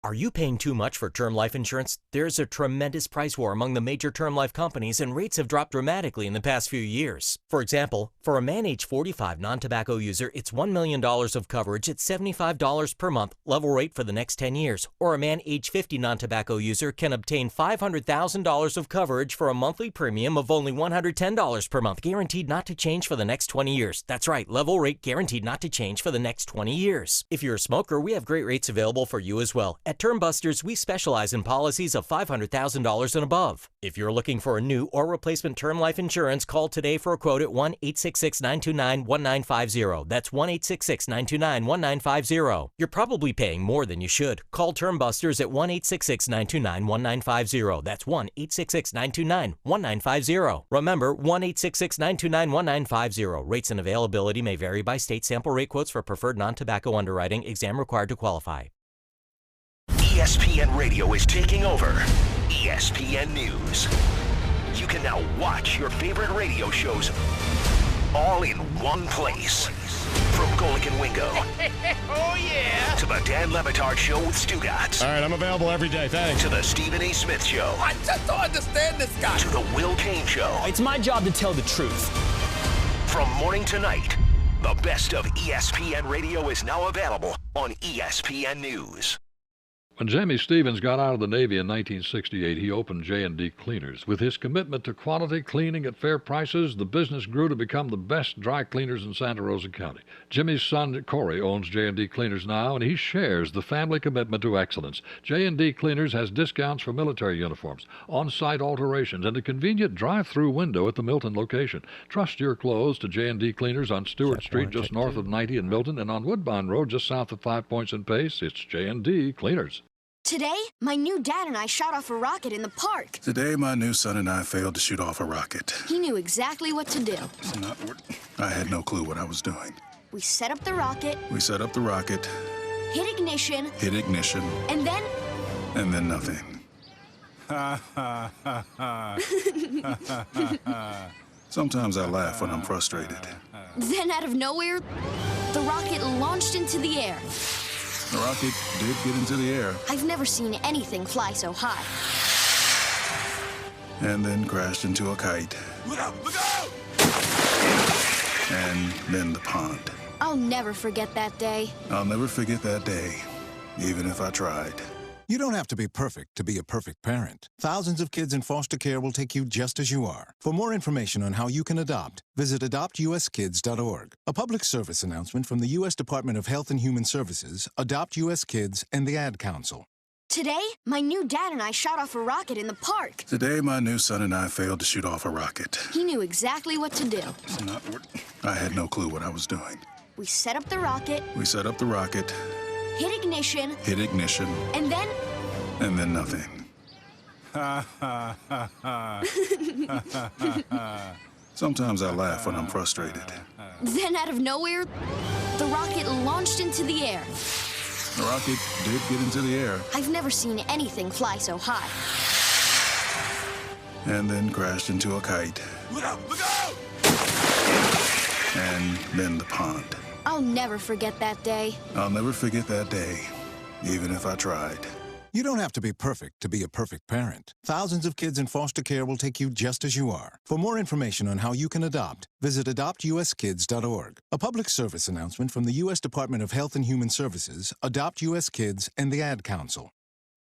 Are you paying too much for term life insurance? There's a tremendous price war among the major term life companies, and rates have dropped dramatically in the past few years. For example, for a man age 45 non-tobacco user, it's $1 million of coverage at $75 per month, level rate for the next 10 years. Or a man age 50 non-tobacco user can obtain $500,000 of coverage for a monthly premium of only $110 per month, guaranteed not to change for the next 20 years. That's right, level rate guaranteed not to change for the next 20 years. If you're a smoker, we have great rates available for you as well. At Term Busters, we specialize in policies of $500,000 and above. If you're looking for a new or replacement term life insurance, call today for a quote at 1-866-929-1950. That's 1-866-929-1950. You're probably paying more than you should. Call Term Busters at 1-866-929-1950. That's 1-866-929-1950. Remember, 1-866-929-1950. Rates and availability may vary by state. Sample rate quotes for preferred non-tobacco underwriting. Exam required to qualify. ESPN Radio is taking over ESPN News. You can now watch your favorite radio shows all in one place. From Golic and Wingo. Oh, yeah. To the Dan Levitard Show with Stugotz. All right, I'm available every day, thanks. To the Stephen A. Smith Show. I just don't understand this guy. To the Will Kane Show. It's my job to tell the truth. From morning to night, the best of ESPN Radio is now available on ESPN News. When Jamie Stevens got out of the Navy in 1968, he opened J&D Cleaners. With his commitment to quality cleaning at fair prices, the business grew to become the best dry cleaners in Santa Rosa County. Jimmy's son, Corey, owns J&D Cleaners now, and he shares the family commitment to excellence. J&D Cleaners has discounts for military uniforms, on-site alterations, and a convenient drive-through window at the Milton location. Trust your clothes to J&D Cleaners on Stewart Street, just north of 90 in Milton, and on Woodbine Road, just south of 5 Points and Pace. It's J&D Cleaners. Today, my new dad and I shot off a rocket in the park. Today, my new son and I failed to shoot off a rocket. He knew exactly what to do. I had no clue what I was doing. We set up the rocket. Hit ignition. And then... And then nothing. Sometimes I laugh when I'm frustrated. Then out of nowhere, the rocket launched into the air. The rocket did get into the air. I've never seen anything fly so high. And then crashed into a kite. Look out! Look out! And then the pond. I'll never forget that day. I'll never forget that day, even if I tried. You don't have to be perfect to be a perfect parent. Thousands of kids in foster care will take you just as you are. For more information on how you can adopt, visit adoptuskids.org. A public service announcement from the U.S. Department of Health and Human Services, Adopt U.S. Kids, and the Ad Council. Today, my new dad and I shot off a rocket in the park. Today, my new son and I failed to shoot off a rocket. He knew exactly what to do. I had no clue what I was doing. We set up the rocket. Hit ignition. And then... And then nothing. Sometimes I laugh when I'm frustrated. Then out of nowhere, the rocket launched into the air. The rocket did get into the air. I've never seen anything fly so high. And then crashed into a kite. Look out! Look out! And then the pond. I'll never forget that day. I'll never forget that day, even if I tried. You don't have to be perfect to be a perfect parent. Thousands of kids in foster care will take you just as you are. For more information on how you can adopt, visit adoptuskids.org. A public service announcement from the U.S. Department of Health and Human Services, Adopt U.S. Kids, and the Ad Council.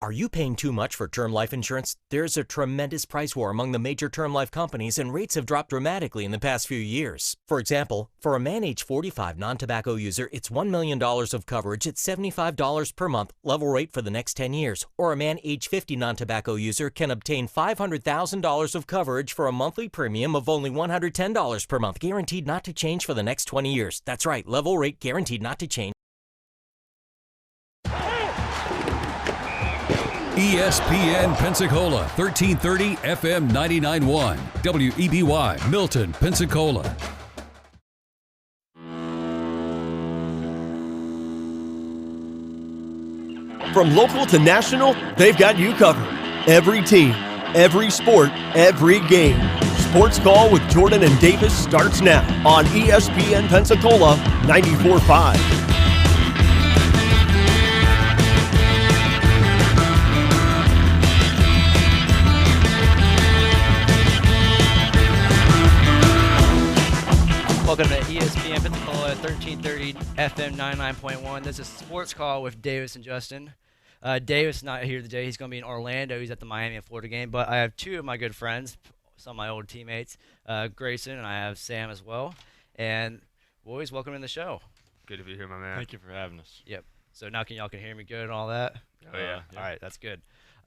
Are you paying too much for term life insurance? There's a tremendous price war among the major term life companies, and rates have dropped dramatically in the past few years. For example, for a man age 45 non-tobacco user, it's $1 million of coverage at $75 per month, level rate for the next 10 years. Or a man age 50 non-tobacco user can obtain $500,000 of coverage for a monthly premium of only $110 per month, guaranteed not to change for the next 20 years. That's right, level rate guaranteed not to change. ESPN Pensacola, 1330 FM 99.1, WEBY, Milton, Pensacola. From local to national, they've got you covered. Every team, every sport, every game. Sports Call with Jordan and Davis starts now on ESPN Pensacola 94.5. Welcome to ESPN Pensacola 1330 FM 99.1. This is Sports Call with Davis and Justin. Davis is not here today. He's going to be in Orlando. He's at the Miami and Florida game. But I have two of my good friends, some of my old teammates, Grayson, and I have Sam as well. And boys, welcome to the show. Good to be here, my man. Thank you for having us. Yep. So now y'all can hear me good and all that? Oh, yeah. All right, that's good.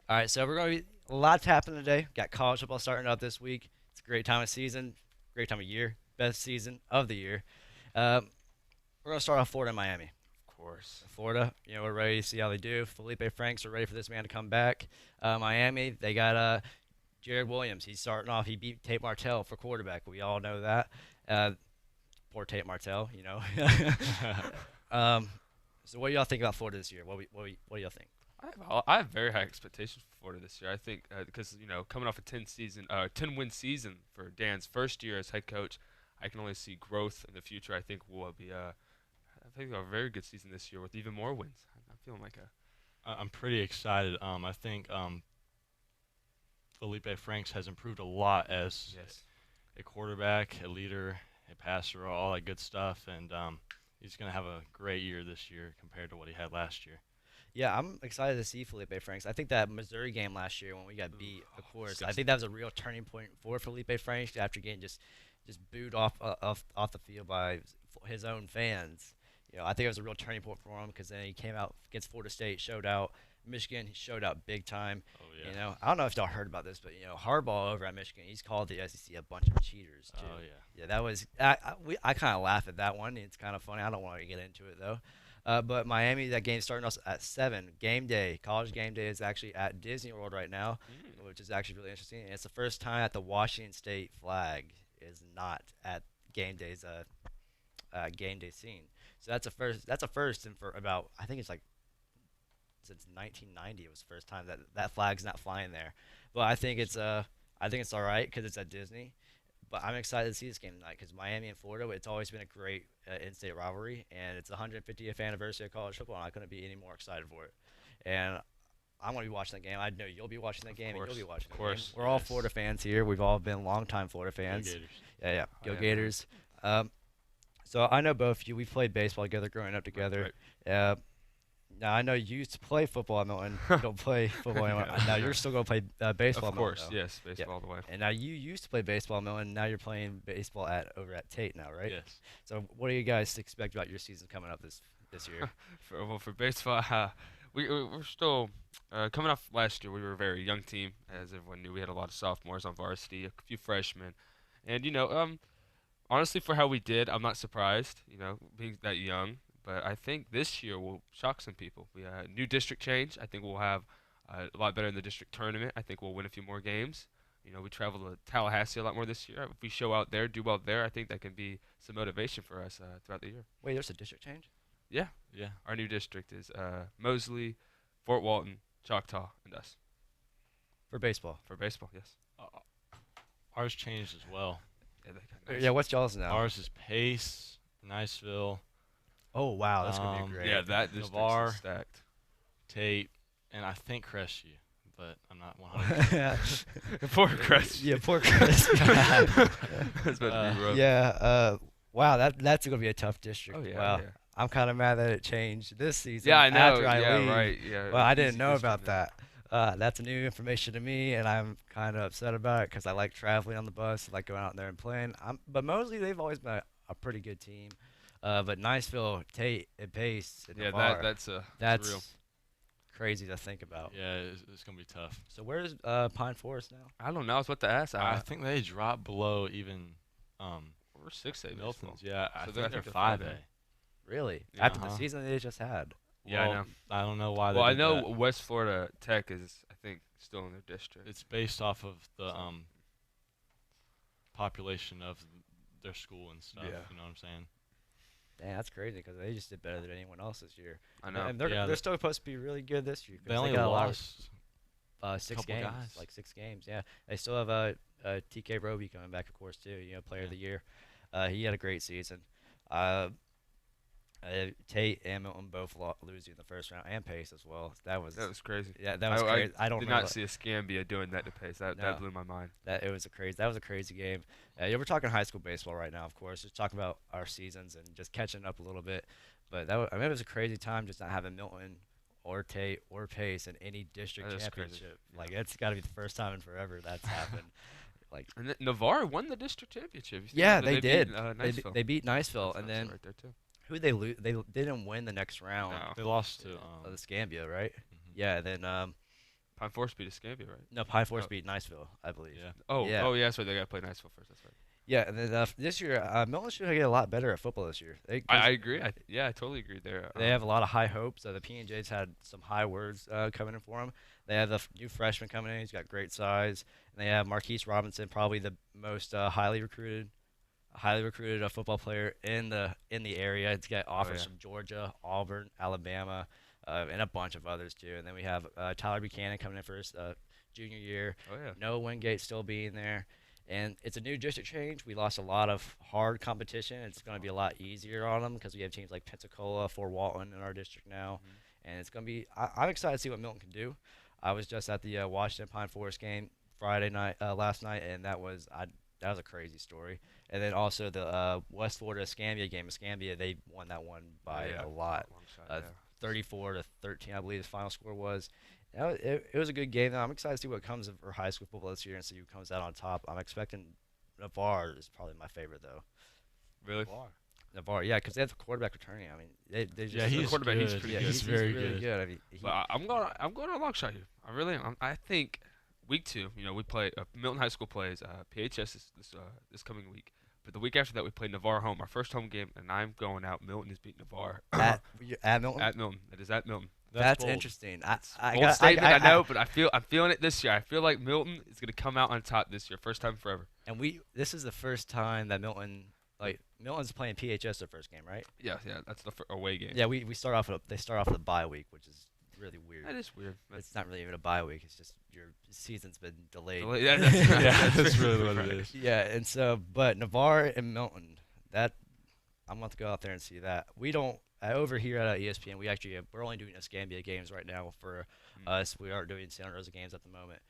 All right, so we're going to be a lot's happening today. Got college football starting up this week. It's a great time of season, great time of year, best season of the year. We're going to start off Florida and Miami. Of course. Florida, we're ready to see how they do. Felipe Franks are ready for this man to come back. Miami, they got Jared Williams. He's starting off. He beat Tate Martell for quarterback. We all know that. Poor Tate Martell, So what do y'all think about Florida this year? What do y'all think? I have very high expectations for Florida this year. I think because coming off a 10-win season for Dan's first year as head coach, I can only see growth in the future. I think we'll be a very good season this year with even more wins. I'm feeling like I'm pretty excited. I think Felipe Franks has improved a lot as a quarterback, a leader, a passer, all that good stuff, and he's going to have a great year this year compared to what he had last year. Yeah, I'm excited to see Felipe Franks. I think that Missouri game last year when we got beat, of course, I think that was a real turning point for Felipe Franks after getting just booed off the field by his own fans. I think it was a real turning point for him because then he came out against Florida State, showed out. Michigan, he showed out big time. Oh, yeah. I don't know if y'all heard about this, but Harbaugh over at Michigan, he's called the SEC a bunch of cheaters too. Oh yeah. Yeah, that was I kind of laugh at that one. It's kind of funny. I don't want to get into it though. But Miami, that game starting us at 7. Game day, college game day is actually at Disney World right now, which is actually really interesting. And it's the first time that the Washington State flag is not at game day's game day scene. So that's a first. That's a first, and for about I think it's like since 1990 it was the first time that flag's not flying there. But I think it's all right because it's at Disney. But I'm excited to see this game tonight because Miami and Florida, it's always been a great in-state rivalry, and it's the 150th anniversary of college football, and I couldn't be any more excited for it. And I'm going to be watching that game. I know you'll be watching that game, and you'll be watching that game. We're all Florida fans here. We've all been longtime Florida fans. Go Gators. Yeah. Go Gators. So I know both of you. We played baseball together growing up together. Right. Now, I know you used to play football at Milton. You don't play football anymore. Now, you're still going to play baseball at Milton. Of course, yes, baseball all the way. And now you used to play baseball at Milton. Now you're playing baseball over at Tate now, right? Yes. So what do you guys expect about your season coming up this year? For baseball, we're still coming off last year. We were a very young team, as everyone knew. We had a lot of sophomores on varsity, a few freshmen. And, honestly, for how we did, I'm not surprised, being that young. But I think this year will shock some people. We had a new district change. I think we'll have a lot better in the district tournament. I think we'll win a few more games. We travel to Tallahassee a lot more this year. If we show out there, do well there, I think that can be some motivation for us throughout the year. Wait, there's a district change? Yeah. Yeah. Our new district is Mosley, Fort Walton, Choctaw, and us. For baseball? For baseball, yes. Ours changed as well. Yeah, what's y'all's now? Ours is Pace, Niceville. Oh, wow, that's going to be great. Yeah, that district's stacked. Tate, and I think Crestview, but I'm not 100%. Poor Crestview. Yeah, poor Crestview. That's about to be rough. Yeah, wow, that's going to be a tough district. Oh, yeah, wow. yeah. I'm kind of mad that it changed this season. Yeah, I know. After I leave. Right. Yeah. Well, I didn't know about that. That's new information to me, and I'm kind of upset about it because I like traveling on the bus, I like going out there and playing. But Mosley, they've always been a pretty good team. But Niceville, Tate, and Pace, and Navarre, that's real. Crazy to think about. Yeah, it's going to be tough. So where's Pine Forest now? I don't know. I was about to ask. I think they dropped below even we're 6A Milton's. Yeah, I so think they're 5A. Really? Yeah, After the season they just had? Yeah, I know. I don't know why. Well, I know West Florida Tech is, I think, still in their district. It's based off of the population of their school and stuff. Yeah. You know what I'm saying? Dang, that's crazy because they just did better than anyone else this year. I know. And they're still supposed to be really good this year. They only lost 6 games. Guys. Like 6 games, yeah. They still have TK Roby coming back, of course, too. Player of the year. He had a great season. Tate and Milton both losing in the first round, and Pace as well. That was crazy. Yeah, that was crazy. I don't did remember. not see a Scambia doing that to Pace. That blew my mind. That was a crazy game. Yeah, we're talking high school baseball right now, of course. Just talking about our seasons and just catching up a little bit. But it was a crazy time just not having Milton or Tate or Pace in any district championship. Crazy. Like it's got to be the first time in forever that's happened. And Navarre won the district championship. Yeah, they did. Beat, they beat Niceville, and then right there too. Who they lose? They didn't win the next round. No. They lost to the Scambia, right? Mm-hmm. Yeah. Then Pine Forest beat Scambia, right? No, Pine Forest beat Niceville, I believe. Yeah. Oh, yeah. That's right. They got to play Niceville first. That's right. Yeah, and then this year, Milton should get a lot better at football this year. I agree. I totally agree there. They have a lot of high hopes. The P&J's had some high words coming in for them. They have the new freshman coming in. He's got great size. And they have Marquise Robinson, probably the most highly recruited football player in the area. He's got offers from Georgia, Auburn, Alabama, and a bunch of others too. And then we have Tyler Buchanan coming in for his junior year. Oh yeah. Noah Wingate still being there. And it's a new district change. We lost a lot of hard competition. It's going to be a lot easier on them because we have teams like Pensacola, Fort Walton in our district now. Mm-hmm. And it's going to be I'm excited to see what Milton can do. I was just at the Washington Pine Forest game Friday night, last night, and that was a crazy story. And then also the West Florida Escambia game. Escambia, they won that one by a lot, 34-13, I believe the final score was. It was a good game. Though. I'm excited to see what comes for high school football this year and see who comes out on top. I'm expecting Navarre is probably my favorite though. Really? Navarre, yeah, because they have the quarterback returning. I mean, they just he's quarterback. Good. He's pretty good. He's very really good. I mean, I'm going to long shot you. I really am. I think week 2, we play Milton High School plays PHS this coming week. But the week after that, we play Navarre home, our first home game, and I'm going out. Milton is beating Navarre. At Milton? At Milton. It is at Milton. That's interesting. Bold statement, I know, but I'm feeling it this year. I feel like Milton is going to come out on top this year, first time forever. And this is the first time that Milton's playing PHS their first game, right? Yeah, that's the away game. Yeah, they start off with a bye week, which is really weird. That is weird. It's not really even a bye week. It's just your season's been delayed. Yeah, that's really what it is. Yeah, and so, but Navarre and Milton, I'm going to go out there and see that. We don't, over here at ESPN, we're only doing Escambia games right now for us. We aren't doing Santa Rosa games at the moment.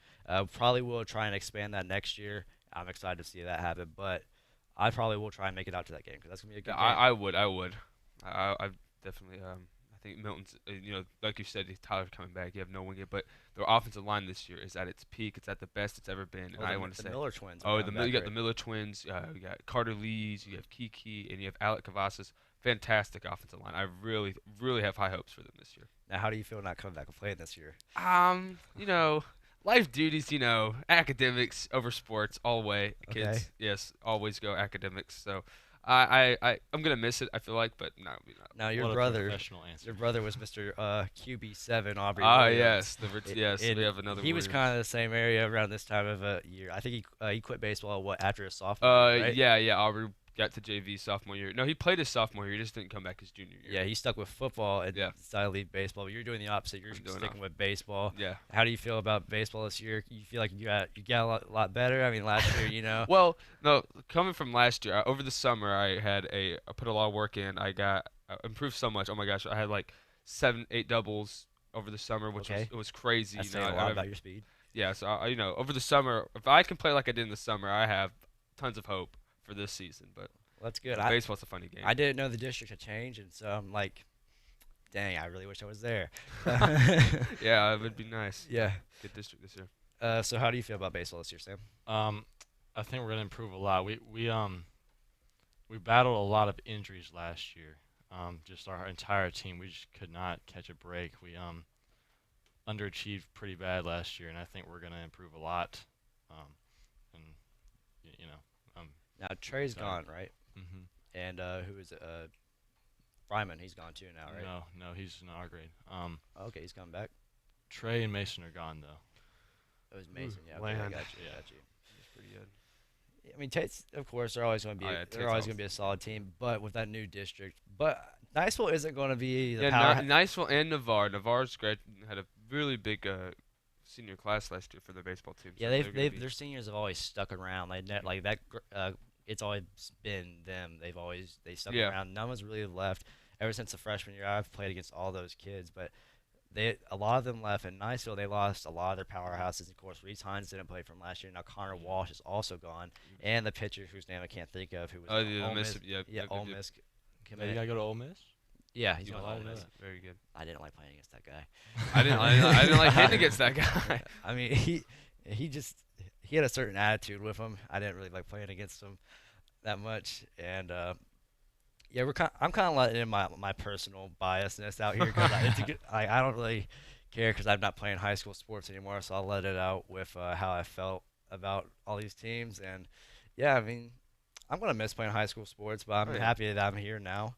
Probably will try and expand that next year. I'm excited to see that happen, but I probably will try and make it out to that game because that's going to be a good game. I would. I definitely, I think Milton's, like you said, Tyler coming back. You have no one yet, but their offensive line this year is at its peak. It's at the best it's ever been. And I want to say the Miller twins. You got the Miller twins. You got Carter Lees. You have Kiki, and you have Alec Cavazos. Fantastic offensive line. I really, really have high hopes for them this year. Now, how do you feel not coming back and playing this year? Life duties, academics over sports, all way. Kids, okay. Yes, always go academics. So I'm gonna miss it. I feel like, but no. Now your brother was Mr. QB7 Aubrey. Yes, and we have another. He was kind of the same area around this time of a year. I think he quit baseball after his sophomore year, right? Yeah. Aubrey got to JV sophomore year. No, he played his sophomore year. He just didn't come back his junior year. Yeah, he stuck with football and decided to leave baseball. But you're doing the opposite. You're sticking with baseball. Yeah. How do you feel about baseball this year? You feel like you got a lot better? I mean, last year, Well, no, coming from last year, over the summer, I put a lot of work in. I improved so much. Oh my gosh, I had like 7-8 doubles over the summer, which was crazy. That's saying a lot about your speed. Yeah, so over the summer, if I can play like I did in the summer, I have tons of hope for this season. But that's good. Baseball's a funny game. I didn't know the district had changed, and so I'm like, dang, I really wish I was there. Yeah, it would be nice. Yeah. Good district this year. So how do you feel about baseball this year, Sam? I think we're gonna improve a lot. We battled a lot of injuries last year. Just our entire team, we just could not catch a break. We underachieved pretty bad last year, and I think we're gonna improve a lot. Now Trey's gone, right? Mm-hmm. And who is it? Fryman, he's gone too now, right? No, he's in our grade. Okay, he's coming back. Trey and Mason are gone though. It was Mason, yeah. Okay, I got you. That's pretty good. I mean, Tate's, of course, they're always going to be. They're always going to be a solid team, but with that new district, but Niceville isn't going to be the power. Niceville and Navarre. Navarre's had a really big senior class last year for their baseball team. Yeah, so their seniors have always stuck around. Like that. It's always been them. They stuck around. No one's really left. ever since the freshman year, I've played against all those kids, but a lot of them left. In Niceville, they lost a lot of their powerhouses. Of course, Reese Hines didn't play from last year. Now Connor Walsh is also gone, and the pitcher whose name I can't think of, who was Ole Miss. Ole Miss. You gotta go to Ole Miss. Yeah, he's going to Ole Miss. Very good. I didn't like playing against that guy. I didn't like hitting against that guy. I mean, he had a certain attitude with him. I didn't really like playing against him that much, and yeah, I'm kind of letting in my personal biasness out here because I don't really care because I'm not playing high school sports anymore, so I'll let it out with how I felt about all these teams. And yeah, I mean, I'm gonna miss playing high school sports, but I'm happy that I'm here now.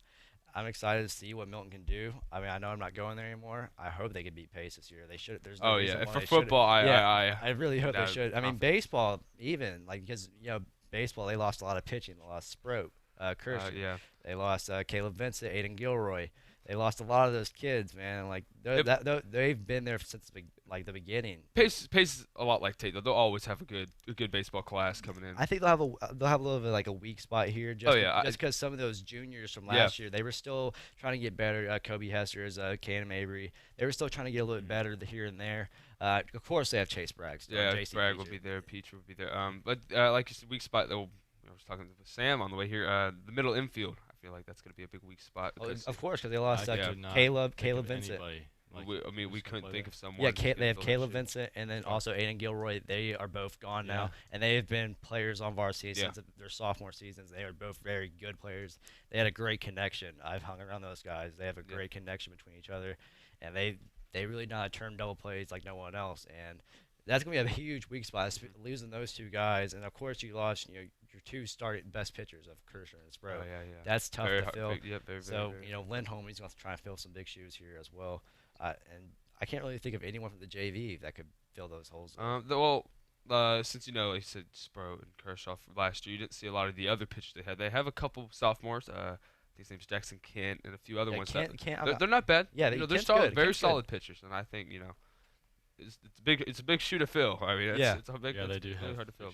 I'm excited to see what Milton can do. I mean, I know I'm not going there anymore. I hope they can beat Pace this year. They should. There's no reason why for they football, I really hope they should. I mean, baseball even because baseball they lost a lot of pitching. They lost Sproat, Kirsten. They lost Caleb Vincent, Aiden Gilroy. They lost a lot of those kids, man. Like they've been there since the beginning. Pace is a lot like Tate. They'll always have a good baseball class coming in. I think they'll have a little bit like a weak spot here. Just because some of those juniors from last year, they were still trying to get better. Kobe Hester's, Cannon Mabry, they were still trying to get a little bit better here and there. Of course, they have Chase Bragg. Chase Bragg will be there. Peach will be there. But like you said, weak spot though. I was talking with Sam on the way here. The middle infield. I feel like that's going to be a big weak spot. Of course, because they lost Caleb Vincent. We couldn't think of someone. Yeah, they have Caleb Vincent and then also Aiden Gilroy. They are both gone now, and they have been players on varsity since their sophomore seasons. They are both very good players. They had a great connection. I've hung around those guys. They have a great connection between each other, and they really know how to turn double plays like no one else. And that's going to be a huge weak spot, losing those two guys. And, of course, you lost your two best pitchers of Kershaw and Sproat. That's tough to fill. Lindholm, he's going to try and fill some big shoes here as well. And I can't really think of anyone from the JV that could fill those holes. Since you said Sproat and Kershaw from last year, you didn't see a lot of the other pitchers they had. They have a couple sophomores. I think his name's Jackson Kent and a few other ones. They're not bad. Yeah, they're solid, very solid pitchers. And I think it's a big shoe to fill. I mean, it's a big. Yeah, they do really have hard to fill.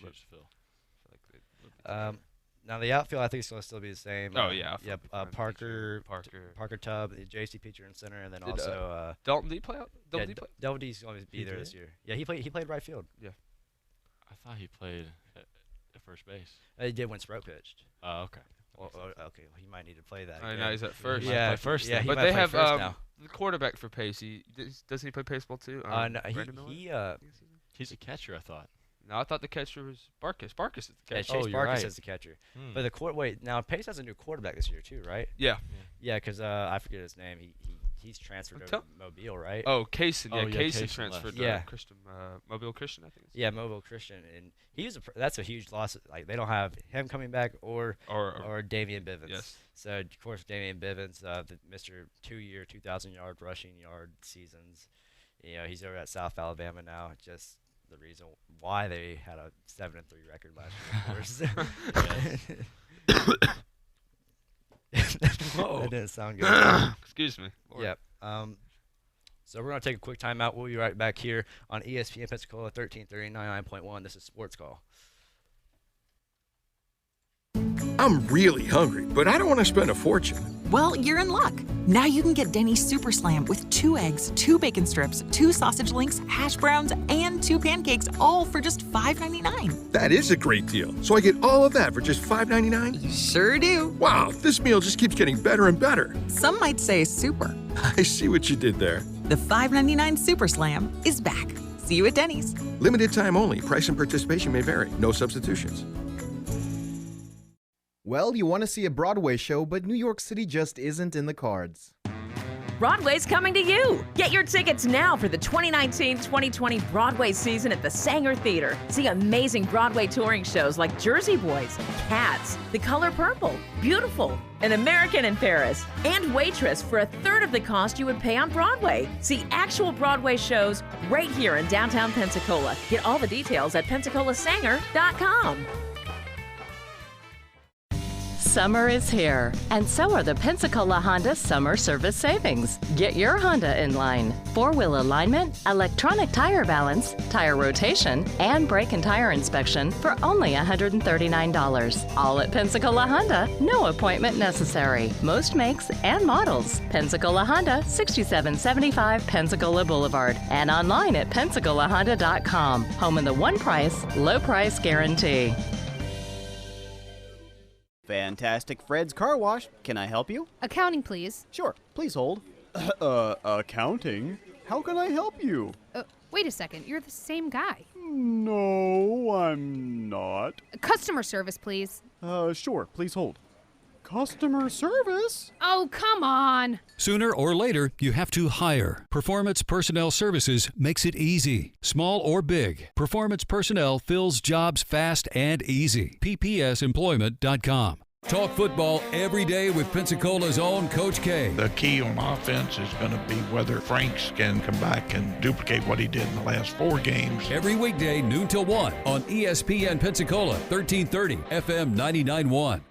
Now the outfield, I think it's going to still be the same. Parker Tubb, J.C. Pitcher in center, and then also Dalton D play out. Dalton D's going to be there this year. Yeah, he played right field. Yeah, I thought he played at first base. He did when Sproat pitched. Oh, okay. Well, okay, he might need to play that. Now he's at first. Yeah, first. Yeah, but they have the quarterback for Pace. Doesn't he play baseball too? No, he's a catcher, I thought. No, I thought the catcher was Barkis. Barkis is the catcher. Yeah, Chase Barkis is the catcher. But now Pace has a new quarterback this year too, right? Yeah. Yeah, because I forget his name. He's transferred to Mobile, right? Oh, Kaysen. Yeah, Kaysen transferred to Christian, Mobile Christian, I think. Yeah, Mobile Christian, and that's a huge loss. Like they don't have him coming back or Damian Bivens. Yes. So of course Damian Bivens, Mr. 2-year, 2,000-yard rushing yard seasons. He's over at South Alabama now. Just the reason why they had a 7-3 record last year, of course. That didn't sound good. Excuse me. Yep. So we're going to take a quick time out. We'll be right back here on ESPN Pensacola 1330 99.1. This is Sports Call. I'm really hungry, but I don't want to spend a fortune. Well, you're in luck. Now you can get Denny's Super Slam with 2 eggs, 2 bacon strips, 2 sausage links, hash browns, and 2 pancakes, all for just $5.99. That is a great deal. So I get all of that for just $5.99? You sure do. Wow, this meal just keeps getting better and better. Some might say super. I see what you did there. The $5.99 Super Slam is back. See you at Denny's. Limited time only. Price and participation may vary. No substitutions. Well, you want to see a Broadway show, but New York City just isn't in the cards. Broadway's coming to you. Get your tickets now for the 2019-2020 Broadway season at the Sanger Theater. See amazing Broadway touring shows like Jersey Boys, Cats, The Color Purple, Beautiful, An American in Paris, and Waitress for a third of the cost you would pay on Broadway. See actual Broadway shows right here in downtown Pensacola. Get all the details at PensacolaSanger.com. Summer is here, and so are the Pensacola Honda Summer Service Savings. Get your Honda in line. 4-wheel alignment, electronic tire balance, tire rotation, and brake and tire inspection for only $139. All at Pensacola Honda, no appointment necessary. Most makes and models. Pensacola Honda, 6775 Pensacola Boulevard, and online at PensacolaHonda.com. Home in the one price, low price guarantee. Fantastic Fred's Car Wash. Can I help you? Accounting, please. Sure. Please hold. Accounting? How can I help you? Wait a second. You're the same guy. No, I'm not. Customer service, please. Sure. Please hold. Customer service? Oh, come on. Sooner or later, you have to hire. Performance Personnel Services makes it easy. Small or big, Performance Personnel fills jobs fast and easy. PPSemployment.com. Talk football every day with Pensacola's own Coach K. The key on offense is going to be whether Franks can come back and duplicate what he did in the last 4 games. Every weekday, noon till 1 on ESPN Pensacola, 1330 FM 99.1.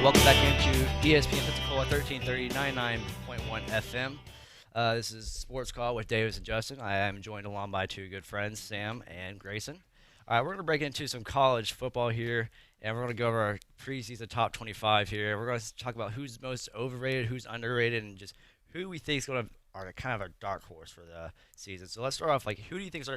Welcome back into ESPN Pensacola 1330 99.1 FM. This is Sports Call with Davis and Justin. I am joined along by 2 good friends, Sam and Grayson. All right, we're going to break into some college football here, and we're going to go over our preseason top 25 here. We're going to talk about who's most overrated, who's underrated, and just who we think is going to are kind of a dark horse for the season. So let's start off, who do you think is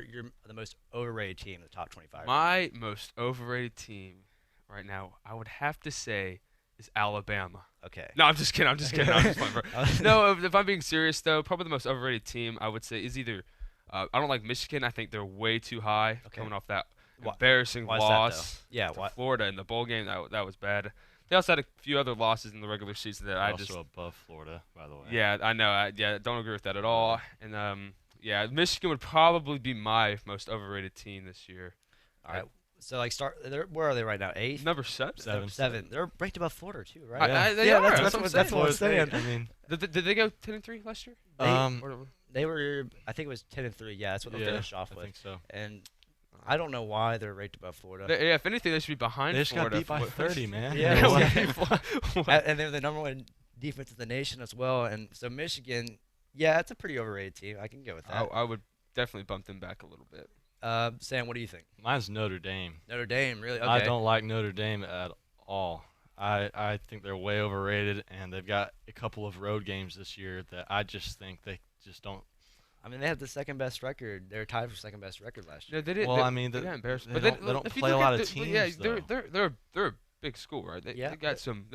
the most overrated team in the top 25? My most overrated team right now, I would have to say, is Alabama. Okay. No, I'm just kidding. I'm just playing, bro. No, if I'm being serious, though, probably the most overrated team, I would say, is either I don't like Michigan. I think they're way too high coming off that embarrassing loss to Florida in the bowl game. That was bad. They also had a few other losses in the regular season that I just also above Florida, by the way. Yeah, I know. I don't agree with that at all. And Michigan would probably be my most overrated team this year. All right. So where are they right now? 8th? Number 7. 7. They're ranked above Florida too, right? They are. That's what I'm saying. I mean, did they go 10-3 last year? They were. I think it was 10-3. Yeah, that's what they finished off with. I think so. And I don't know why they're ranked above Florida. If anything, they should be behind. They just Florida. got beat by 30, man. And they're the number 1 defense in the nation as well. And so Michigan, that's a pretty overrated team. I can go with that. I would definitely bump them back a little bit. Sam, what do you think? Mine's Notre Dame. Notre Dame, really? Okay. I don't like Notre Dame at all. I think they're way overrated, and they've got a couple of road games this year that I just think they just don't. I mean, they have the second best record. They were tied for second best record last year. Yeah, they did. Well, they, I mean, they got embarrassed. They don't play a lot of teams. Yeah, though. they're a big school, right? They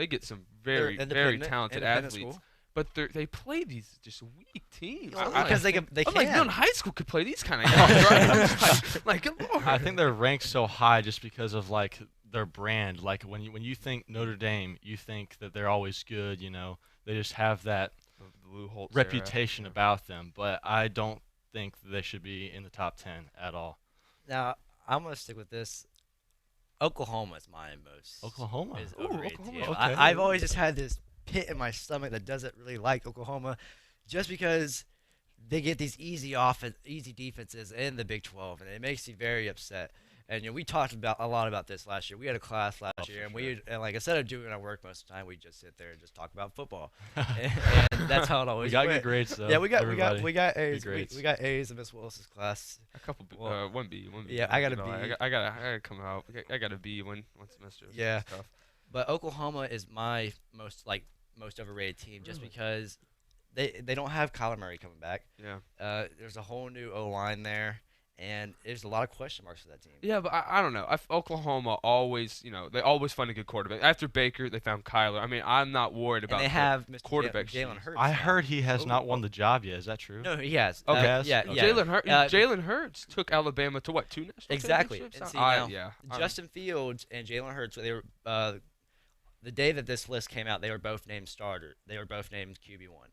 get some very talented athletes. School. But they play these just weak teams. Because they can. I'm like, no, in high school could play these kind of guys, right? like, good Lord. I think they're ranked so high just because of their brand. Like when you think Notre Dame, you think that they're always good. They just have that reputation about them. But I don't think they should be in the top 10 at all. Now I'm gonna stick with this. Oklahoma is my most. Oklahoma is overrated. Oklahoma, Okay. I've always just had this pit in my stomach that doesn't really like Oklahoma, just because they get these easy defenses in the Big 12, and it makes me very upset. And we talked a lot about this last year. We had a class last year, and like instead of doing our work most of the time, we just sit there and just talk about football. and that's how it always. We got went. good grades though. Yeah, we got A's. We got A's in Miss Willis's class. A couple, one B. Yeah, I got a B. I gotta come out. I got a B one semester. Yeah, stuff. But Oklahoma is my most overrated team just because they don't have Kyler Murray coming back. Yeah. There's a whole new O-line there. And there's a lot of question marks for that team. Yeah, but I don't know. Oklahoma always, they always find a good quarterback. After Baker, they found Kyler. I mean, I'm not worried about. And they have Mr. quarterback Jalen Hurts. I heard he has not won the job yet. Is that true? No, he has. Okay. Yeah. Jalen Hurts took Alabama to what, 2 national exactly. championships? And see, Justin Fields and Jalen Hurts, they were the day that this list came out, they were both named starter. They were both named QB1.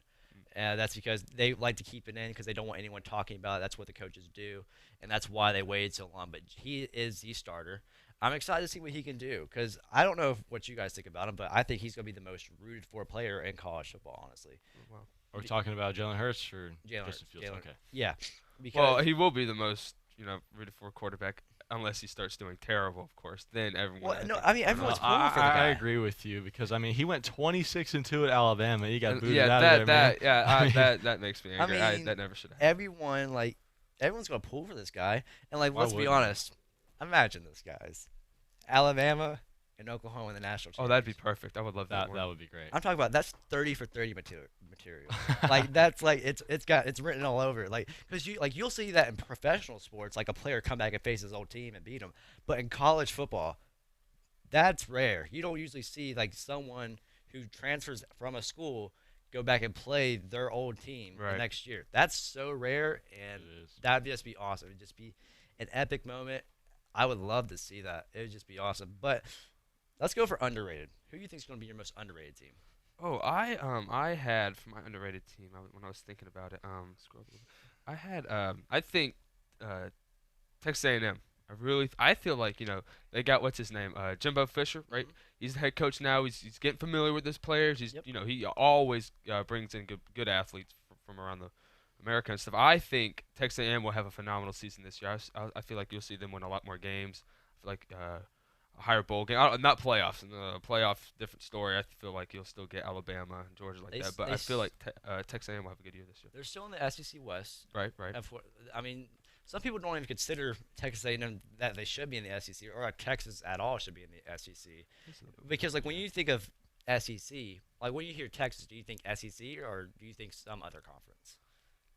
That's because they like to keep it in because they don't want anyone talking about it. That's what the coaches do, and that's why they waited so long. But he is the starter. I'm excited to see what he can do because I don't know what you guys think about him, but I think he's going to be the most rooted for player in college football, honestly. Wow. Are we talking about Jalen Hurts or Justin Fields? Okay. Yeah. Well, he will be the most, rooted for quarterback unless he starts doing terrible, of course. Then everyone. Well, everyone's pulling for the guy. I agree with you because he went 26-2 at Alabama. He got booted out of there. That makes me angry. That never should happen. Everyone's gonna pull for this guy, and let's be honest. Imagine this, guys. Alabama and Oklahoma in the national championship. Oh, that'd be perfect. I would love that. That would be great. I'm talking about that's 30 for 30 material. It's written all over. Because you'll see that in professional sports, like a player come back and face his old team and beat them. But in college football, that's rare. You don't usually see someone who transfers from a school go back and play their old team the next year. That's so rare, and that'd just be awesome. It'd just be an epic moment. I would love to see that. It would just be awesome. But let's go for underrated. Who do you think is going to be your most underrated team? Oh, I had for my underrated team when I was thinking about it. I had I think Texas A&M. I feel like they got what's his name, Jimbo Fisher, right? He's the head coach now. He's getting familiar with his players. He always brings in good athletes from around the America and stuff. I think Texas A&M will have a phenomenal season this year. I feel like you'll see them win a lot more games. I feel like a higher bowl game, not playoffs. In the playoffs, different story. I feel like you'll still get Alabama and Georgia that. But I feel like Texas A&M will have a good year this year. They're still in the SEC West. Right. I mean, some people don't even consider Texas A&M that they should be in the SEC or Texas at all should be in the SEC. Because when you think of SEC, when you hear Texas, do you think SEC or do you think some other conference?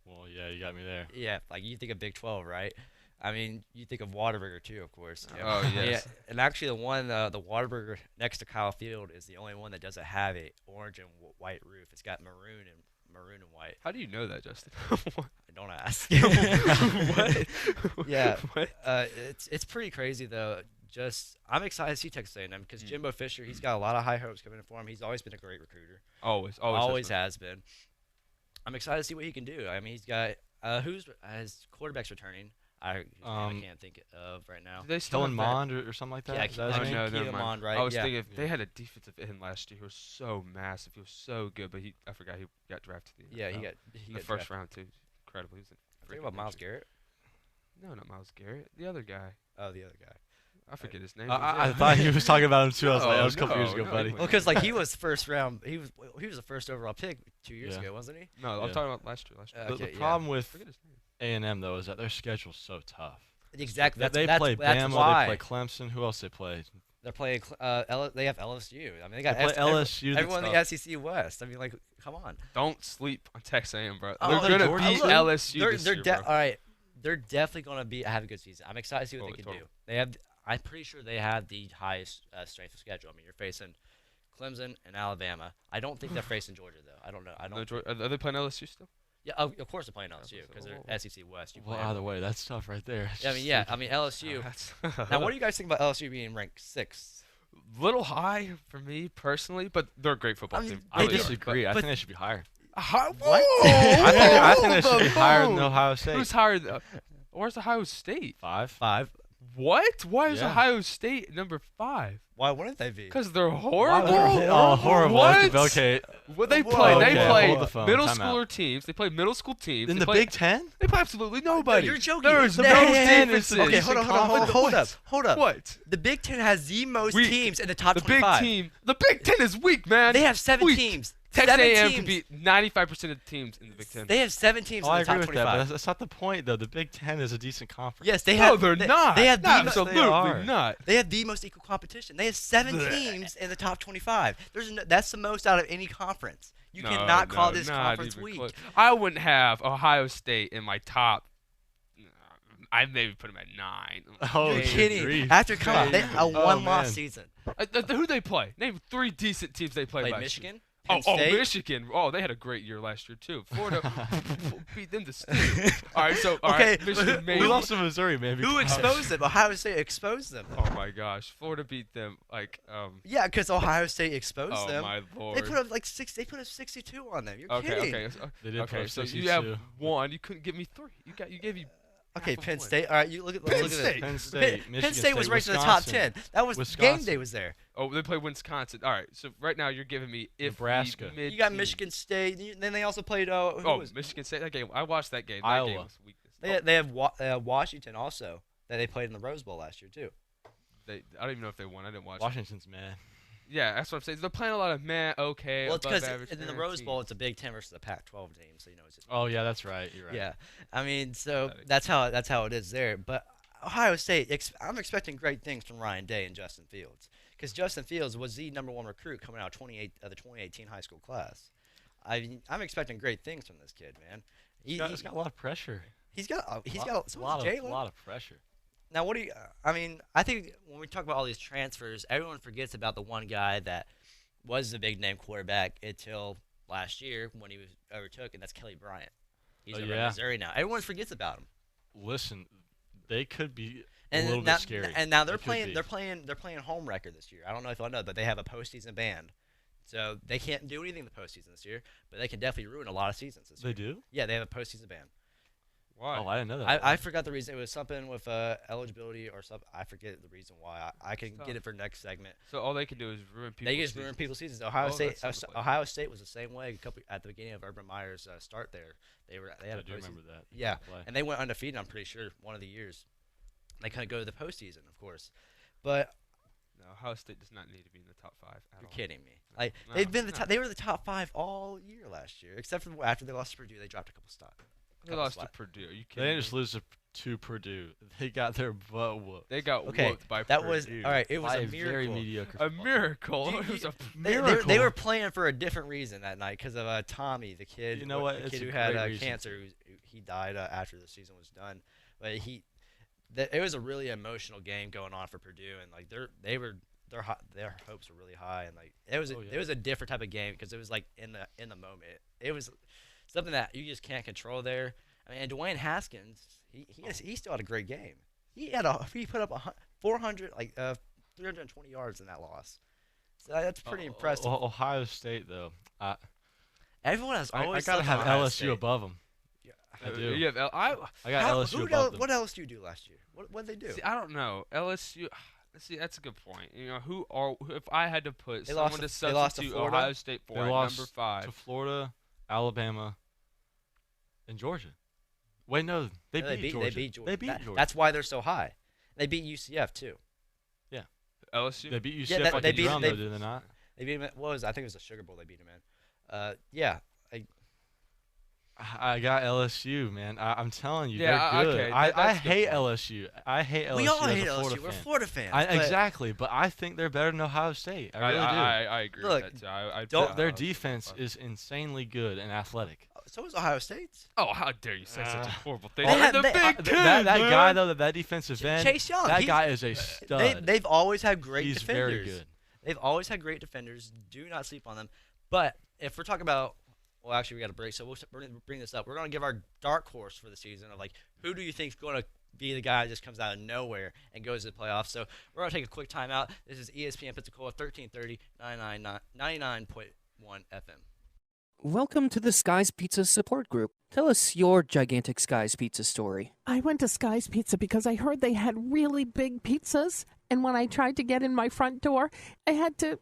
Well, yeah, you got me there. Yeah, you think of Big 12, right? I mean, you think of Whataburger too, of course. Oh, yes. Yeah, and actually, the Whataburger next to Kyle Field is the only one that doesn't have a orange and white roof. It's got maroon and white. How do you know that, Justin? Don't ask. What? Yeah. What? It's pretty crazy though. I'm excited to see Texas A&M because Jimbo Fisher, he's got a lot of high hopes coming in for him. He's always been a great recruiter. Always has been. I'm excited to see what he can do. I mean, he's got his quarterback's returning. I can't think of right now. Do they still Kellen Mond or something like that? Yeah, Kellen Mond, right? I was thinking if they had a defensive end last year. He was so massive. He was so good, but I forgot he got drafted. He got the first round too. Incredible. He was think about Myles Garrett. No, not Myles Garrett. The other guy. Oh, the other guy. I forget his name. I thought he was talking about him too. I was like, that was a couple years ago, buddy. Well, because he was first round. He was the first overall pick 2 years ago, wasn't he? No, I'm talking about last year. The problem with A&M though is that their schedule's so tough. Exactly. They play Bama. Why. They play Clemson. Who else they play? They're playing. They have LSU. I mean, they got LSU. Everyone in the SEC West. I mean, come on. Don't sleep on Texas A&M, bro. They're gonna beat LSU this year, bro. All right. They're definitely gonna have a good season. I'm excited to see what they can do. I'm pretty sure they have the highest strength of schedule. I mean, you're facing Clemson and Alabama. I don't think they're facing Georgia though. I don't know. Are they playing LSU still? Yeah, of course they're playing LSU because they're SEC West. Well, either way, that's tough right there. I mean LSU. Now, what do you guys think about LSU being ranked 6th? Little high for me personally, but they're a great football team. I disagree. I think they should be higher. What? I think they should be higher than Ohio State. Who's higher? Where's Ohio State? 5. What? Why is Yeah. Ohio State number 5? Why wouldn't they be? Because they're Why horrible. they're horrible. What? Okay. What they Whoa. play? Okay, They play hold the phone. middle Time schooler out. teams. They play middle school teams. In They the play, Big Ten? They play absolutely nobody. You're joking. There is no Hey, defenses. Okay, hold on. Hold up. What? The Big Ten has the most Weak. teams in the top The 25. The Big Ten is weak, man. They have 7 Weak. teams. Texas 7 A&M teams. could beat 95% of the teams in the Big Ten. They have 7 teams Oh, in I the agree top with 25. that, but that's not the point, though. The Big Ten is a decent conference. Yes, they No, have. they're not. They have the Absolutely are. not. They have the most equal competition. They have 7 teams in the top 25. That's the most out of any conference. You cannot call this conference even weak. close. I wouldn't have Ohio State in my top. I'd maybe put them at 9. Oh, You're good kidding. grief. After coming a one-loss man. season. Who they play? Name 3 decent teams they played last Michigan. year. Penn State. Michigan. Oh, they had a great year last year too. Florida beat them to steal. All right, so Michigan made. We lost to Missouri, man. Who exposed them? Ohio State exposed them. Oh my gosh, Florida beat them like. Yeah, because Ohio State exposed them. Oh my lord. They put up They put up 62 on them. You're kidding. Okay. They did Okay, put so 62. you have 1. You couldn't give me 3. You gave me. Okay, half a Penn point. State. All right, you look at Penn look at State. it. Penn State, Penn Michigan State was State, ranked in the top Wisconsin. 10. That was game day was there. Oh, they played Wisconsin. All right, so right now you're giving me Nebraska. You got Michigan State. Then they also played. Michigan State. That game. I watched that game. Iowa. That game was weakness. They have Washington also that they played in the Rose Bowl last year too. I don't even know if they won. I didn't watch. Washington's mad. Yeah, that's what I'm saying. They're playing a lot of okay. Well, it's above because average in the kind of Rose Bowl, teams. it's a Big Ten versus a Pac-12 team, so it's just. Oh yeah, that's right. You're right. Yeah, I mean, so that's how it is there. But Ohio State, I'm expecting great things from Ryan Day and Justin Fields, because Justin Fields was the #1 recruit coming out of the 2018 high school class. I'm expecting great things from this kid, man. He's got a lot of pressure. He's got a lot of pressure. Now, what do you? I think when we talk about all these transfers, everyone forgets about the one guy that was the big name quarterback until last year when he was overtook, and that's Kelly Bryant. He's over in Missouri now. Everyone forgets about him. Listen, they could be and a little now, bit scary. And now they're playing home record this year. I don't know if y'all know, but they have a postseason ban. So they can't do anything in the postseason this year, but they can definitely ruin a lot of seasons this year. They do? Yeah, they have a postseason ban. Why? Oh, I didn't know that. I forgot the reason. It was something with eligibility or something. I forget the reason why. I can get it for next segment. So all they can do is ruin people's They just ruin people's seasons. Ohio State was the same way at the beginning of Urban Meyer's start there. They had I do remember that. Yeah, and they went undefeated. I'm pretty sure one of the years. They kind of go to the postseason, of course, but. No, Ohio State does not need to be in the top 5 at all. You're kidding me. They've been they were the top 5 all year last year, except for after they lost to Purdue, they dropped a couple spots. They lost to Purdue. Are you kidding? They didn't just lose to Purdue. They got their butt whooped. They got whooped by Purdue. That was all right. It was a miracle. Very mediocre. A miracle. It was a miracle. They were playing for a different reason that night because of Tommy, the kid. You know what? The kid who had cancer. He died after the season was done. But it was a really emotional game going on for Purdue, and their hopes were really high, and it was a different type of game because it was like in the moment. It was something that you just can't control there. I mean, and Dwayne Haskins, he still had a great game. He put up 320 yards in that loss. So that's pretty impressive. Ohio State though, everyone has always. I gotta have Ohio LSU State. above them. I do. You have I got LSU above them. What else do you do last year? What did they do? See, I don't know. LSU. See, that's a good point. You know, if I had to put They someone lost to to- they lost to substitute Florida? Ohio State for They at lost number 5. to Florida, Alabama, and Georgia. Wait, no, they beat Georgia. They beat Georgia. They beat Georgia. That's why they're so high. They beat UCF too. Yeah. LSU. They beat UCF Yeah, like they a beat- drum, they- though, did they not? They beat him. I think it was the Sugar Bowl. They beat him in. Yeah. I got LSU, man. I'm telling you, Yeah, they're good. okay, I that's a good hate point. LSU. I hate LSU. We all as hate a Florida LSU. We're fan. Florida fans. Exactly, but I think they're better than Ohio State. I really do. I agree Look, with that too. Their defense is insanely good and athletic. So is Ohio State's. Oh, how dare you say such a horrible thing? They They're had- the they- Big Ten, That man. guy though, that defensive end, Chase Young. that guy is a stud. They've always had great He's defenders. very good. They've always had great defenders. Do not sleep on them. But if we're talking about, well, actually, we got a break, so we're going to bring this up. We're going to give our dark horse for the season of who do you think is going to be the guy that just comes out of nowhere and goes to the playoffs. So we're going to take a quick timeout. This is ESPN Pensacola 1330 99.1 FM. Welcome to the Sky's Pizza support group. Tell us your gigantic Sky's Pizza story. I went to Sky's Pizza because I heard they had really big pizzas, and when I tried to get in my front door, I had to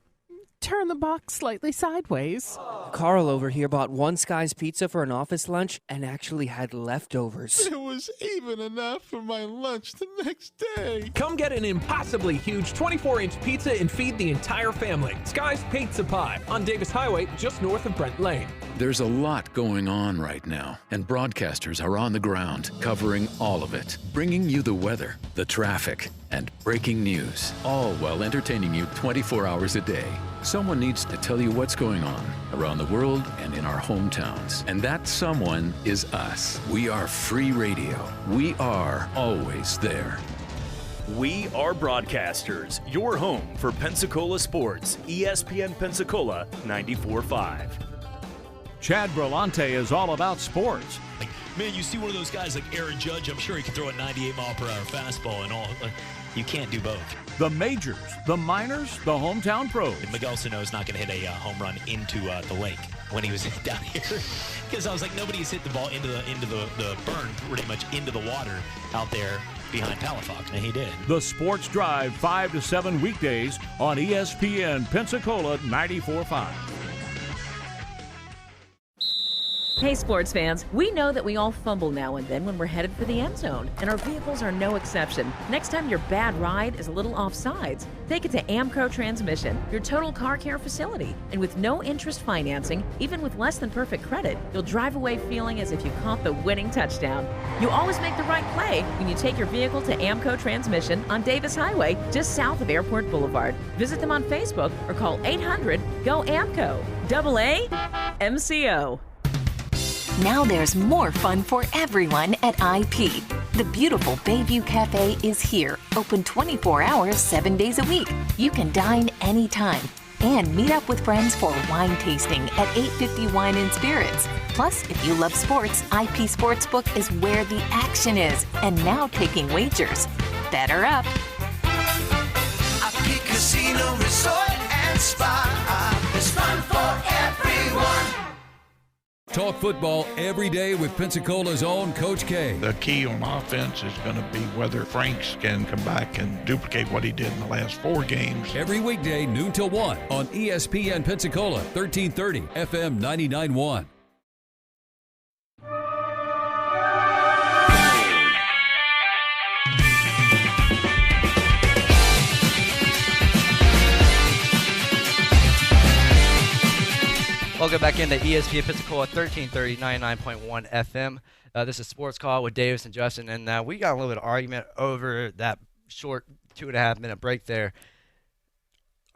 turn the box slightly sideways. Carl over here bought one Sky's Pizza for an office lunch and actually had leftovers. It was even enough for my lunch the next day. Come get an impossibly huge 24-inch pizza and feed the entire family. Sky's Pizza Pie on Davis Highway, just north of Brent Lane. There's a lot going on right now, and broadcasters are on the ground covering all of it, bringing you the weather, the traffic, and breaking news, all while entertaining you 24 hours a day. Someone needs to tell you what's going on around the world and in our hometowns, and that someone is us. We are free radio. We are always there. We are broadcasters, your home for Pensacola sports, ESPN Pensacola 94.5. Chad Brillante is all about sports. Man, you see one of those guys like Aaron Judge, I'm sure he can throw a 98-mile-per-hour fastball and all. You can't do both. The majors, the minors, the hometown pros. And Miguel Sano is not going to hit a home run into the lake when he was down here. Because I was like, nobody's hit the ball into the burn, pretty much into the water out there behind Palafox, and he did. The Sports Drive, 5 to 7 weekdays on ESPN Pensacola 94.5. Hey, sports fans, we know that we all fumble now and then when we're headed for the end zone, and our vehicles are no exception. Next time your bad ride is a little off sides, take it to Amco Transmission, your total car care facility. And with no interest financing, even with less than perfect credit, you'll drive away feeling as if you caught the winning touchdown. You always make the right play when you take your vehicle to Amco Transmission on Davis Highway, just south of Airport Boulevard. Visit them on Facebook or call 800-GO-AMCO. AA-MCO. Now there's more fun for everyone at IP. The beautiful Bayview Cafe is here, open 24 hours, 7 days a week. You can dine anytime and meet up with friends for wine tasting at 850 Wine and Spirits. Plus, if you love sports, IP Sportsbook is where the action is, and now taking wagers. Better up. IP Casino Resort and Spa. It's fun for everyone. Talk football every day with Pensacola's own Coach K. The key on offense is going to be whether Franks can come back and duplicate what he did in the last 4 games. Every weekday, noon till 1 on ESPN Pensacola, 1330 FM 99.1. Welcome back into ESPN Pensacola 1330 99.1 FM. This is Sports Call with Davis and Justin, and we got a little bit of argument over that short 2.5-minute break there.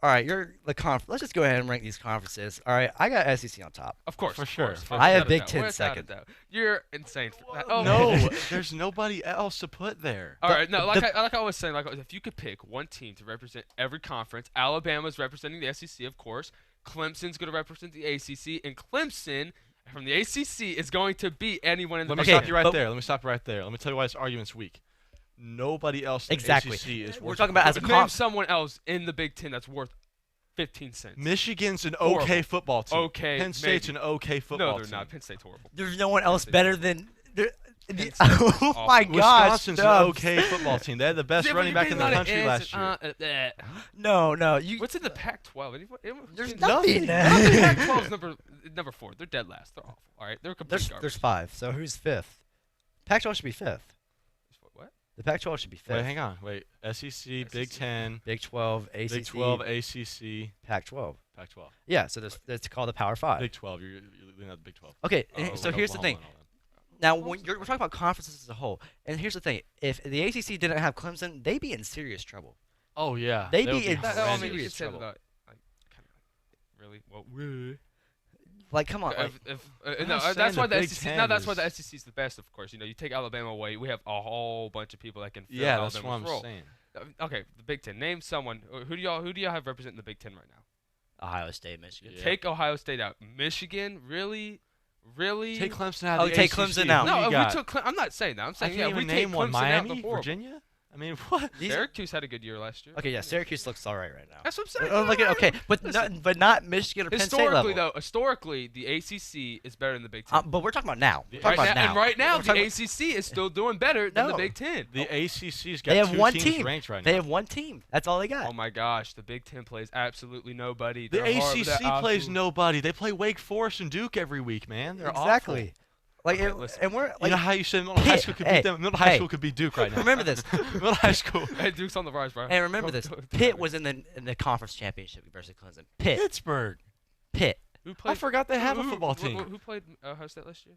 All right, you're the let's just go ahead and rank these conferences. All right, I got SEC on top. Of course, for sure. I have Big Ten second. You're insane for that. Oh, no, there's nobody else to put there. All right, no, like I was saying, like if you could pick one team to represent every conference, Alabama's representing the SEC, of course. Clemson's going to represent the ACC, and Clemson from the ACC is going to beat anyone in the Let me stop you right there. Let me stop right there. Let me tell you why this argument's weak. Nobody else in the ACC is worth. We're talking about as a name someone else in the Big Ten that's worth 15 cents. Michigan's an horrible. Okay football team. Okay, Penn State's maybe. an okay football team. No, they're not. Penn State's horrible. There's no one else better than. Oh my gosh! Wisconsin's an okay football team. They had the best running back in the country last year. No. What's in the Pac-12? There's nothing. Pac-12 is number 4. They're dead last. They're awful. All right, they're complete garbage. There's 5. So who's 5th? Pac-12 should be 5th. What? The Pac-12 should be 5th. Wait, hang on. Wait. SEC, Big 10, Big 12, ACC, Big 12, ACC, Pac-12. Pac-12. Yeah. So that's called the Power 5. Big 12. You're leaving out the Big 12. Okay. So here's the thing. Now, when we're talking about conferences as a whole, and here's the thing: if the ACC didn't have Clemson, they'd be in serious trouble. Oh yeah, they'd be in serious trouble. Really? Well, like, come on. That's why the SEC. Now that's why the SEC is the best, of course. You take Alabama away, we have a whole bunch of people that can fill Alabama's that's what I'm role. saying. Okay, the Big Ten. Name someone. Who do y'all have representing the Big Ten right now? Ohio State, Michigan. Yeah. Take Ohio State out. Michigan, really? Really? Take Clemson out. Take Clemson out. No, we took. I'm not saying that. I'm saying we name take one. Clemson Miami, out. Virginia. I mean, what? Syracuse had a good year last year. Okay, yeah, Syracuse looks all right now. That's what I'm saying. Okay, but not Michigan or Penn State level. Historically, the ACC is better than the Big Ten. But we're talking about now. And right now, the ACC is still doing better than the Big Ten. The ACC's got two teams ranked right now. They have one team. That's all they got. Oh my gosh, the Big Ten plays absolutely nobody. The ACC plays nobody. They play Wake Forest and Duke every week, man. They're exactly. awful. Like, and we're like, you know how you said Middle High School could beat them. Middle High School could beat Duke right now. Remember this. Middle High School. Hey, Duke's on the rise, bro. And remember this. Pitt was in the conference championship versus Clemson. Pittsburgh. Pitt. I forgot they have a football team. Who played Ohio State last year?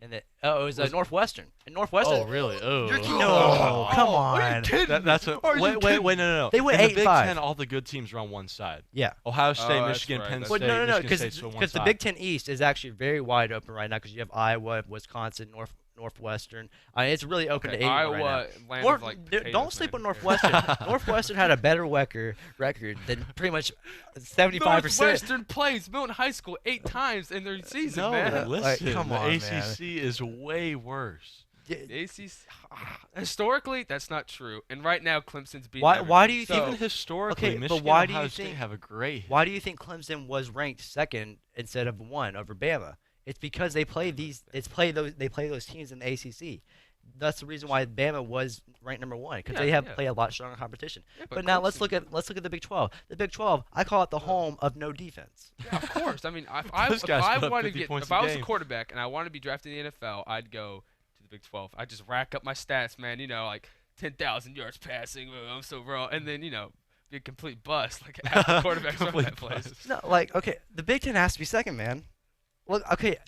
And it was Northwestern. And Northwestern. Oh, really? Oh. No, come on. That's a wait, no. They went in 8-5. the Big Ten, all the good teams are on one side. Yeah. Ohio State, Oh, Michigan, that's Penn right. State. No, because the Big Ten East is actually very wide open right now because you have Iowa, Wisconsin, Northwestern. I mean, it's really open to anyone Iowa, right now. Don't sleep on Northwestern. Northwestern had a better record than pretty much 75%. Northwestern plays Milton High School 8 times in their season, man. Listen, come the on, ACC is way worse. The ACC, historically, that's not true. And right now, Clemson's beating Why do you think even historically, Michigan but why and do Ohio you State think have a great? Why do you think Clemson was ranked second instead of 1 over Bama? It's because they play those teams in the ACC. That's the reason why Bama was ranked number 1 because they play a lot stronger competition. Yeah, but now let's look at the Big 12. The Big 12, I call it the home of no defense. Yeah, of course. I mean, if I was a quarterback and I wanted to be drafted in the NFL, I'd go to the Big 12. I'd just rack up my stats, man. You know, like 10,000 yards passing. I'm so raw, and then be a complete bust like half the quarterbacks run that place. No, the Big 10 has to be second, man. Look, okay.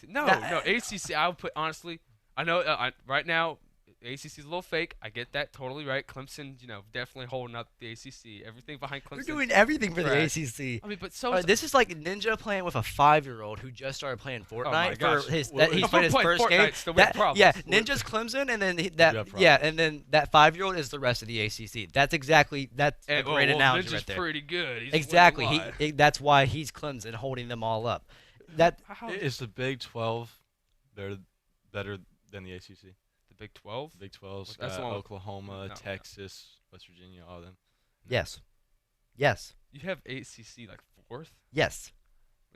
No, ACC. I would put honestly. I know right now ACC is a little fake. I get that totally right. Clemson, definitely holding up the ACC. Everything behind Clemson. They're doing everything for the ACC. I mean, but this is like Ninja playing with a 5-year-old who just started playing Fortnite for he's playing his first game. Ninja's Clemson, and then and then that 5-year-old is the rest of the ACC. That's a great analogy Ninja's right there. Pretty good. He's exactly. That's why he's Clemson, holding them all up. Is the Big 12 better than the ACC? The Big 12? Big 12's That's got Oklahoma, Texas, West Virginia, all of them. Yes. You have ACC like 4th? Yes.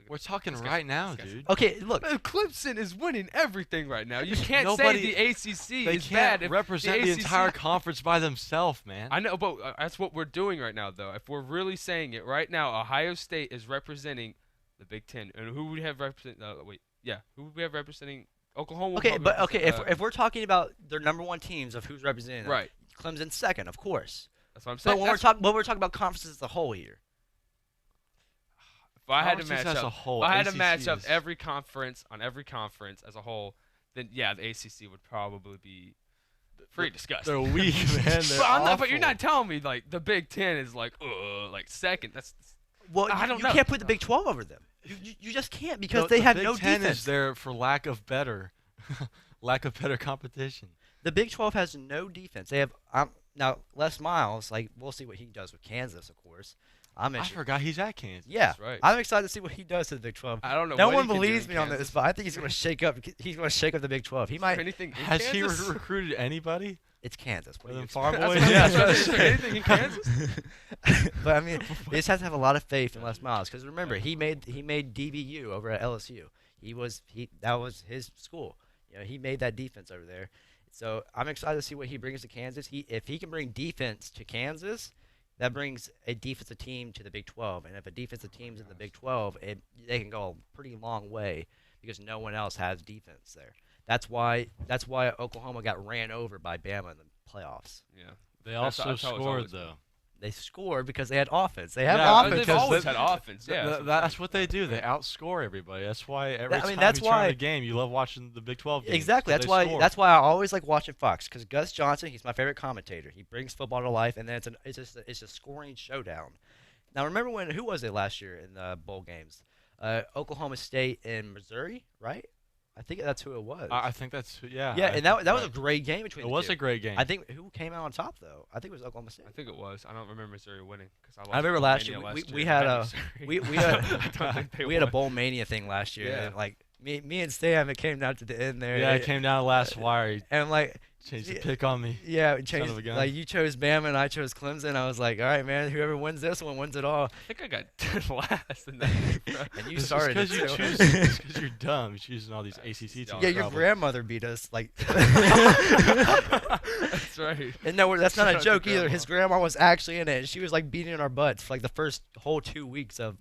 We're talking right now, dude. Okay, look. Clemson is winning everything right now. You can't say the ACC is bad. They can't represent the entire conference by themselves, man. I know, but that's what we're doing right now, though. If we're really saying it right now, Ohio State is representing the Big Ten. And who would have represent? Who would we have representing? Oklahoma. If we're talking about their number 1 teams of who's representing them, right? Clemson's second, of course. That's what I'm saying. But we're talking about conferences as a whole here. If I had to match up every conference as a whole, then the ACC would probably be pretty disgusting. They're weak, man. But you're not telling me like the Big Ten is like second. I don't know. You can't put the Big 12 over them. You just can't because they have no defense. The Big 10 is there for lack of better competition. The Big 12 has no defense. They have now Les Miles. Like we'll see what he does with Kansas, of course. I forgot he's at Kansas. Yeah, that's right. I'm excited to see what he does to the Big 12. I don't know. No one believes me on this, but I think he's going to shake up. He's going to shake up the Big 12. He might. Has he recruited anybody? It's Kansas. Farm boys. Anything in Kansas? But I mean, they just have to have a lot of faith in Les Miles because remember, he made DBU over at LSU. That was his school. He made that defense over there. So I'm excited to see what he brings to Kansas. If he can bring defense to Kansas, that brings a defensive team to the Big 12. And if a defensive team's in the Big 12, they can go a pretty long way because no one else has defense there. That's why Oklahoma got ran over by Bama in the playoffs. Yeah. They also scored, though. They scored because they had offense. They have offense. They've always had offense. Yeah, that's what they do. They outscore everybody. That's why every time that's you turn the game, you love watching the Big 12 games. Exactly. That's why I always like watching Fox because Gus Johnson, he's my favorite commentator. He brings football to life, and then it's a scoring showdown. Now remember who was it last year in the bowl games? Oklahoma State and Missouri, right? I think that's who it was. I think that's Yeah, and that was a great game between the two. It was a great game. I think who came out on top though? I think it was Oklahoma State. I think it was. I don't remember Missouri winning because I remember last year we had a we had a bowl mania thing last year. Yeah. And like Me and Sam, it came down to the end there. Yeah, it came down to last wire. And like changed the pick on me. Yeah, Son of a gun. like you chose Bama and I chose Clemson. I was like, all right, man, whoever wins this one wins it all. I think I got dead last in that. And you started it because too. it's because you're dumb. You're choosing all these ACC teams. Yeah, your probably. grandmother beat us. Like That's right. And no, that's not Shout a out to joke either. Grandma. His grandma was actually in it, and she was like beating our butts for like the first whole 2 weeks of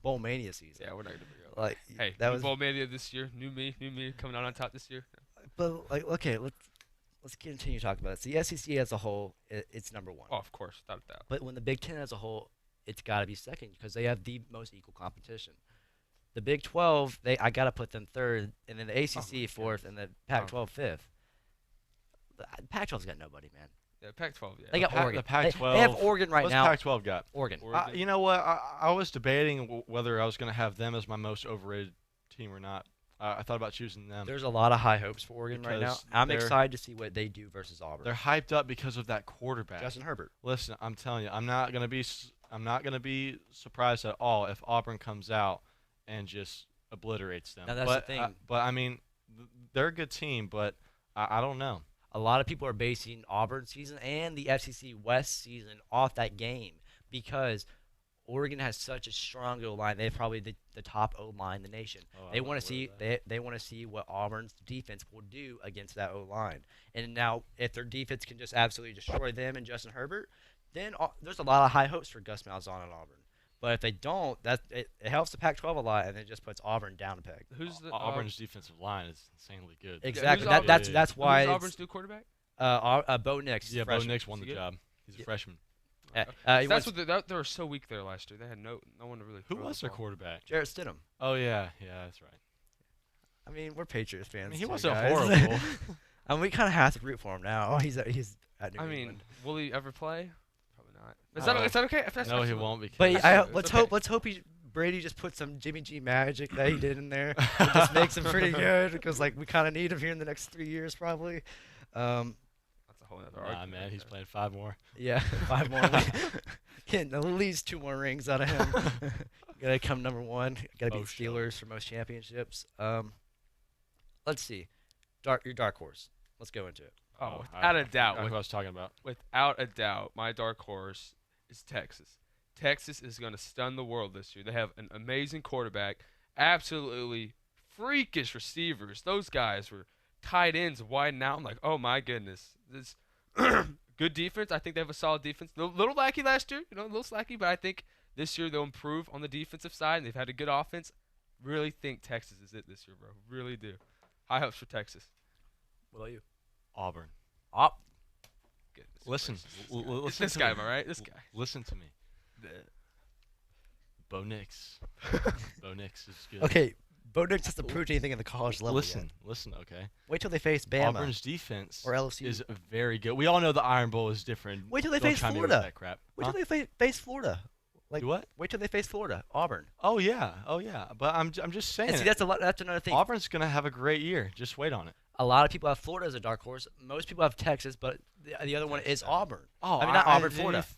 Bowl Mania season. Yeah, we're not gonna be like Hey, that new was. Bowl Mania this year. New me coming out on top this year. But like, okay, let's continue talking about it. So the SEC as a whole, it's number one. Oh, of course, without a doubt. But when the Big Ten as a whole, it's got to be second because they have the most equal competition. The Big 12, I got to put them third, and then the ACC fourth, and the Pac-12 fifth. The Pac-12's got nobody, man. Yeah, Pac-12. Yeah. They got Oregon. The Pac-12. They have Oregon right What's now. Pac-12 got? Oregon. You know what? I was debating whether I was going to have them as my most overrated team or not. I thought about choosing them. There's a lot of high hopes for Oregon right now. Because I'm they're- excited to see what they do versus Auburn. They're hyped up because of that quarterback, Justin Herbert. Listen, I'm telling you, I'm not gonna be surprised at all if Auburn comes out and just obliterates them. Now, that's but, the thing. but I mean, they're a good team, but I don't know. A lot of people are basing Auburn season and the FCC West season off that game because Oregon has such a strong O line. They have probably the top O line in the nation. They want to see they want to see what Auburn's defense will do against that O line. And now, if their defense can just absolutely destroy them and Justin Herbert, then there's a lot of high hopes for Gus Malzahn and Auburn. But if they don't, it helps the Pac-12 a lot, and it just puts Auburn down a peg. Who's the Auburn's defensive line is insanely good. Exactly. Yeah, That's why. Who's Auburn's new quarterback? Bo Nix. Yeah, Bo freshman. Nix won the He good? job. He's a freshman. That's what they were so weak there last year. They had no one to really. Who throw was the their ball. quarterback? Jarrett Stidham. Oh yeah, that's right. I mean, we're Patriots fans. I mean, he too, wasn't guys. horrible. I mean, we kind of have to root for him now. He's at New I mean, England. will he ever play? Probably not. Is that okay? If that's No, he actually- won't. Because But let's hope Brady just put some Jimmy G magic that he did in there. It just makes him pretty good because like we kind of need him here in the next 3 years probably. That's a whole other Nah, argument. man, he's playing 5 more. Yeah, 5 more. Getting at least 2 more rings out of him. Gotta come number 1. Gotta beat Steelers for most championships. Let's see, your dark horse. Let's go into it. Oh, without a doubt. That's what I was talking about. Without a doubt, my dark horse is Texas. Texas is going to stun the world this year. They have an amazing quarterback, absolutely freakish receivers. Those guys were tight ends widen out. I'm like, oh my goodness, this good defense. I think they have a solid defense. A little lackey last year, a little slacky, but I think this year they'll improve on the defensive side. And they've had a good offense. Really think Texas is it this year, bro. Really do. High hopes for Texas. What about you? Auburn. Goodness Listen, gracious, listen this to guy, me. am I right? This guy. Listen to me. Bo Nix. Bo Nix is good. Okay, Bo Nix has to prove anything in the college level. Listen, yet. okay. Wait till they face Bama. Auburn's defense or LSU is very good. We all know the Iron Bowl is different. Wait till they Don't face chime in with Florida. that crap. Wait Huh? till they face Florida. Like what? Wait till they face Florida, Auburn. Oh yeah. But I'm just saying. And see, that's another thing. Auburn's gonna have a great year. Just wait on it. A lot of people have Florida as a dark horse. Most people have Texas, but the other one is Auburn. Oh, I mean not Auburn, didn't Florida. even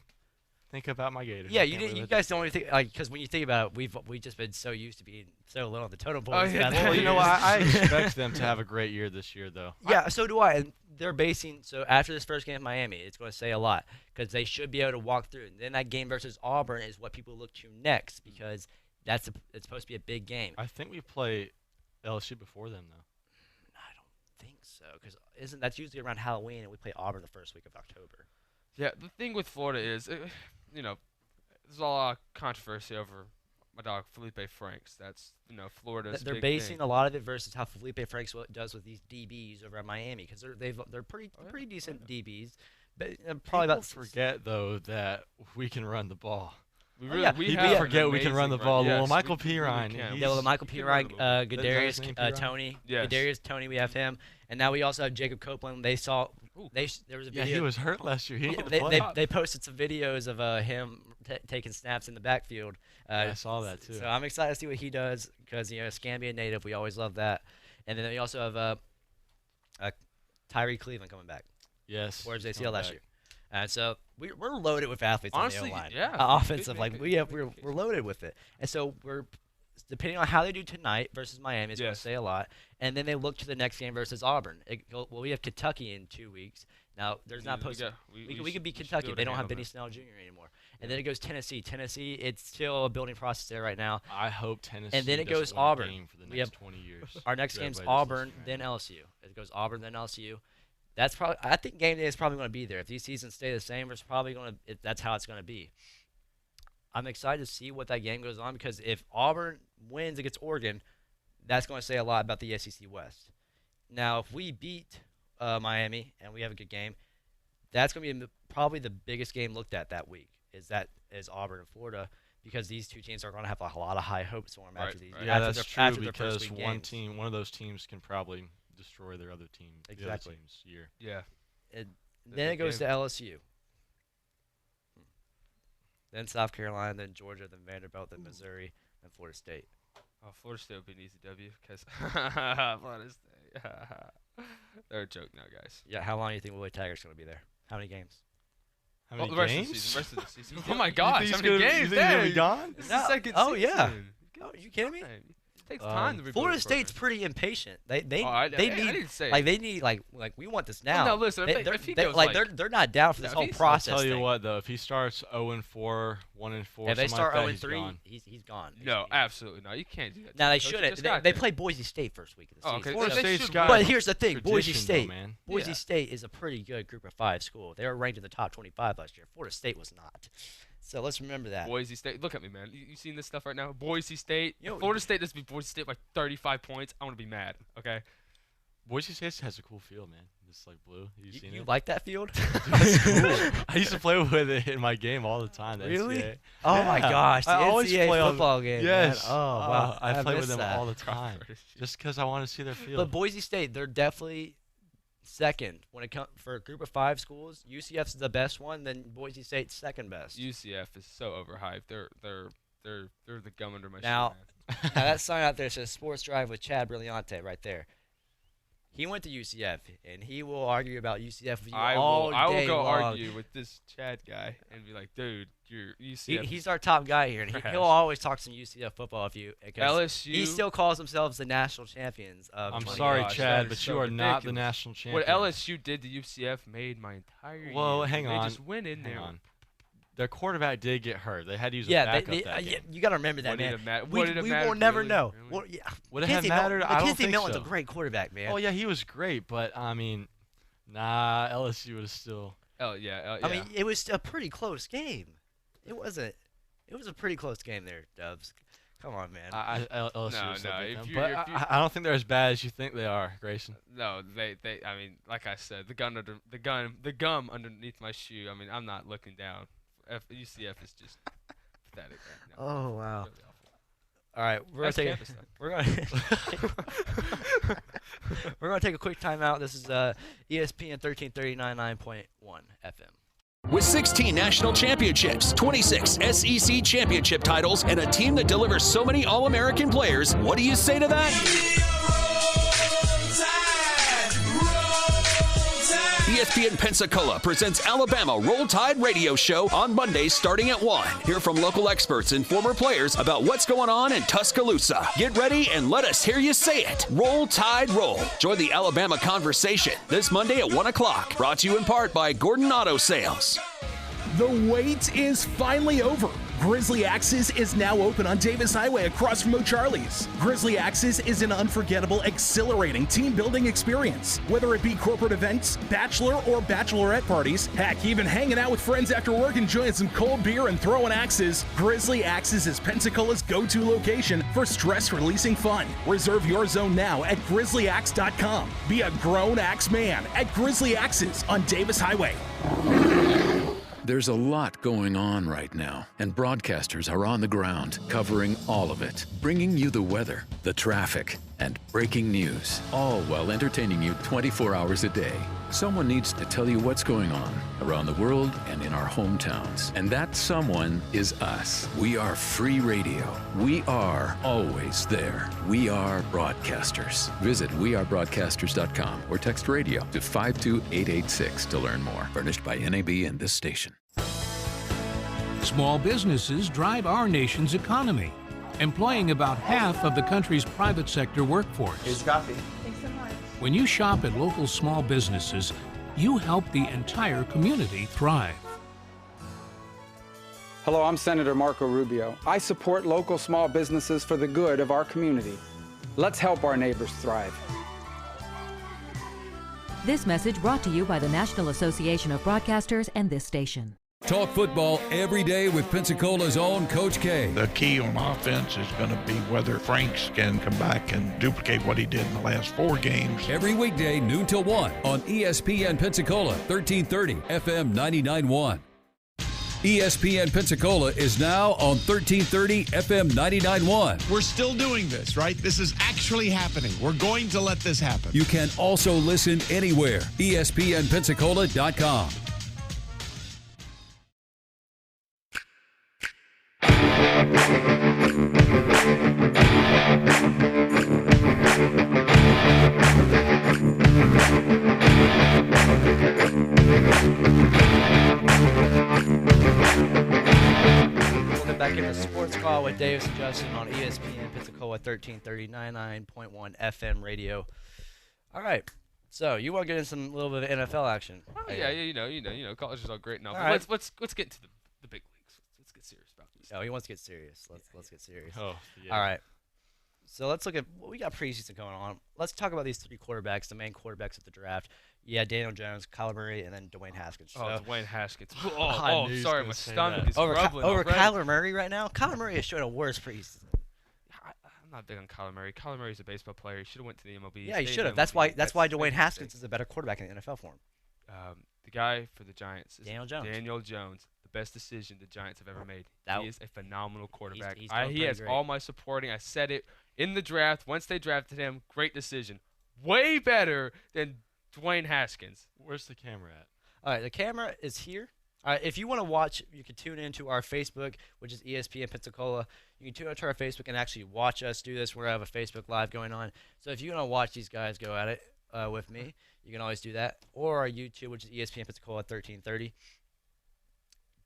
think about my Gators. Yeah, I you can't didn't. believe You I guys don't even think because when you think about it, we've just been so used to being so low on the totem pole. Oh, these yeah, past Well, few you know, years. I expect them to have a great year this year, though. Yeah, so do I. And they're basing so after this first game in Miami, it's going to say a lot because they should be able to walk through. And then that game versus Auburn is what people look to next because it's supposed to be a big game. I think we play LSU before them, though. I don't think so because that's usually around Halloween, and we play Auburn the first week of October. Yeah, the thing with Florida is, there's a lot of controversy over my dog Felipe Franks. That's Florida's. They're big basing thing. a lot of it versus how Felipe Franks does with these DBs over at Miami because they're pretty decent DBs, but probably People about forget though that we can run the ball. People forget we can run the ball. Yes, well, Michael we really Pirine. can. Yeah, well, Michael he can run Pirine, the ball. Gadarius, Is that his name, Pirine? Tony, Yes. Gadarius, Tony, we have him, and now we also have Jacob Copeland. There was a video. Yeah, he was hurt last year. He Yeah, didn't play. they posted some videos of him taking snaps in the backfield. I saw that too. So I'm excited to see what he does because Scambia native, we always love that. And then we also have Tyree Cleveland coming back. Yes. Towards he's ACL coming last back. year. And so we're loaded with athletes Honestly, on the O-line. yeah, Offensive, good like make we're loaded with it. And so we're depending on how they do tonight versus Miami, it's going to say a lot. And then they look to the next game versus Auburn. We have Kentucky in 2 weeks. Now, there's not post. We could beat Kentucky. They don't have Benny Snell Jr. anymore. And then it goes Tennessee. Tennessee, it's still a building process there right now. I hope Tennessee. And then it goes doesn't win a Auburn. game for the We next have 20 years. Our next game's Auburn, then LSU. It goes Auburn, then LSU. That's probably. I think game day is probably going to be there. If these seasons stay the same, it's probably going to. That's how it's going to be. I'm excited to see what that game goes on because if Auburn wins against Oregon, that's going to say a lot about the SEC West. Now, if we beat Miami and we have a good game, that's going to be probably the biggest game looked at that week. Is Auburn and Florida because these two teams are going to have a lot of high hopes for them after these. Yeah, after that's their, true after their because first week one of those teams can probably destroy their other team. Exactly. The other team's year. Yeah. Then it goes to LSU. Then South Carolina, then Georgia, then Vanderbilt, then Missouri, then Florida State. Oh, Florida State would be an easy W because Florida State. They're a joke now, guys. Yeah, how long do you think Willie Taggart's going to be there? How many games? How many the rest games? Of the season. Rest of the season. Oh my gosh, how many games? You think he's gonna be gone? This is the second Oh season. yeah. Oh, are you kidding me? It takes time to rebuild Florida a State's program. pretty impatient. I didn't say they need like we want this now. no, listen, if he goes they're not down for this whole process. I'll tell you thing. what though, if he starts 0-4, 1-4, If they start like 0-3, he's gone. No, absolutely not. You can't do that. Now they Coach, shouldn't. They play Boise State first week of the season. Okay. Florida State's got But here's the thing, Boise tradition, State. though, man. Boise State is a pretty good Group of 5 school. They were ranked in the top 25 last year. Florida State was not. So let's remember that. Boise State. Look at me, man. You seen this stuff right now? Boise State. Yo, Florida State doesn't beat Boise State by 35 points. I want to be mad. Okay. Boise State has a cool field, man. It's like blue. Seen You it? like that field? It's cool. I used to play with it in my game all the time. The Really? NCAA. Oh my gosh, the I always NCAA play on football game. Yes. Man. Oh wow, I play with missed them that. all the time, just because I want to see their field. But Boise State, they're definitely second when it comes for a Group of 5 schools. UCF's the best one, then Boise State's second best. UCF is so overhyped. They're the gum under my Now, shoe, man. now that sign out there says Sports Drive with Chad Brillante right there. He went to UCF, and he will argue about UCF with you all day I will go long. argue with this Chad guy and be like, dude, you're UCF. He's our top guy here, and he'll always talk some UCF football if you. LSU. He still calls themselves the national champions of. I'm 20 sorry, years. Chad, that but is you so are not the ridiculous. national champion. What LSU did to UCF made my entire year. Whoa, hang on. They just went in Hang there. on. Their quarterback did get hurt. They had to use a Yeah, backup that game. you got to remember that, Would it man. have mat- We would it have mattered, will never really? know. Really? Well, yeah. Would it have Mackenzie mattered? Milton, I don't Mackenzie think Milton's so. a great quarterback, man. Oh yeah, he was great, but I mean, nah, LSU was still. Oh yeah. I mean, it was a pretty close game. It wasn't. It was a pretty close game there, Dubs. Come on, man. LSU No, was still no, beat if them, you- but if you- I don't think they're as bad as you think they are, Grayson. No, they. I mean, like I said, the gum underneath my shoe. I mean, I'm not looking down. UCF is just pathetic right now. Oh wow. Really awful. All right, That's campus stuff. we're gonna take a quick timeout. This is ESPN 1330 FM. With 16 national championships, 26 SEC championship titles, and a team that delivers so many All-American players, what do you say to that? ESPN Pensacola presents Alabama Roll Tide Radio Show on Mondays starting at 1. Hear from local experts and former players about what's going on in Tuscaloosa. Get ready and let us hear you say it. Roll Tide Roll. Join the Alabama conversation this Monday at 1 o'clock. Brought to you in part by Gordon Auto Sales. The wait is finally over. Grizzly Axes is now open on Davis Highway across from O'Charlie's. Grizzly Axes is an unforgettable, exhilarating team-building experience. Whether it be corporate events, bachelor or bachelorette parties, heck, even hanging out with friends after work enjoying some cold beer and throwing axes, Grizzly Axes is Pensacola's go-to location for stress-releasing fun. Reserve your zone now at grizzlyaxe.com. Be a grown axe man at Grizzly Axes on Davis Highway. There's a lot going on right now, and broadcasters are on the ground covering all of it, bringing you the weather, the traffic, and breaking news, all while entertaining you 24 hours a day. Someone needs to tell you what's going on around the world and in our hometowns, and that someone is us. We are free radio. We are always there. We are broadcasters. Visit wearebroadcasters.com or text radio to 52886 to learn more. Furnished by NAB and this station. Small businesses drive our nation's economy. employing about half of the country's private sector workforce. Here's coffee. Thanks so much. When you shop at local small businesses, you help the entire community thrive. Hello, I'm Senator Marco Rubio. I support local small businesses for the good of our community. Let's help our neighbors thrive. This message brought to you by the National Association of Broadcasters and this station. Talk football every day with Pensacola's own Coach K. The key on offense is going to be whether Franks can come back and duplicate what he did in the last 4 games. Every weekday, noon till 1 on ESPN Pensacola, 1330 FM 99.1. ESPN Pensacola is now on 1330 FM 99.1. We're still doing this, right? This is actually happening. We're going to let this happen. You can also listen anywhere. ESPNpensacola.com. Welcome back into Sports Call with Davis and Justin on ESPN Pensacola 1330 99.1 FM radio. All right, so you want to get in some little bit of NFL action? Oh, yeah, you know, college is all great now. All right. Let's get into the big leagues. Let's get serious about this. Oh, he wants to get serious. Let's get serious. Oh, yeah. All right. So let's look at we got preseason going on. Let's talk about these 3 quarterbacks, the main quarterbacks of the draft. Yeah, Daniel Jones, Kyler Murray, and then Dwayne Haskins. Oh, Dwayne Haskins. I knew he was Sorry, gonna my say stomach that. is Over grumbling already. Kyler Murray right now. Kyler Murray is showing a worse preseason. I'm not big on Kyler Murray. Kyler Murray's a baseball player. He should have went to the MLB. Yeah, he stayed should in have. the MLB. That's why Dwayne big Haskins mistake. is a better quarterback in the NFL for him. The guy for the Giants is Daniel Jones. Daniel Jones, the best decision the Giants have ever made. He is a phenomenal quarterback. He's doing He has pretty great. all my supporting. I said it in the draft. Once they drafted him, great decision. Way better than Dwayne Haskins. Where's the camera at? All right, the camera is here. All right, if you want to watch, you can tune into our Facebook, which is ESPN Pensacola. You can tune into our Facebook and actually watch us do this. We're going to have a Facebook Live going on. So if you want to watch these guys go at it with me, you can always do that. Or our YouTube, which is ESPN Pensacola 1330.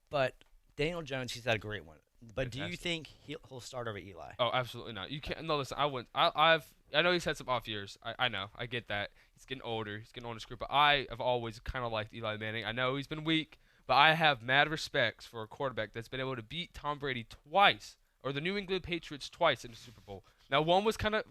But Daniel Jones, he's had a great one. But do you think he'll start over Eli? Oh, absolutely not. You can't. No, listen. I wouldn't. I know he's had some off years. I know. I get that. He's getting older. He's getting on his group. But I have always kind of liked Eli Manning. I know he's been weak, but I have mad respects for a quarterback that's been able to beat Tom Brady twice, or the New England Patriots twice in the Super Bowl. Now, one was kind of,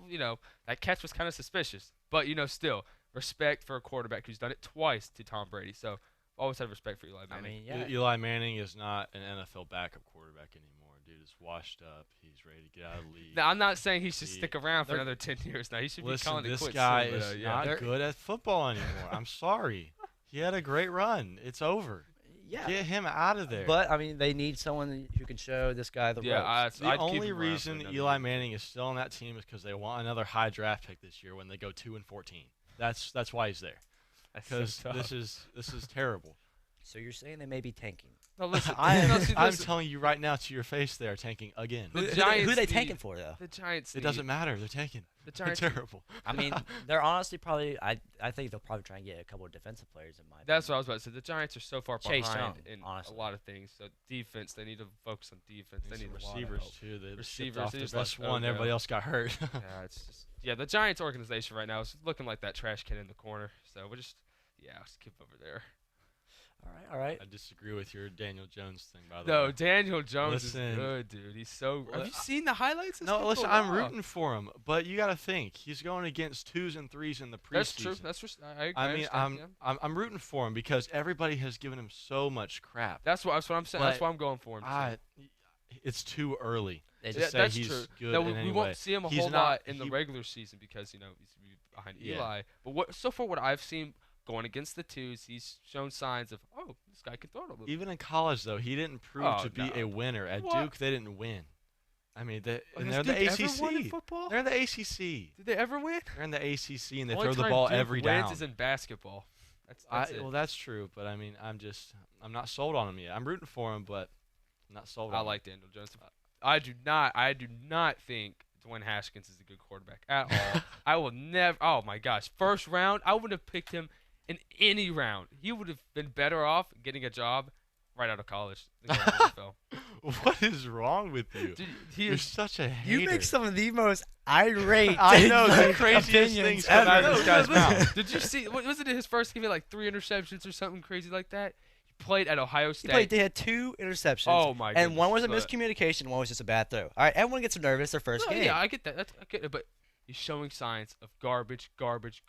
that catch was kind of suspicious. But, still, respect for a quarterback who's done it twice to Tom Brady. So, always had respect for Eli Manning. Eli Manning is not an NFL backup quarterback anymore. Dude is washed up. He's ready to get out of the league. Now, I'm not saying he should stick around for another 10 years now. He should be calling it this quits guy soon, is not good at football anymore. I'm sorry. He had a great run. It's over. Yeah. Get him out of there. But, they need someone who can show this guy the ropes. The only reason Eli Manning is still on that team is because they want another high draft pick this year when they go 2-14. That's why he's there. Because this is terrible. So you're saying they may be tanking? No, listen. I'm telling you right now to your face, they're tanking again. The Giants. Who are they tanking for, though? The Giants. It doesn't matter. They're tanking. The Giants. They're terrible. They're honestly probably. I think they'll probably try and get a couple of defensive players in mind. That's what I was about to say. The Giants are so far Chase behind Young, in honestly. a lot of things. So defense, they need to focus on defense. They need receivers too. The Receivers. the best one. Everybody else got hurt. The Giants organization right now is looking like that trash can in the corner. So we'll just keep over there. All right. I disagree with your Daniel Jones thing, by the way. No, Daniel Jones is good, dude. He's so. Have you seen the highlights? No, listen, I'm rooting for him, but you got to think he's going against 2s and 3s in the preseason. That's true. That's true. I'm rooting for him because everybody has given him so much crap. That's what I'm saying. That's why I'm going for him. It's too early to say that's he's true. good. No, in any we way. won't see him a whole lot in the regular season because he's behind Eli. But so far, what I've seen. Going against the 2s, he's shown signs of, this guy can throw it a little bit. Even in college, though, he didn't prove to be a winner. At Duke, they didn't win. they're in the ACC. Ever won in football? They're in the ACC. Did they ever win? They're in the ACC, and they Only throw the time ball Duke every wins down. is in basketball. That's it. Well, that's true, but I'm not sold on him yet. I'm rooting for him, but I'm not sold on him. I like Daniel Jones. I do not think Dwayne Haskins is a good quarterback at all. I will never. Oh my gosh, first round, I would have picked him in any round. He would have been better off getting a job right out of college. To go to the NFL. What is wrong with you? Dude, You're such a hater. You make some of the most irate I know, the like, craziest opinions things come out of this guy's mouth. Did you see? Wasn't it his first game? He had like 3 interceptions or something crazy like that. He played at Ohio State. They had 2 interceptions. Oh my goodness. And one was a miscommunication, one was just a bad throw. All right, everyone gets nervous their first game. Yeah, I get that. I get it, but he's showing signs of garbage.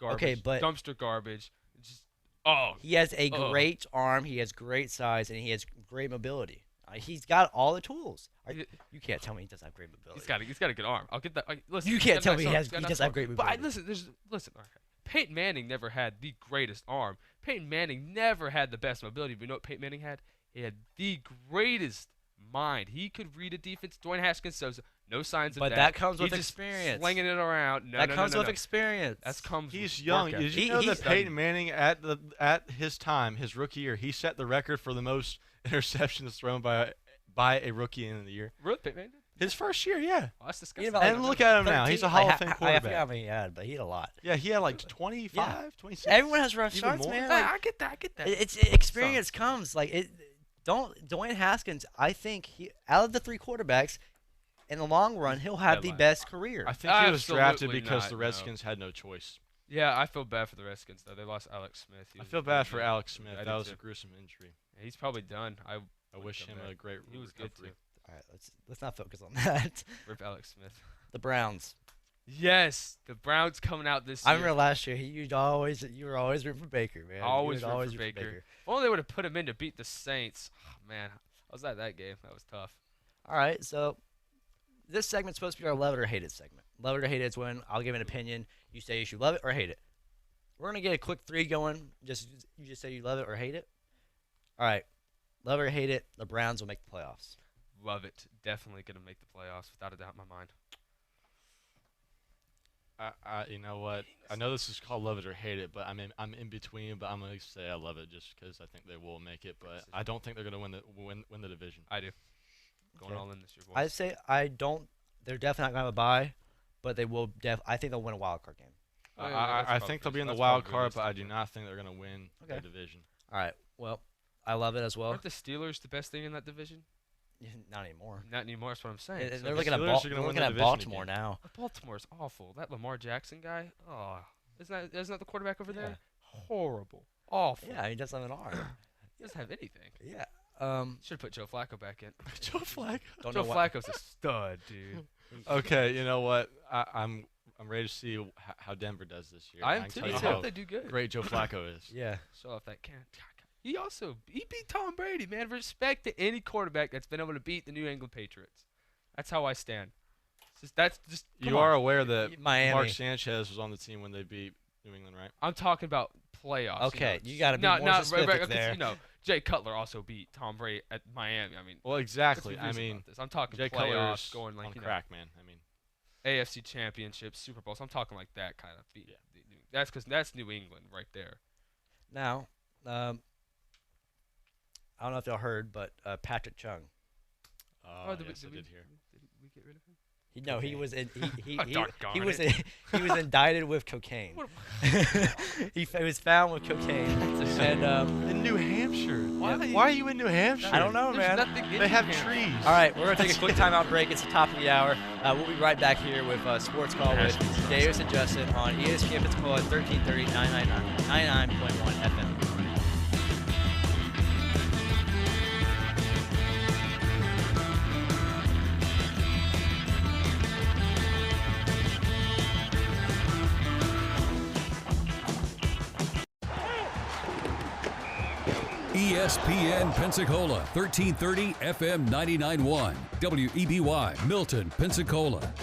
Okay, but dumpster garbage. Just he has a great arm, he has great size, and he has great mobility. He's got all the tools. You can't tell me he doesn't have great mobility. He's got a good arm. I'll get that. Listen, you can't tell me he doesn't have great mobility. But listen. Okay. Peyton Manning never had the greatest arm. Peyton Manning never had the best mobility. But you know what Peyton Manning had? He had the greatest mind. He could read a defense. Dwayne Haskins shows no signs of that. But that comes with He's just experience. slinging it around. That comes with experience. That comes. He's with young. work Did ethic. you know that Peyton Manning at his time, his rookie year, he set the record for the most interceptions thrown by a rookie in the year? Really, Peyton Manning? His first year, yeah. Oh, that's disgusting. And look at him now. He's a Hall of Fame I quarterback. forgot how many he had, but he had a lot. Yeah, he had like 25, 26. Everyone has rough even starts, more. man. I get that. It's experience comes. Like Dwayne Haskins, I think out of the 3 quarterbacks, in the long run, he'll have the best career. I think he was drafted because the Redskins had no choice. Yeah, I feel bad for the Redskins though. They lost Alex Smith. I feel bad for Alex Smith. That was a gruesome injury. Yeah, he's probably done. I wish him a great recovery. He was good too. All right, let's not focus on that. Rip Alex Smith. The Browns. Yes, the Browns coming out this year. I remember last year you were always rooting for Baker, man. Always rooting for Baker. If only they would have put him in to beat the Saints. Oh, man, I was at that game. That was tough. All right, so this segment's supposed to be our love it or hate it segment. Love it or hate it is when I'll give an opinion. You say you should love it or hate it. We're gonna get a quick 3 going. You just say you love it or hate it. All right, love it or hate it. The Browns will make the playoffs. Love it. Definitely gonna make the playoffs without a doubt in my mind. You know what? I know this is called love it or hate it, but I'm in between. But I'm gonna say I love it just because I think they will make it. But I don't think they're gonna win the division. I do. Going all in this year, boys. I say I don't. They're definitely not gonna have a bye, but they will. I think they'll win a wild card game. I think they'll be in the wild card, but I do not think they're gonna win the division. All right. Well, I love it as well. Aren't the Steelers the best thing in that division? Not anymore. Not anymore. That's what I'm saying. And they're looking at Baltimore now. Baltimore's awful. That Lamar Jackson guy. Oh, isn't that the quarterback over there? Horrible. Awful. Yeah, he doesn't have an arm. He doesn't have anything. Yeah. Should have put Joe Flacco back in. Joe Flacco. Joe Flacco's a stud, dude. Okay, you know what? I'm ready to see how Denver does this year. I am too. I hope they do good. Great Joe Flacco is. Yeah. Show off that can. He beat Tom Brady, man. Respect to any quarterback that's been able to beat the New England Patriots. That's how I stand. You are aware that Miami. Mark Sanchez was on the team when they beat New England, right? I'm talking about playoffs. Okay, you got to be more specific there. You know, Jay Cutler also beat Tom Brady at Miami. I mean, well, exactly. I mean, I'm talking Jay playoffs, Cutler's going like on crack, man. I mean, AFC Championships, Super Bowls. I'm talking like that kind of beat. Yeah. That's because that's New England right there. Now, I don't know if y'all heard, but Patrick Chung. Yes, I did hear. Did we get rid of him? No, he was in. He was indicted with cocaine. He was found with cocaine. And in New Hampshire. Why are you in New Hampshire? I don't know, man. They have trees. All right, we're gonna take a quick timeout break. It's the top of the hour. We'll be right back here with Sports Call with Davis and Justin on ESPN Pensacola 1330 99.1 FM. ESPN Pensacola, 1330 FM 99.1, WEBY, Milton, Pensacola.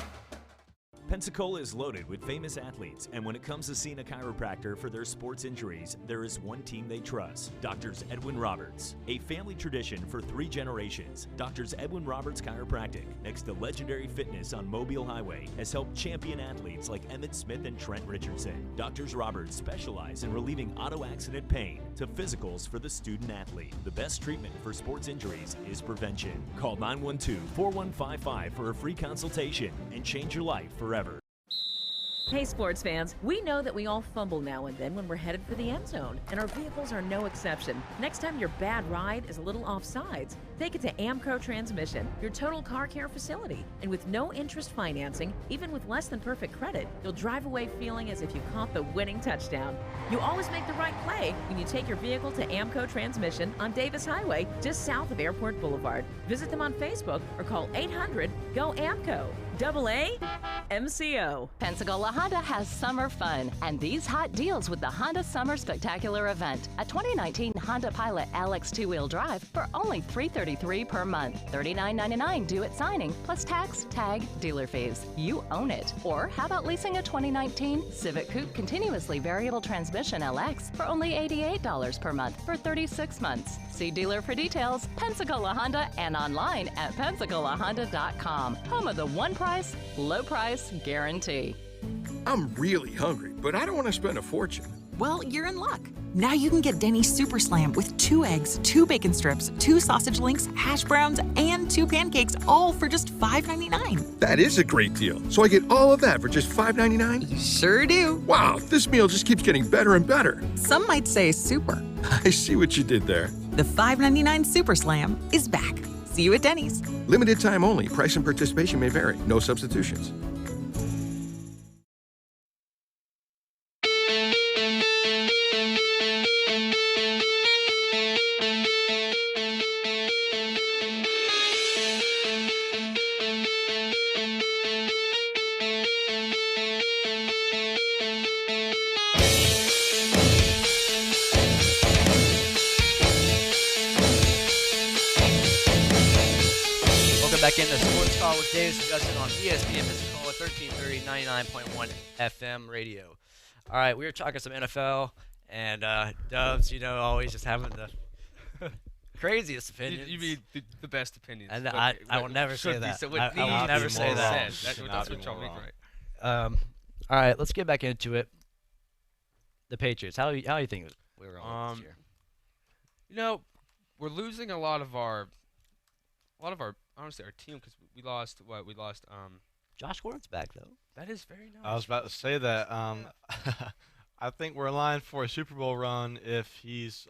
Pensacola is loaded with famous athletes, and when it comes to seeing a chiropractor for their sports injuries, there is one team they trust, Doctors Edwin Roberts. A family tradition for 3 generations, Doctors Edwin Roberts Chiropractic, next to Legendary Fitness on Mobile Highway, has helped champion athletes like Emmett Smith and Trent Richardson. Doctors Roberts specialize in relieving auto accident pain to physicals for the student athlete. The best treatment for sports injuries is prevention. Call 912-4155 for a free consultation and change your life forever. Hey, sports fans, we know that we all fumble now and then when we're headed for the end zone, and our vehicles are no exception. Next time your bad ride is a little offsides, take it to Amco Transmission, your total car care facility. And with no interest financing, even with less than perfect credit, you'll drive away feeling as if you caught the winning touchdown. You always make the right play when you take your vehicle to Amco Transmission on Davis Highway, just south of Airport Boulevard. Visit them on Facebook or call 800-GO-AMCO. AA MCO. Pensacola Honda has summer fun and these hot deals with the Honda Summer Spectacular event. A 2019 Honda Pilot LX two-wheel drive for only $333 per month. $39.99 due at signing, plus tax, tag, dealer fees. You own it. Or how about leasing a 2019 Civic Coupe continuously variable transmission LX for only $88 per month for 36 months. See dealer for details. Pensacola Honda and online at PensacolaHonda.com. Home of the one price, low price guarantee. I'm really hungry, but I don't want to spend a fortune. Well, you're in luck. Now you can get Denny's Super Slam with 2 eggs, 2 bacon strips, 2 sausage links, hash browns, and 2 pancakes, all for just $5.99. That is a great deal. So I get all of that for just $5.99? You sure do. Wow, this meal just keeps getting better and better. Some might say super. I see what you did there. The $5.99 Super Slam is back. See you at Denny's. Limited time only. Price and participation may vary. No substitutions. Back in the Sports Call with Davis and Justin on ESPN Pensacola 1330 99.1 FM radio. All right, we were talking some NFL and Dubs, always just having the craziest opinions. You mean the best opinions. And I will never say that. I will never say that. That's what y'all make right. All right, let's get back into it. The Patriots. How do you think we were on this year? We're losing a lot of our honestly, our team, because we lost Josh Gordon's back, though. That is very nice. I was about to say that. I think we're in line for a Super Bowl run if he's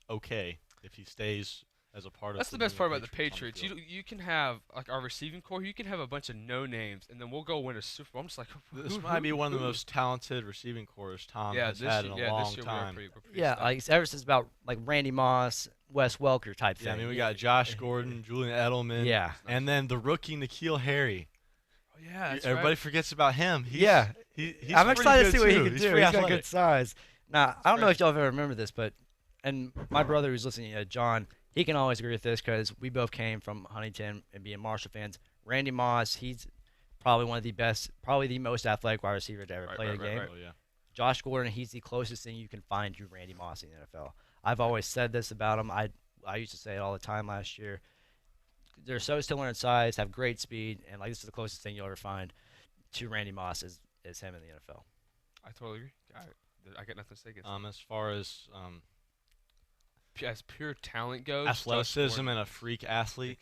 okay, if he stays as a part of. That's the best part about the Patriots. You can have like our receiving core. You can have a bunch of no names, and then we'll go win a Super Bowl. I'm just like, this might be one of the most talented receiving cores Tom has had in a long time. Like ever since about like Randy Moss, Wes Welker type thing. Yeah, I mean we got Josh Gordon, Julian Edelman, and then the rookie N'Keal Harry. Oh yeah, that's everybody forgets about him. He's I'm excited to see what he can do. He's got good size. Now I don't know if y'all ever remember this, but my brother who's listening, John, he can always agree with this because we both came from Huntington and being Marshall fans. Randy Moss, he's probably one of the best, probably the most athletic wide receiver to ever play a game. Oh, yeah. Josh Gordon, he's the closest thing you can find to Randy Moss in the NFL. I've always said this about him. I used to say it all the time last year. They're so similar in size, have great speed, and like this is the closest thing you'll ever find to Randy Moss is him in the NFL. I totally agree. I got nothing to say against as far as pure talent goes, athleticism and a freak athlete.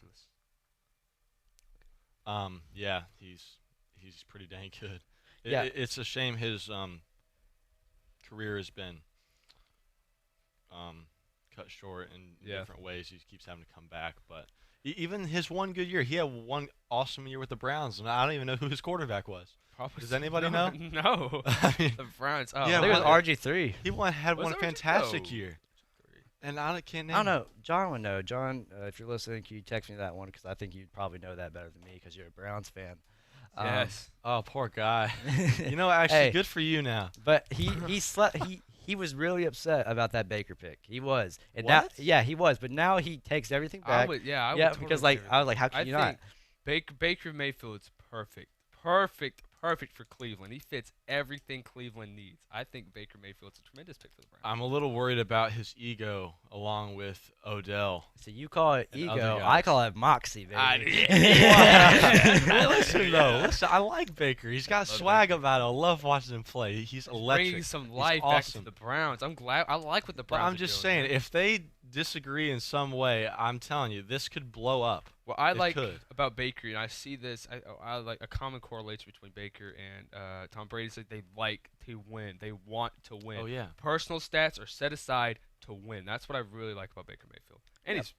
Yeah, he's pretty dang good. It's a shame his career has been cut short in different ways. He keeps having to come back, but even his one good year, he had one awesome year with the Browns, and I don't even know who his quarterback was. Probably Does anybody know? No. I mean, the Browns. Oh, yeah, it was RG3. He had one fantastic year. And I can't name. I don't know. John would know. John, if you're listening, can you text me that one? Because I think you'd probably know that better than me because you're a Browns fan. Yes. Oh, poor guy. Actually, good for you now. But he was really upset about that Baker pick. He was. And what? He was. But now he takes everything back. I would because I was like, how can you not? Baker Mayfield's perfect for Cleveland. He fits everything Cleveland needs. I think Baker Mayfield's a tremendous pick for the Browns. I'm a little worried about his ego along with Odell. So you call it ego. I call it moxie, baby. Listen, I like Baker. He's got swag about it. I love watching him play. He's electric. Bringing some life back to the Browns. I'm glad. I like what the Browns I'm just saying, if they disagree in some way, I'm telling you, this could blow up. Well, I It like could. about Baker, and I see this. I like a common correlation between Baker and Tom Brady is that they like to win. They want to win. Oh, yeah. Personal stats are set aside to win. That's what I really like about Baker Mayfield. And Yeah. he's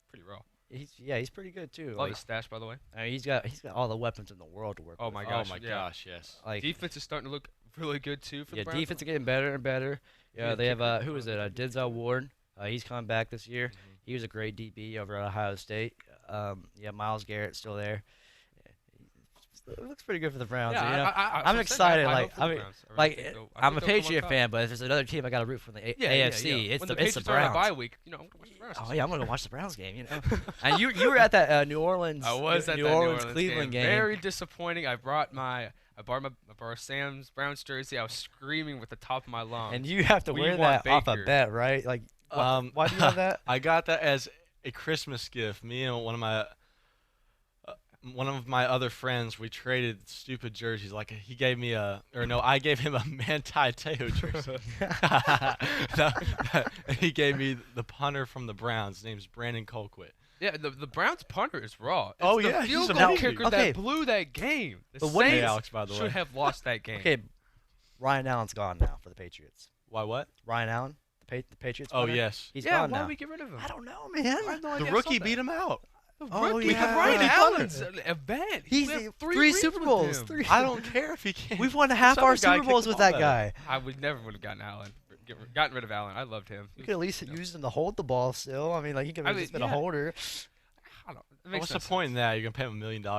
pretty raw. He's pretty good too. Love his stash, by the way. I mean, he's got all the weapons in the world to work Oh with. my gosh! my yeah. gosh, yes. Like Defense is starting to look really good too for yeah, the Browns. defense is getting better and better. Yeah, Yeah, they have kicker. who is it? Denzel Ward. He's coming back this year. He was a great DB over at Ohio State. Yeah, Myles Garrett's still there. It looks pretty good for the Browns. Yeah, you know? I'm I'm saying, excited. I Like hope for the I mean, Browns. I really like think they'll- I I'm think a they'll come on Patriot top. fan, but if there's another team I got to root for in the Yeah, AFC, yeah. it's When the Patriots are Browns. on a bye week, I'm gonna watch the Browns. Oh yeah, I'm gonna watch the Browns game. You know, and you were at that New Orleans. I was at New that Orleans New Orleans Cleveland game. Very disappointing. I borrowed my Sam's Browns jersey. I was screaming with the top of my lungs. And you have to We wear want that off a Baker. bet, right? Like, why do you have that? I got that as a Christmas gift. Me and one of my other friends, we traded stupid jerseys. Like he gave me I gave him a Manti Te'o jersey. He gave me the punter from the Browns. His name's Brandon Colquitt. Yeah, the Browns punter is raw. It's Oh, the yeah, field he's goal amazing. kicker Okay. that blew that game. The But what do you- Saints Hey, Alex, by the way. should have lost that game. Okay, Ryan Allen's gone now for the Patriots. Why what? Ryan Allen, the Patriots. Oh, punter? yes. He's yeah, gone why now. did we get rid of him? I don't know, man. I have no The idea. I rookie saw beat that. him out. Oh, Rookie, yeah. Ryan Rookie Allen's an event. He's We have three rings Super with Bowls. him. Three. I don't care if he can't. We've won half Some our other guy Super kicked Bowls the with ball that better. guy. I would never would have gotten Allen. Gotten rid of Allen. I loved him. You could at least use him to hold the ball still. I mean, like he could have just been a holder. I don't. It makes What's no the point sense. in that? You're gonna pay him $1 million to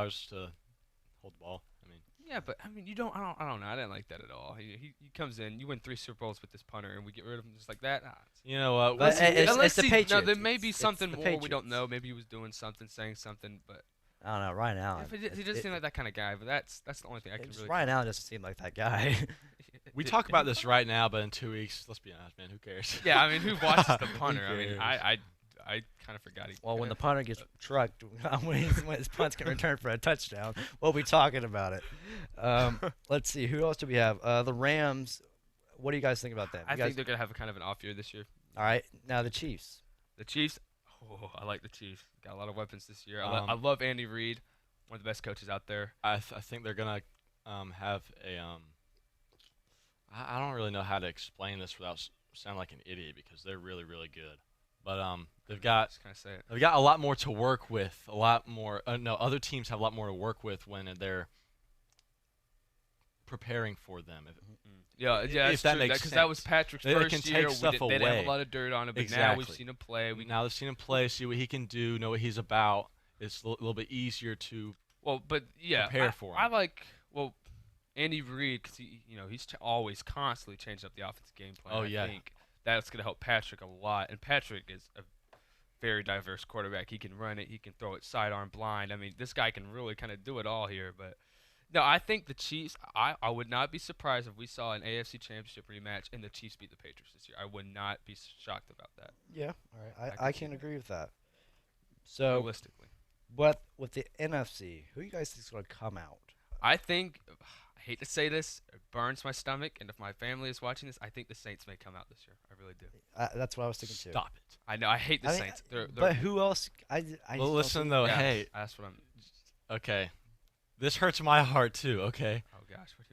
hold the ball. I mean, Yeah, but I mean, you don't. I don't know. I didn't like that at all. He comes in. You win 3 Super Bowls with this punter, and we get rid of him just like that. you know what? But it's Unless the he- Patriots. No, there may be It's something the more we don't Patriots. know. Maybe he was doing something, saying something, but I don't know, Ryan Allen. he doesn't seem like that kind of guy. But that's the only thing I can really. Ryan Allen doesn't seem like that guy. We talk about this right now, but in 2 weeks, let's be honest, man. Who cares? Yeah, I mean, who watches the Who punter? I mean, cares? I kind of forgot. Well, when the punter gets trucked, when his punts get returned for a touchdown, we'll be talking about it. Let's see, who else do we have? The Rams. What do you guys think about them? I You guys- think they're gonna have a kind of an off year this year. All right, now the Chiefs. The Chiefs. Oh, I like the Chiefs. Got a lot of weapons this year. I love Andy Reid, one of the best coaches out there. I think they're gonna have a I don't really know how to explain this without sounding like an idiot because they're really really good. But they've got Just kind of say it. they've got a lot more to work with. A lot more. No, other teams have a lot more to work with when they're preparing for them. Yeah, if that's that true. makes Because that was sense. Patrick's They first can year. take stuff They didn't have away. a lot of dirt on him, but Exactly. now we've seen him play. Now they've seen him play, see what he can do, know what he's about. It's a little bit easier to prepare for him. I like Andy Reid because he's always constantly changing up the offensive game plan. Oh, yeah. I think that's going to help Patrick a lot, and Patrick is a very diverse quarterback. He can run it, he can throw it sidearm blind. I mean, this guy can really kind of do it all here. But no, I think the Chiefs. I would not be surprised if we saw an AFC Championship rematch and the Chiefs beat the Patriots this year. I would not be shocked about that. Yeah, all right. I I can can see agree with that. So, realistically. but with the NFC, who you guys think is going to come out? I think, I hate to say this, it burns my stomach, and if my family is watching this, I think the Saints may come out this year. I really do. That's what I was thinking too. Stop it. I know, I hate the I mean, Saints. They're but who else? I Well, just don't listen think- though. yeah, Hey, that's what I'm. okay, this hurts my heart too. Okay. Oh gosh, what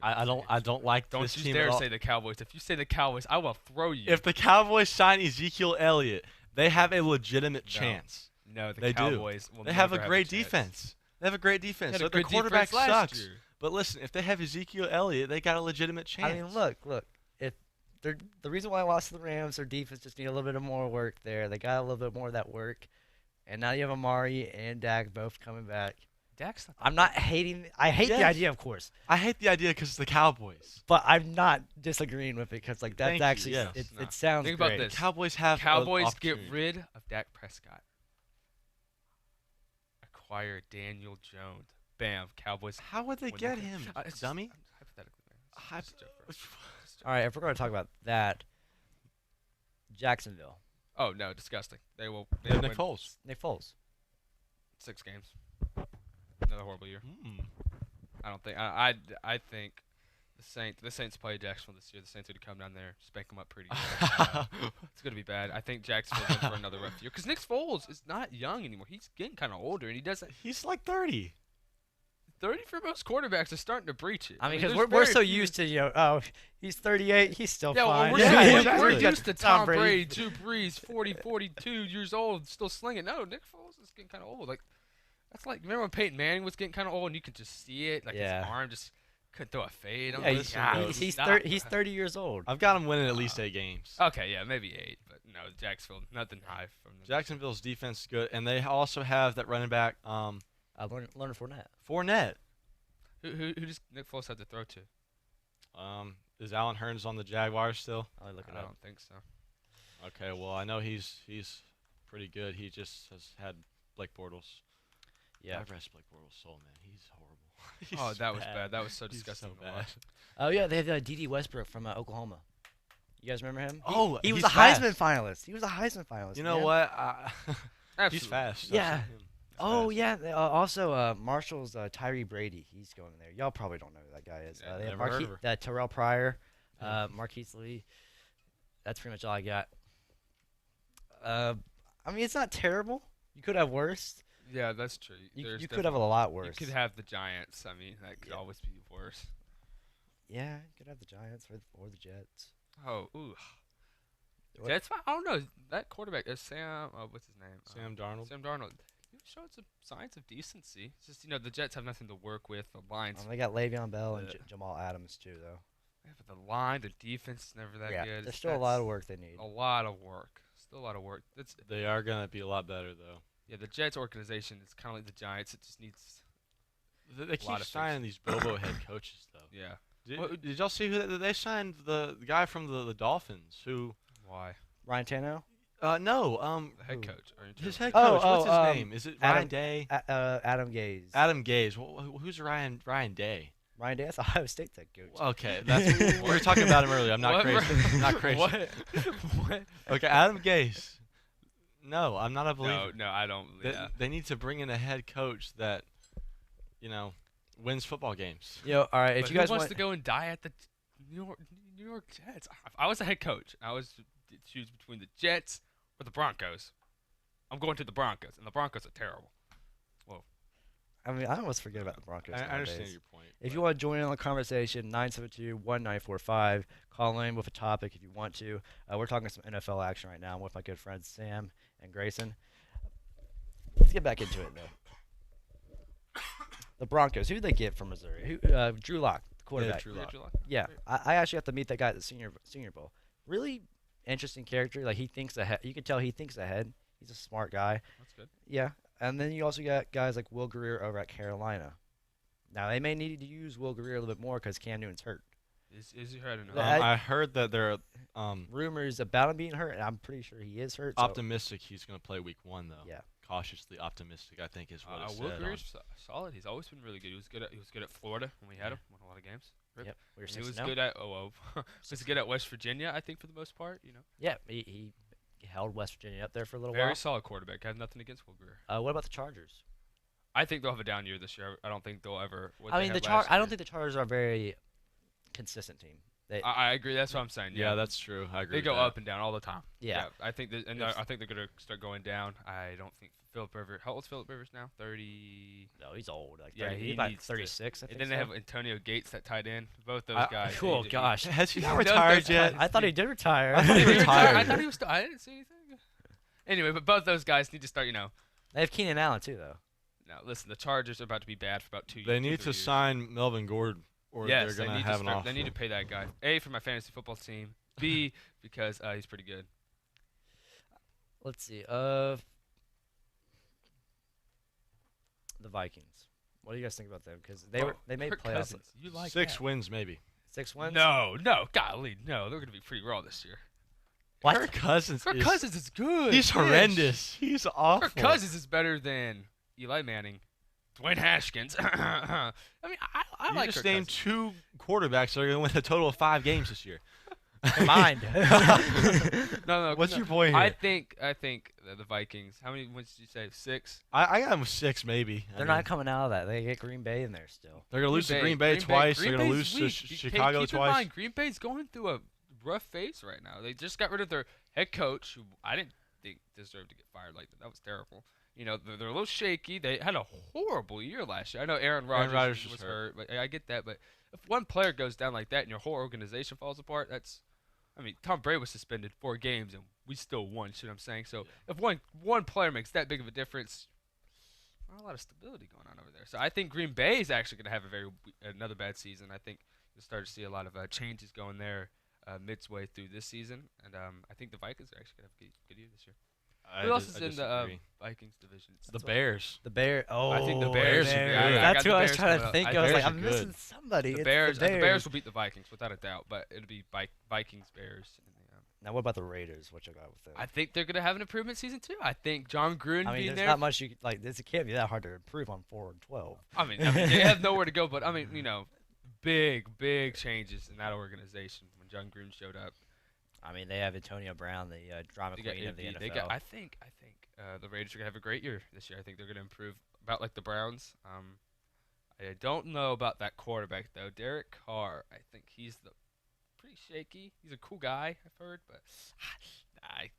I don't like Don't this you team dare at all. say the Cowboys. If you say the Cowboys, I will throw you. If the Cowboys sign Ezekiel Elliott, they have a legitimate chance. No, the they Cowboys do. will They have a never great chance. defense. They have a great defense. They had So a their good quarterback defense last sucks. year. But listen, if they have Ezekiel Elliott, they got a legitimate chance. I mean, look. If they're the reason why I lost to the Rams, their defense just need a little bit of more work there. They got a little bit more of that work, and now you have Amari and Dak both coming back. Dak's not I'm not hating. I hate the Yes. idea, of course, I hate the idea because it's the Cowboys. but I'm not disagreeing with it because like that's Thank you, actually yes. it sounds Think great. about this. Cowboys have Cowboys an get opportunity. rid of Dak Prescott. Acquire Daniel Jones. Bam, Cowboys. How would they win get that game. him, It's dummy? Hypothetically, man. It's just a joke, bro. Just a joke. All right, if we're going to talk about that, Jacksonville, Oh no, disgusting. They will. They Yeah, will Nick win Foles. Nick Foles. 6 games. Another horrible year. I don't think. I think The Saints play Jacksonville this year. The Saints are going to come down there, spank them up pretty good. It's going to be bad. I think Jacksonville's in for another rough year. Because Nick Foles is not young anymore. He's getting kind of older, and he doesn't. He's like 30. 30 for most quarterbacks is starting to breach it. I mean, because there's we're very so few- used to, oh, he's 38, he's still Yeah, fine. well, we're used to Tom Tom Brady, Drew Brees, 40, 42 years old, still slinging. No, Nick Foles is getting kind of old. Like, that's like, remember when Peyton Manning was getting kind of old and you could just see it? Like, his arm just couldn't throw a fade. Yeah, he's 30 years old. I've got him winning at least 8 games. Okay, yeah, maybe 8, but no, Jacksonville, nothing high from them. Jacksonville's defense is good, and they also have that running back, Leonard Fournette. Fournette. Who does Nick Foles have to throw to? Is Allen Hurns on the Jaguars still? I don't think so. Okay, well I know he's pretty good. He just has had Blake Bortles. Yeah, I've rest Blake Bortles' soul, man. He's horrible. That was bad. That was so disgusting. So bad. Oh yeah, they have D.D. Westbrook from Oklahoma. You guys remember him? Oh, he was he's a Heisman fast. finalist. He was a Heisman finalist. You know what? He's fast. Yeah. Oh yeah. Also, Marshall's Tyree Brady. He's going there. Y'all probably don't know who that guy is. Yeah, They have never heard of her. Terrell Pryor, Marquise Lee. That's pretty much all I got. I mean, it's not terrible. You could have worse. Yeah, that's true. You could have a lot worse. You could have the Giants. I mean, that could always be worse. Yeah, you could have the Giants or the Jets. Oh, ooh. Jets, I don't know. That quarterback is Sam. What's his name? Sam Darnold. Sam Darnold. He showed some signs of decency. It's just, the Jets have nothing to work with. The lines. They got Le'Veon Bell and Jamal Adams too, though. Yeah, but the line, the defense is never that good. There's still a lot of work they need. A lot of work. Still a lot of work. They are gonna be a lot better though. Yeah, the Jets organization is kind of like the Giants. It just needs. They keep signing these Bobo head coaches though. Yeah. Did y'all see who they signed? The guy from the Dolphins who? Why? Ryan Tannehill? No. The head coach. His head coach. What's his name? Is it Ryan Day? Adam Gase. Adam Gase. Who's Ryan Day? Ryan Day. That's Ohio State head coach. Okay, we were talking about him earlier. I'm not crazy. I'm not crazy. What? Okay, Adam Gase. No, I'm not a believer. No, I don't. They need to bring in a head coach that, wins football games. All right. If you guys wants to go and die at the New York Jets? If I was a head coach, I was to choose between the Jets or the Broncos. I'm going to the Broncos, and the Broncos are terrible. Whoa. I mean, I almost forget about the Broncos. I understand your point. If you want to join in on the conversation, 972-1945. Call in with a topic if you want to. We're talking some NFL action right now. I'm with my good friends Sam and Grayson. Let's get back into it, though. The Broncos. Who did they get from Missouri? Drew Lock, the quarterback. Yeah, Drew Lock. Yeah, I actually got to meet that guy at the Senior Bowl. Really interesting character. Like, he thinks ahead. You can tell he thinks ahead. He's a smart guy. That's good. Yeah, and then you also got guys like Will Greer over at Carolina. Now, they may need to use Will Greer a little bit more because Cam Newton's hurt. Is he hurt? I heard that there are rumors about him being hurt, and I'm pretty sure he is hurt. Optimistic he's going to play week 1, though. Yeah. Cautiously optimistic, I think, is what it said. Will Greer's solid. He's always been really good. He was good at Florida when we had him. Won a lot of games. Yep. He was good at was good at West Virginia, I think, for the most part. Yeah, he held West Virginia up there for a little while. Very solid quarterback. I have nothing against Will Greer. What about the Chargers? I think they'll have a down year this year. I don't think they'll ever. I don't think the Chargers are a very consistent team. I agree. That's what I'm saying. Yeah, that's true. I agree. They go up and down all the time. Yeah. I think I think they're gonna start going down. I don't think Philip Rivers. How old's Philip Rivers now? 30. No, he's old. Like yeah, he's about 36. I think. And then they have Antonio Gates that tight end. Both those guys. Oh gosh, has he not retired yet? I thought he did retire. I thought he retired. I thought he was. I didn't see anything. Anyway, but both those guys need to start. They have Keenan Allen too, though. Now listen, the Chargers are about to be bad for about 2 years. They need to sign Melvin Gordon. Or yes, they're going to have an off. They need to pay that guy. A, for my fantasy football team. B, because he's pretty good. Let's see. The Vikings. What do you guys think about them? Because they made playoffs. You like 6 wins, maybe. 6 wins? No, golly, no. They're going to be pretty raw this year. What? Kirk Cousins is good. He's horrendous. He's awful. Kirk Cousins is better than Eli Manning. Dwayne Haskins. I mean, I like just Kirk named Cousins. 2 quarterbacks that are going to win a total of 5 games this year. Mind. No. What's your point here? I think the Vikings. How many wins did you say? 6. I got them 6 maybe. They're not coming out of that. They get Green Bay in there still. They're gonna lose to Green Bay twice. They're gonna lose to Chicago keep twice. In mind, Green Bay's going through a rough phase right now. They just got rid of their head coach, who I didn't think deserved to get fired like that. That was terrible. You know, they're a little shaky. They had a horrible year last year. I know Aaron Rodgers was hurt, but I get that. But if one player goes down like that and your whole organization falls apart, I mean, Tom Brady was suspended 4 games and we still won. See what I'm saying? So if one player makes that big of a difference, not a lot of stability going on over there. So I think Green Bay is actually going to have another bad season. I think you'll start to see a lot of changes going there midway through this season, and I think the Vikings are actually going to have a good year this year. Who else is in the Vikings division? The Bears. The Bears. Oh, I think the Bears. That's who I was trying to think. I was like, I'm missing somebody. The Bears will beat the Vikings without a doubt, but it'll be Vikings, Bears. Now, what about the Raiders? What you got with them? I think they're gonna have an improvement season too. I think John Gruden being there's there. not much it can't be that hard to improve on 4-12. I mean, they have nowhere to go, but I mean, big changes in that organization when John Gruden showed up. I mean, they have Antonio Brown, the drama queen of the NFL. I think the Raiders are gonna have a great year this year. I think they're gonna improve about like the Browns. I don't know about that quarterback though, Derek Carr. I think he's pretty shaky. He's a cool guy, I've heard, but he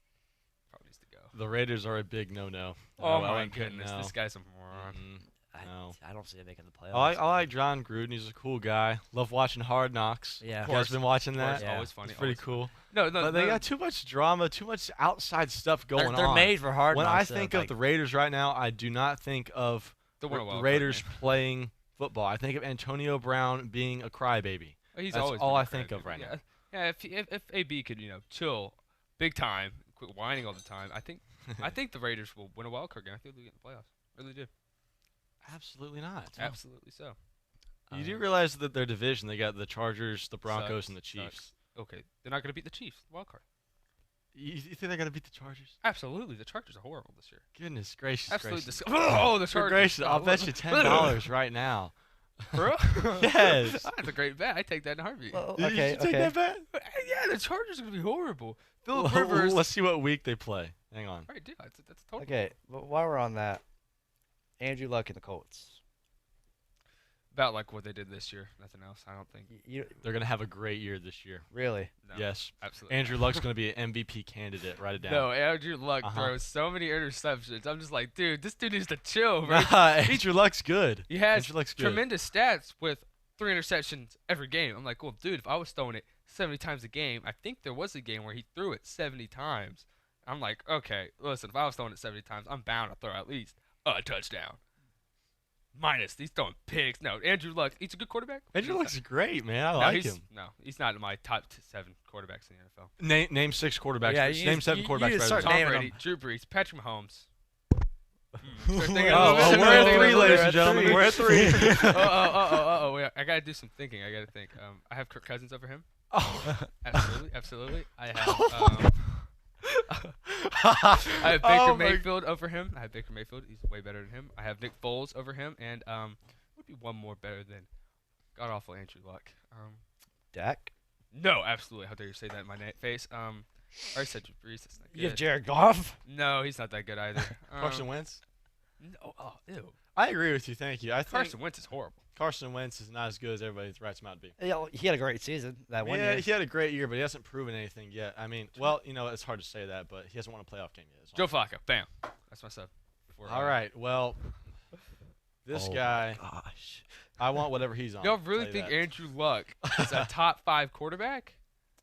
probably needs to go. The Raiders are a big no-no. Oh my goodness, this guy's a moron. I don't see him making the playoffs. I like John Gruden. He's a cool guy. Love watching Hard Knocks. Yeah, you guys been watching that? Yeah, always funny. It's pretty cool. No, but they got too much drama, too much outside stuff going on. They're made for Hard Knocks. When I think of the Raiders right now, I do not think of the Raiders playing football. I think of Antonio Brown being a crybaby. He's That's always all I think of right now. Yeah, if AB could chill big time, quit whining all the time, I think the Raiders will win a wild card game. I think they'll get in the playoffs. I really do. Absolutely not. Absolutely so. You do realize that their division, they got the Chargers, the Broncos, and the Chiefs. Okay, they're not going to beat the Chiefs. Wild card. You think they're going to beat the Chargers? Absolutely. The Chargers are horrible this year. Goodness gracious. Absolutely. Oh, the Chargers. Gracious. I'll bet you $10 right now. Bro? Yes. That's a great bet. I take that in a heartbeat. Well, okay, you take that bet? Yeah, the Chargers are going to be horrible. Philip Rivers. Let's see what week they play. Hang on. Right, dude. That's total. Okay, but while we're on that, Andrew Luck and the Colts. About like what they did this year. Nothing else, I don't think. They're going to have a great year this year. Really? No, yes. Absolutely. Andrew Luck's going to be an MVP candidate. Write it down. No, Andrew Luck throws so many interceptions. I'm just like, dude, this dude needs to chill, bro. Andrew Luck's good. He has tremendous stats with 3 interceptions every game. I'm like, well, dude, if I was throwing it 70 times a game, I think there was a game where he threw it 70 times. I'm like, okay, listen, if I was throwing it 70 times, I'm bound to throw at least a touchdown. Minus, he's throwing picks. No, Andrew Luck, he's a good quarterback. Andrew Luck's great, man. I like him. No, he's not in my top 7 quarterbacks in the NFL. Name 6 quarterbacks. Yeah, name 7 quarterbacks. Tom Brady, Drew Brees, Patrick Mahomes. We're at 3, ladies and gentlemen. We're at 3. Wait, I gotta do some thinking. I gotta think. I have Kirk Cousins over him. Oh, absolutely. I have. I have Baker Mayfield over him. I have Baker Mayfield. He's way better than him. I have Nick Foles over him, and would be one more better than god awful Andrew Luck. Dak? No, absolutely. How dare you say that in my face? I already said Drew Brees. That's not good. You have Jared Goff? No, he's not that good either. Carson Wentz? No, ew. I agree with you. Thank you. I think Carson Wentz is horrible. Carson Wentz is not as good as everybody writes him out to be. Yeah, he had a great season that one year. Yeah, he had a great year, but he hasn't proven anything yet. I mean, well, it's hard to say that, but he hasn't won a playoff game yet. Joe Flacco, bam. That's my sub. All right, well, this guy, gosh, I want whatever he's on. Y'all really think Andrew Luck is a top 5 quarterback?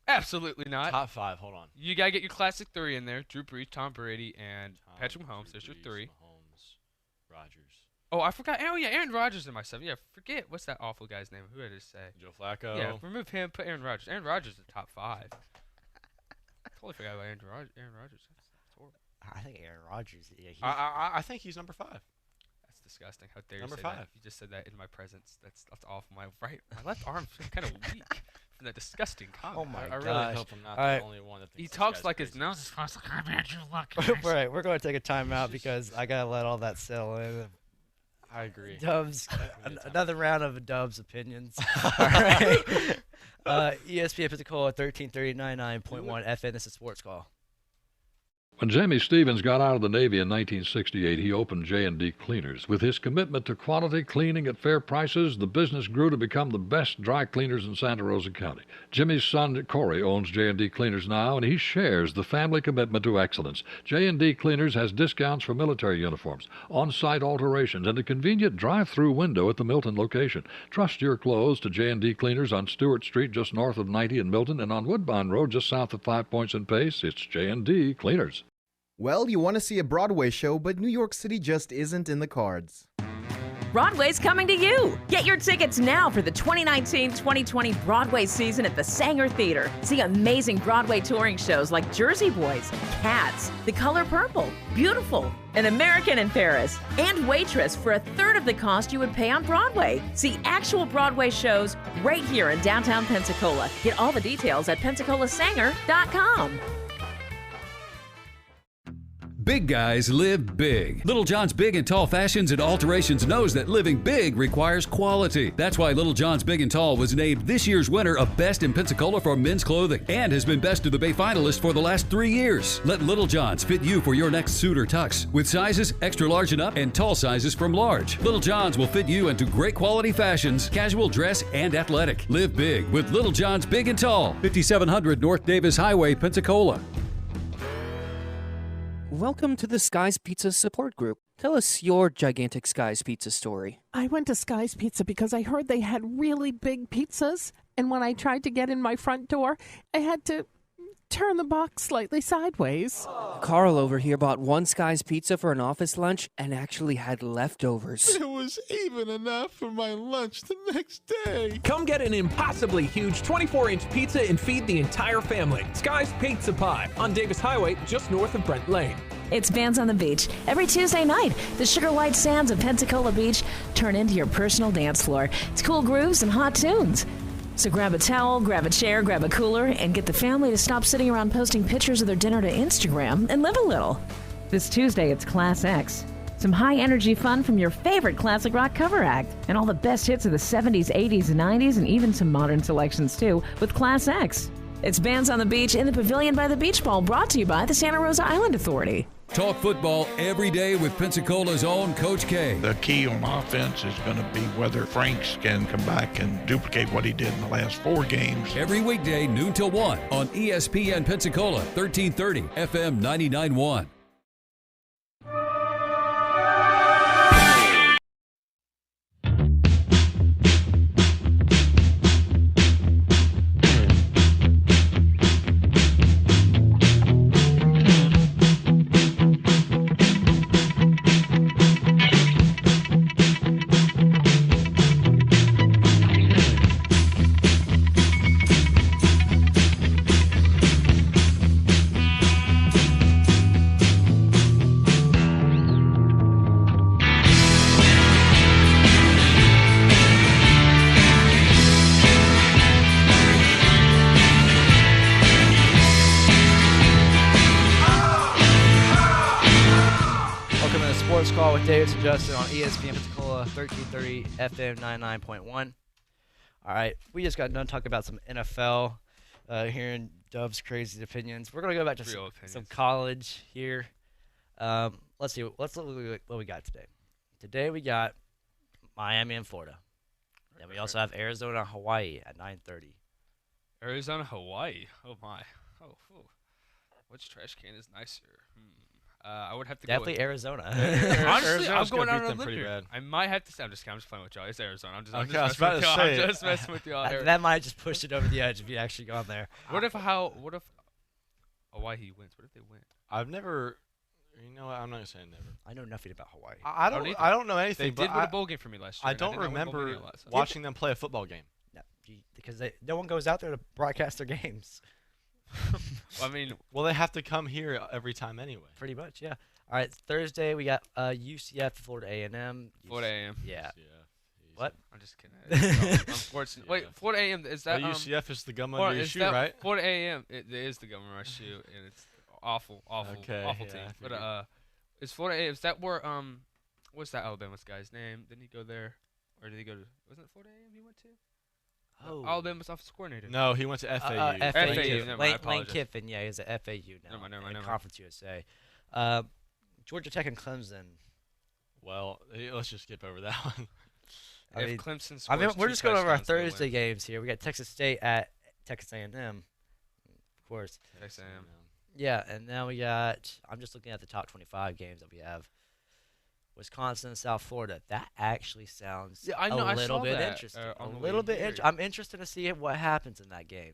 Absolutely not. Top 5, hold on. You got to get your classic 3 in there. Drew Brees, Tom Brady, and Patrick Mahomes. There's your 3. Mahomes, Rodgers. Oh, I forgot. Oh, yeah, Aaron Rodgers in my 7. Yeah, forget. What's that awful guy's name? Who did I just say? Joe Flacco. Yeah, remove him, put Aaron Rodgers. Aaron Rodgers is the top 5. Totally forgot about Aaron Rodgers. That's horrible. I think Aaron Rodgers. Yeah, I think he's number 5. That's disgusting. How dare you number say 5. that? You just said that in my presence. That's awful. My left arm feels kind of weak from that disgusting comment. Oh my I really gosh. hope I'm not All the right. only one that thinks He this talks guy's like crazy. his nose is like I'm Andrew Luck. All right, we're going to take a timeout because I got to let all that settle in. I agree. Dubs, another round of Dubs opinions. All right. ESPN Pensacola 1330 FM. This is Sports Call. When Jamie Stevens got out of the Navy in 1968, he opened J&D Cleaners. With his commitment to quality cleaning at fair prices, the business grew to become the best dry cleaners in Santa Rosa County. Jimmy's son, Corey, owns J&D Cleaners now, and he shares the family commitment to excellence. J&D Cleaners has discounts for military uniforms, on-site alterations, and a convenient drive-through window at the Milton location. Trust your clothes to J&D Cleaners on Stewart Street, just north of 90 in Milton, and on Woodbine Road, just south of 5 Points and Pace. It's J&D Cleaners. Well, you want to see a Broadway show, but New York City just isn't in the cards. Broadway's coming to you. Get your tickets now for the 2019-2020 Broadway season at the Sanger Theater. See amazing Broadway touring shows like Jersey Boys, Cats, The Color Purple, Beautiful, An American in Paris, and Waitress for a third of the cost you would pay on Broadway. See actual Broadway shows right here in downtown Pensacola. Get all the details at PensacolaSanger.com. Big guys live big. Little John's Big and Tall Fashions and Alterations knows that living big requires quality. That's why Little John's Big and Tall was named this year's winner of Best in Pensacola for men's clothing and has been Best of the Bay finalist for the last 3 years. Let Little John's fit you for your next suit or tux with sizes extra large and up and tall sizes from large. Little John's will fit you into great quality fashions, casual dress, and athletic. Live big with Little John's Big and Tall, 5700 North Davis Highway, Pensacola. Welcome to the Sky's Pizza support group. Tell us your gigantic Sky's Pizza story. I went to Sky's Pizza because I heard they had really big pizzas, and when I tried to get in my front door, I had to turn the box slightly sideways. Carl over here bought one Sky's Pizza for an office lunch and actually had leftovers. It was even enough for my lunch the next day. Come get an impossibly huge 24-inch pizza and feed the entire family. Sky's Pizza Pie on Davis Highway, just north of Brent Lane. It's Bands on the Beach. Every Tuesday night, the sugar white sands of Pensacola Beach turn into your personal dance floor. It's cool grooves and hot tunes. So grab a towel, grab a chair, grab a cooler, and get the family to stop sitting around posting pictures of their dinner to Instagram and live a little. This Tuesday, it's Class X. Some high-energy fun from your favorite classic rock cover act, and all the best hits of the 70s, 80s, and 90s, and even some modern selections, too, with Class X. It's Bands on the Beach in the Pavilion by the Beach Ball, brought to you by the Santa Rosa Island Authority. Talk football every day with Pensacola's own Coach K. The key on offense is going to be whether Franks can come back and duplicate what he did in the last 4 games. Every weekday, noon till 1 on ESPN Pensacola, 1330 FM 99.1. Davis and Justin on ESPN Pensacola 1330 FM 99.1. All right, we just got done talking about some NFL, hearing Dove's crazy opinions. We're gonna go back to some college here. Let's see. Let's look at what we got today. Today we got Miami and Florida. Then we also have Arizona and Hawaii at 9:30. Arizona, Hawaii. Oh my. Oh. Which trash can is nicer? I would have to definitely go with Arizona. Honestly, I'm going out on a limb pretty here. bad. I might have to. I'm just playing with y'all. It's Arizona. I'm just messing with y'all. That might just push it over the edge if you actually gone there. What if Hawaii wins? What if they win? I've never. You know what? I'm not gonna say never. I know nothing about Hawaii. I don't know anything. They did win a bowl game for me last year. I don't remember watching them play a football game. No, because no one goes out there to broadcast their games. I mean, they have to come here every time anyway. Pretty much, yeah. All right, Thursday we got UCF, Florida A&M. Florida A&M. Yeah. UCF. What? I'm just kidding. Unfortunately. Wait, Florida A&M, is that UCF is the gum under your shoe, right? Florida A&M, it is the gum under my shoe, and it's awful team. But is Florida A&M, is that where what's that Alabama's guy's name? Didn't he go there, or did he go to? Wasn't it Florida A&M he went to? Oh. Alabama's offensive coordinator. No, he went to FAU. FAU. Lane Kiffin, yeah, he's at FAU now. Never mind. Conference USA. Georgia Tech and Clemson. Well, let's just skip over that one. If Clemson scores we're two just going over our touchdowns, they'll win. Thursday games here. We got Texas State at Texas A&M, of course. Texas A&M. Yeah, and now we got. I'm just looking at the top 25 games that we have. Wisconsin and South Florida. That actually sounds I know, a little I saw bit that, interesting. on A the little way bit. here. I'm interested to see what happens in that game.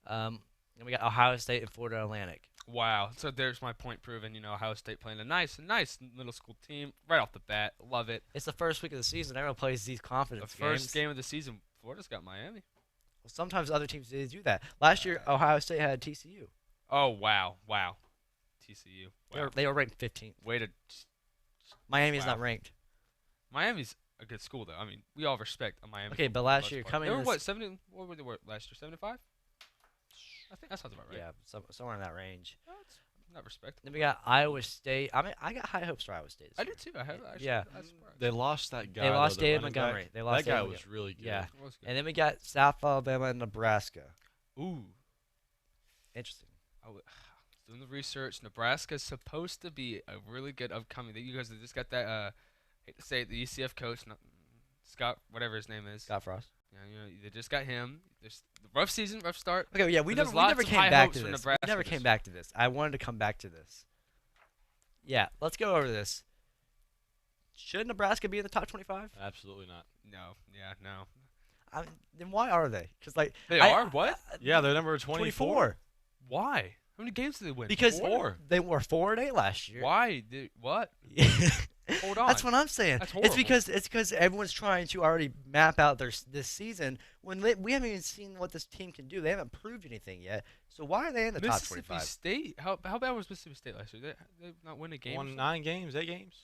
And we got Ohio State and Florida Atlantic. Wow. So there's my point proven. Ohio State playing a nice middle school team right off the bat. Love it. It's the first week of the season. Everyone plays these confidence The first games. game of the season, Florida's got Miami. Well, sometimes other teams do that. Last year, Ohio State had TCU. Oh, wow. TCU. Wow. They were ranked 15th. Way to. Miami's not ranked. Miami's a good school, though. I mean, we all respect Miami. Okay, but last year coming. They were what, 70? What were they last year? 75? I think that sounds about right. Yeah, somewhere in that range. Not respect. Then we got Iowa State. I mean, I got high hopes for Iowa State. I did too. I have. Yeah. They lost that guy. They lost though, the David running Montgomery. back. They lost that guy David was really good. Yeah. Was good. And then we got South Alabama and Nebraska. Ooh. Interesting. Doing the research. Nebraska's supposed to be a really good upcoming. You guys just got that. Hate to say it, the UCF coach, Scott, whatever his name is. Scott Frost. Yeah, they just got him. There's rough season, rough start. Okay, yeah, we never came back to this. We never came back to this. I wanted to come back to this. Yeah, let's go over this. Should Nebraska be in the top 25? Absolutely not. No. Yeah, no. Then why are they? Because they are what? Yeah, they're number 24. Why? How many games did they win? Because they were 4-8 last year. Why? What? Hold on. That's what I'm saying. That's horrible. It's because everyone's trying to already map out this season when we haven't even seen what this team can do. They haven't proved anything yet. So why are they in the top 25? Mississippi State. How bad was Mississippi State last year? They not win a game. Won 9 games, 8 games.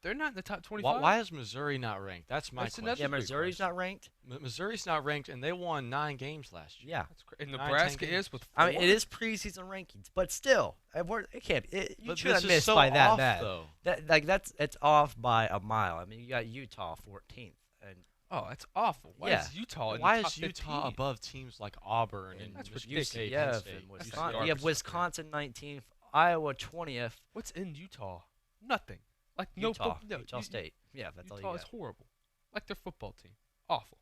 They're not in the top 25. Why is Missouri not ranked? That's my question. Yeah, Missouri's not ranked. Missouri's not ranked, and they won 9 games last year. Yeah, and Nebraska is with 4. I mean, it is preseason rankings, but still, it can't. You shouldn't miss so by that off, bad. Though. It's off by a mile. I mean, you got Utah 14th, and that's awful. Why is Utah? In Why the top is Utah 15? above teams like Auburn and that's Michigan State, UCF Penn State? and Wisconsin? You have Wisconsin 19th, Iowa 20th. What's in Utah? Nothing. Like Utah, no, Utah State. Yeah, that's all you Utah got. is horrible. Like their football team, awful.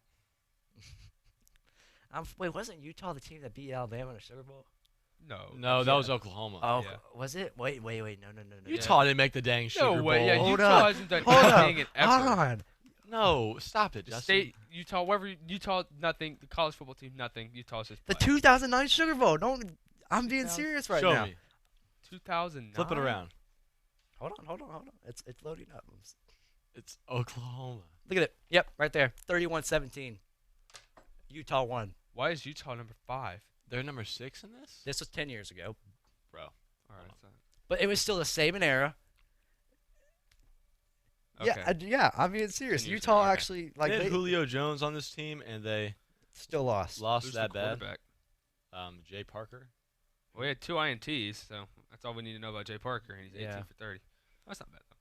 Wait, wasn't Utah the team that beat Alabama in the Sugar Bowl? No, that was Oklahoma. Oh, yeah. Was it? Wait, no. Utah didn't make the dang Sugar No way. Bowl. Yeah, Hold Utah on. hasn't done Hold anything in ever. Hold on. No, stop it, Justin. State, Utah, wherever Utah, nothing. The college football team, nothing. Utah's just The playing. 2009 Sugar Bowl. I'm being serious right Show now. me. 2009. Flip it around. Hold on. It's loading up. It's Oklahoma. Look at it. Yep, right there. 31-17. Utah won. Why is Utah number 5? They're number 6 in this? This was 10 years ago. Bro. All right. But it was still the Saban era. Okay. Yeah, I'm being serious. 10 years Utah ago, okay. actually They had Julio Jones on this team, and they still lost. Who's that the bad. quarterback? Jay Parker. Well, we had 2 INTs, so that's all we need to know about Jay Parker, and he's 18 for 30. That's not bad though.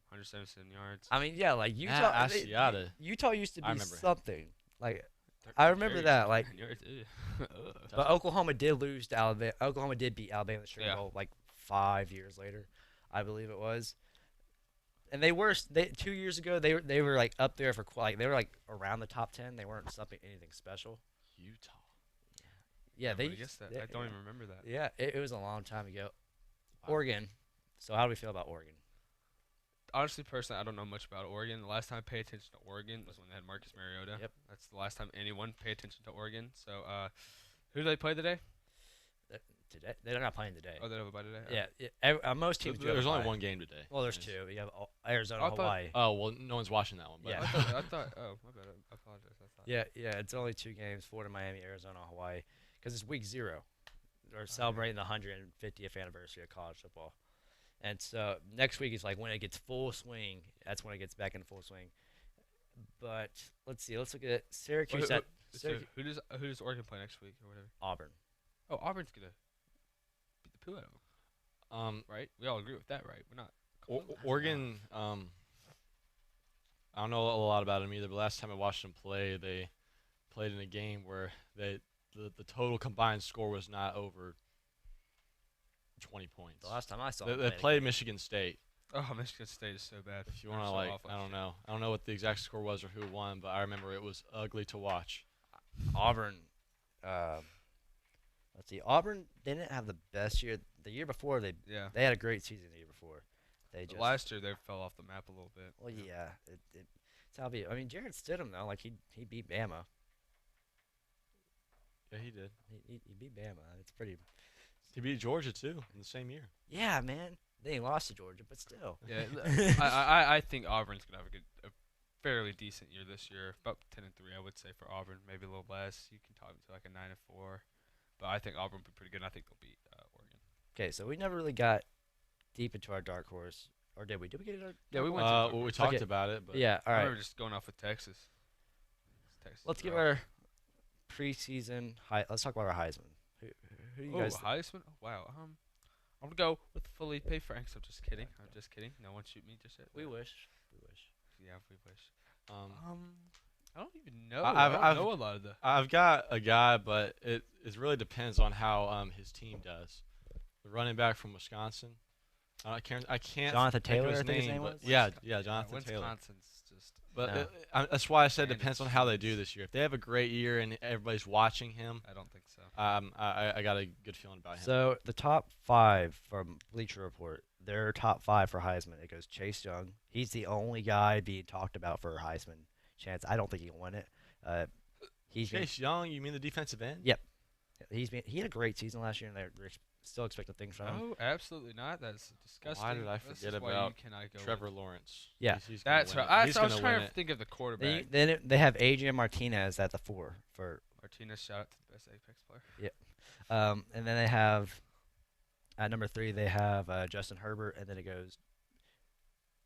177 yards. I mean, yeah, like Utah. Asiata. Utah used to I be remember him. something. Like I remember that. Like, yards, but Oklahoma did lose to Alabama. Oklahoma did beat Alabama in the Sugar Yeah. Bowl like 5 years later, I believe it was. And they were 2 years ago. They were like up there for they were like around the top 10. They weren't something anything special. Utah. Yeah, I guess that. I don't even remember that. Yeah, it was a long time ago. Oregon. So how do we feel about Oregon? Honestly, personally, I don't know much about Oregon. The last time I paid attention to Oregon was when they had Marcus Mariota. Yep. That's the last time anyone paid attention to Oregon. So, who do they play today? Today they're not playing today. Oh, they have a bye today. Yeah, most teams. There's only one game today. Well, there's 2. You have Arizona, Hawaii. Oh well, no one's watching that one. But Yeah. I thought. Oh, my bad. I apologize. Yeah, it's only 2 games: Florida, Miami, Arizona, Hawaii, because it's week 0. They're celebrating the 150th anniversary of college football, and so next week is like when it gets full swing. That's when it gets back in full swing. But let's see. Let's look at Syracuse. Who does Oregon play next week or whatever? Auburn. Oh, Auburn's gonna beat the poo out of them. Right? We all agree with that, right? We're not. Oregon. I don't know a lot about him either, but last time I watched them play, they played in a game where the total combined score was not over 20 points. The last time I saw they, them they play a played game. Michigan State. Oh, Michigan State is so bad. If you want to, I don't know what the exact score was or who won, but I remember it was ugly to watch. Auburn, let's see. Auburn didn't have the best year. The year before, they had a great season. The year before, last year they fell off the map a little bit. Well, yeah, it's how be. I mean, Jared Stidham though, like he beat Bama. Yeah, he did. He beat Bama. It's pretty. He beat Georgia too in the same year. Yeah, man. They lost to Georgia, but still. Yeah, I think Auburn's gonna have a fairly decent year this year. About 10-3, I would say for Auburn. Maybe a little less. You can talk to like a 9-4, but I think Auburn will be pretty good. And I think they'll beat Oregon. Okay, so we never really got deep into our dark horse, or did we? Did we get it? Yeah, we went. Well, we talked about it, but yeah. All I right. remember just going off with Texas. Let's give our preseason high. Let's talk about our Heisman. Who do you guys? Heisman? Oh, wow. I'm gonna go with Felipe Franks. I'm just kidding. I'm just kidding. No one shoot me just yet. We wish. Yeah, we wish. I don't even know. I've I don't know a lot of the. I've got a guy, but it really depends on how his team does. The running back from Wisconsin. I can't. Jonathan think of Taylor, his I think his name, name but was? Yeah, Jonathan Taylor. Wisconsin's just. But that's why I said it depends on how they do this year. If they have a great year and everybody's watching him, I don't think so. I got a good feeling about him. So the top 5 from Bleacher Report, their top 5 for Heisman. It goes Chase Young. He's the only guy being talked about for a Heisman chance. I don't think he'll win it. Chase Young, you mean the defensive end? Yep. He had a great season last year, and they're still expecting things from him. Oh, absolutely not. That's disgusting. Why did I forget about Trevor Lawrence? Yeah, he's that's right. I was trying to think of the quarterback. They have Adrian Martinez at the 4 for Martinez. Shout out to the best Apex player. Yeah. And then they have at number 3 they have Justin Herbert, and then it goes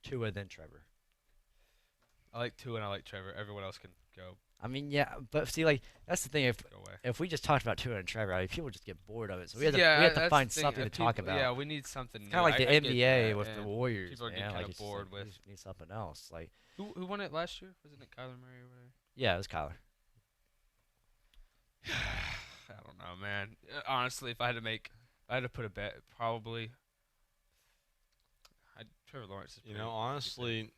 Tua, then Trevor. I like Tua and I like Trevor. Everyone else can go. I mean, yeah, but see, like that's the thing. If we just talked about Tua and Trevor, I mean, people just get bored of it. So we have to find something to talk about. Yeah, we need something. Kind of like the NBA with the Warriors. People are getting kind of bored with. Need something else. Like who won it last year? Wasn't it Kyler Murray or whatever? Yeah, it was Kyler. I don't know, man. Honestly, if I had to put a bet, probably. Trevor Lawrence is. Honestly,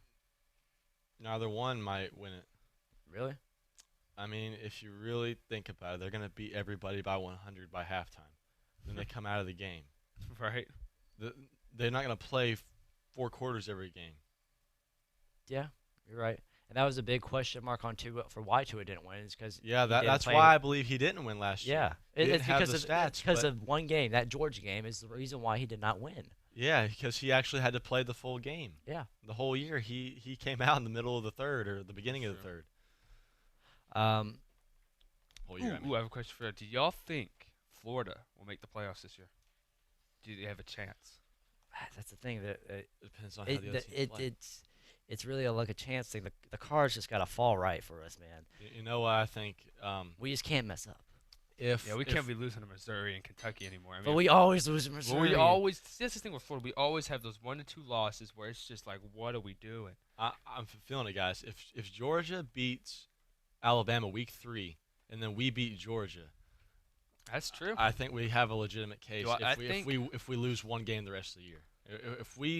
neither one might win it. Really? I mean, if you really think about it, they're going to beat everybody by 100 by halftime. Then they come out of the game. Right. They're not going to play 4 quarters every game. Yeah, you're right. And that was a big question mark on Tua for why Tua didn't win. Is because that's why I believe he didn't win last year. Yeah, it's because of one game. That Georgia game is the reason why he did not win. Yeah, because he actually had to play the full game. Yeah. The whole year. He came out in the middle of the third or the beginning of the third. Whole year, I have a question for you. Do y'all think Florida will make the playoffs this year? Do they have a chance? That's the thing. That depends on how the other teams play. It's really a chance thing. The cards just got to fall right for us, man. You know what I think? We just can't mess up. We can't be losing to Missouri and Kentucky anymore. I mean, but we always lose to Missouri. That's the thing with Florida. We always have those 1 to 2 losses where it's just like, what are we doing? I'm feeling it, guys. If Georgia beats Alabama week 3 and then we beat Georgia, that's true. I think we have a legitimate case. If we lose one game the rest of the year,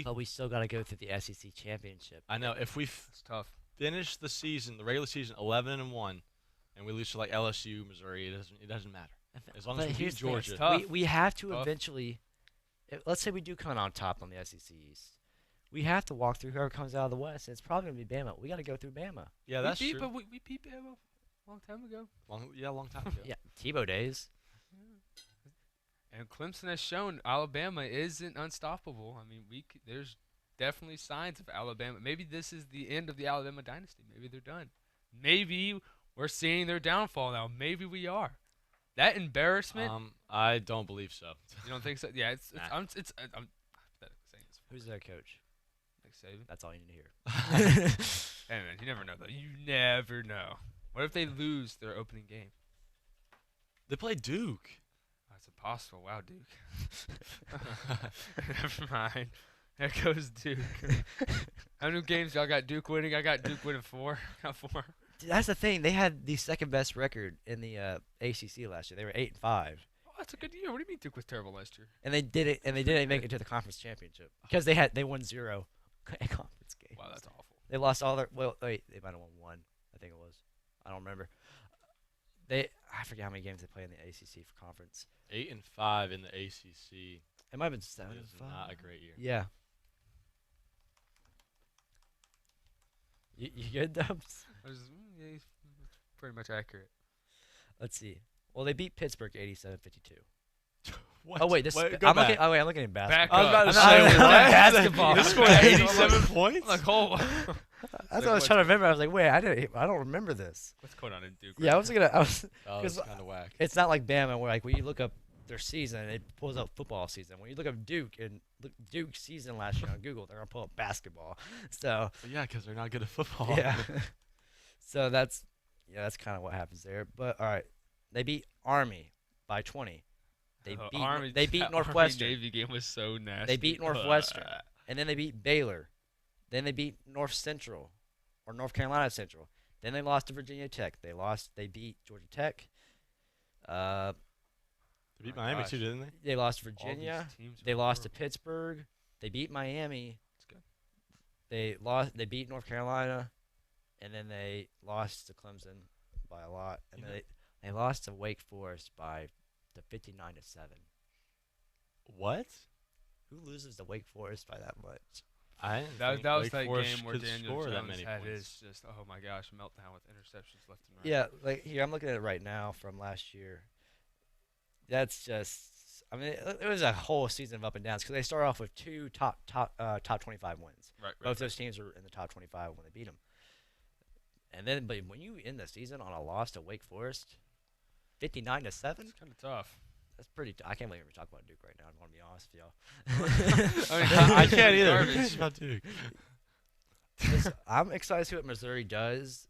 but we still got to go through the SEC championship. I know. If we it's tough. Finish the season, the regular season, 11-1. And we lose to like LSU, Missouri. It doesn't matter as long as we beat Georgia. We have to eventually. Let's say we do come on top on the SEC East. We have to walk through whoever comes out of the West. And it's probably gonna be Bama. We got to go through Bama. Yeah, that's true. But we beat Bama a long time ago. Long time ago. Yeah, Tebow days. Yeah. And Clemson has shown Alabama isn't unstoppable. I mean, there's definitely signs of Alabama. Maybe this is the end of the Alabama dynasty. Maybe they're done. Maybe we're seeing their downfall now. Maybe we are. That embarrassment. I don't believe so. You don't think so? Yeah, I'm saying this. Who's their coach? Nick Saban. That's all you need to hear. Hey man, you never know though. You never know. What if they lose their opening game? They play Duke. That's impossible. Wow, Duke. Never mind. There goes Duke. How many games y'all got Duke winning? I got Duke winning 4. Got 4. Dude, that's the thing. They had the second best record in the ACC last year. They were 8-5. Oh, that's a good year. What do you mean Duke was terrible last year? And they did it, and they didn't make it to the conference championship because they won 0 conference games. Wow, that's awful. They lost all their. Well, wait, they might have won 1. I think it was. I don't remember. I forget how many games they played in the ACC for conference. 8-5 in the ACC. It might have been 7-5. Not a great year. Yeah. You good, Dubs? Yeah, he's pretty much accurate. Let's see. Well, they beat Pittsburgh 87-52. What? Oh wait, Wait, I'm looking at basketball. Back I was about up. to say I'm what? Basketball. They scored 87 points. Like, oh. That's what I was trying to remember. I was like, wait, I don't remember this. What's going on in Duke? Yeah, I was Oh, it's kind of whack. It's not like Bama where like when you look up their season, it pulls up football season. When you look up Duke and Duke's season last year on Google, they're gonna pull up basketball. So But yeah, because they're not good at football. yeah. So that's kind of what happens there. But all right, they beat Army by 20. They beat Northwestern. Army Navy game was so nasty. They beat Northwestern, and then they beat Baylor. Then they beat North Central, or North Carolina Central. Then they lost to Virginia Tech. They beat Georgia Tech. They beat Miami too, didn't they? They lost to Virginia. They lost to Pittsburgh. They beat Miami. That's good. They beat North Carolina, and then they lost to Clemson by a lot. And then they lost to Wake Forest by 59-7. What? Who loses to Wake Forest by that much? That was that Forest game where could Daniel score that Jones many had points. his just, oh my gosh, meltdown with interceptions left and right. Yeah, like here, I'm looking at it right now from last year. That's just, I mean, it was a whole season of up and downs because they started off with 2 top 25 wins. Right. Both those teams were in the top 25 when they beat them. And then, but when you end the season on a loss to Wake Forest, 59-7, It's kind of tough. that's pretty. I can't believe we're talking about Duke right now. I want to be honest with y'all. I mean, I can't either. garbage. It's about Duke. I'm excited to see what Missouri does.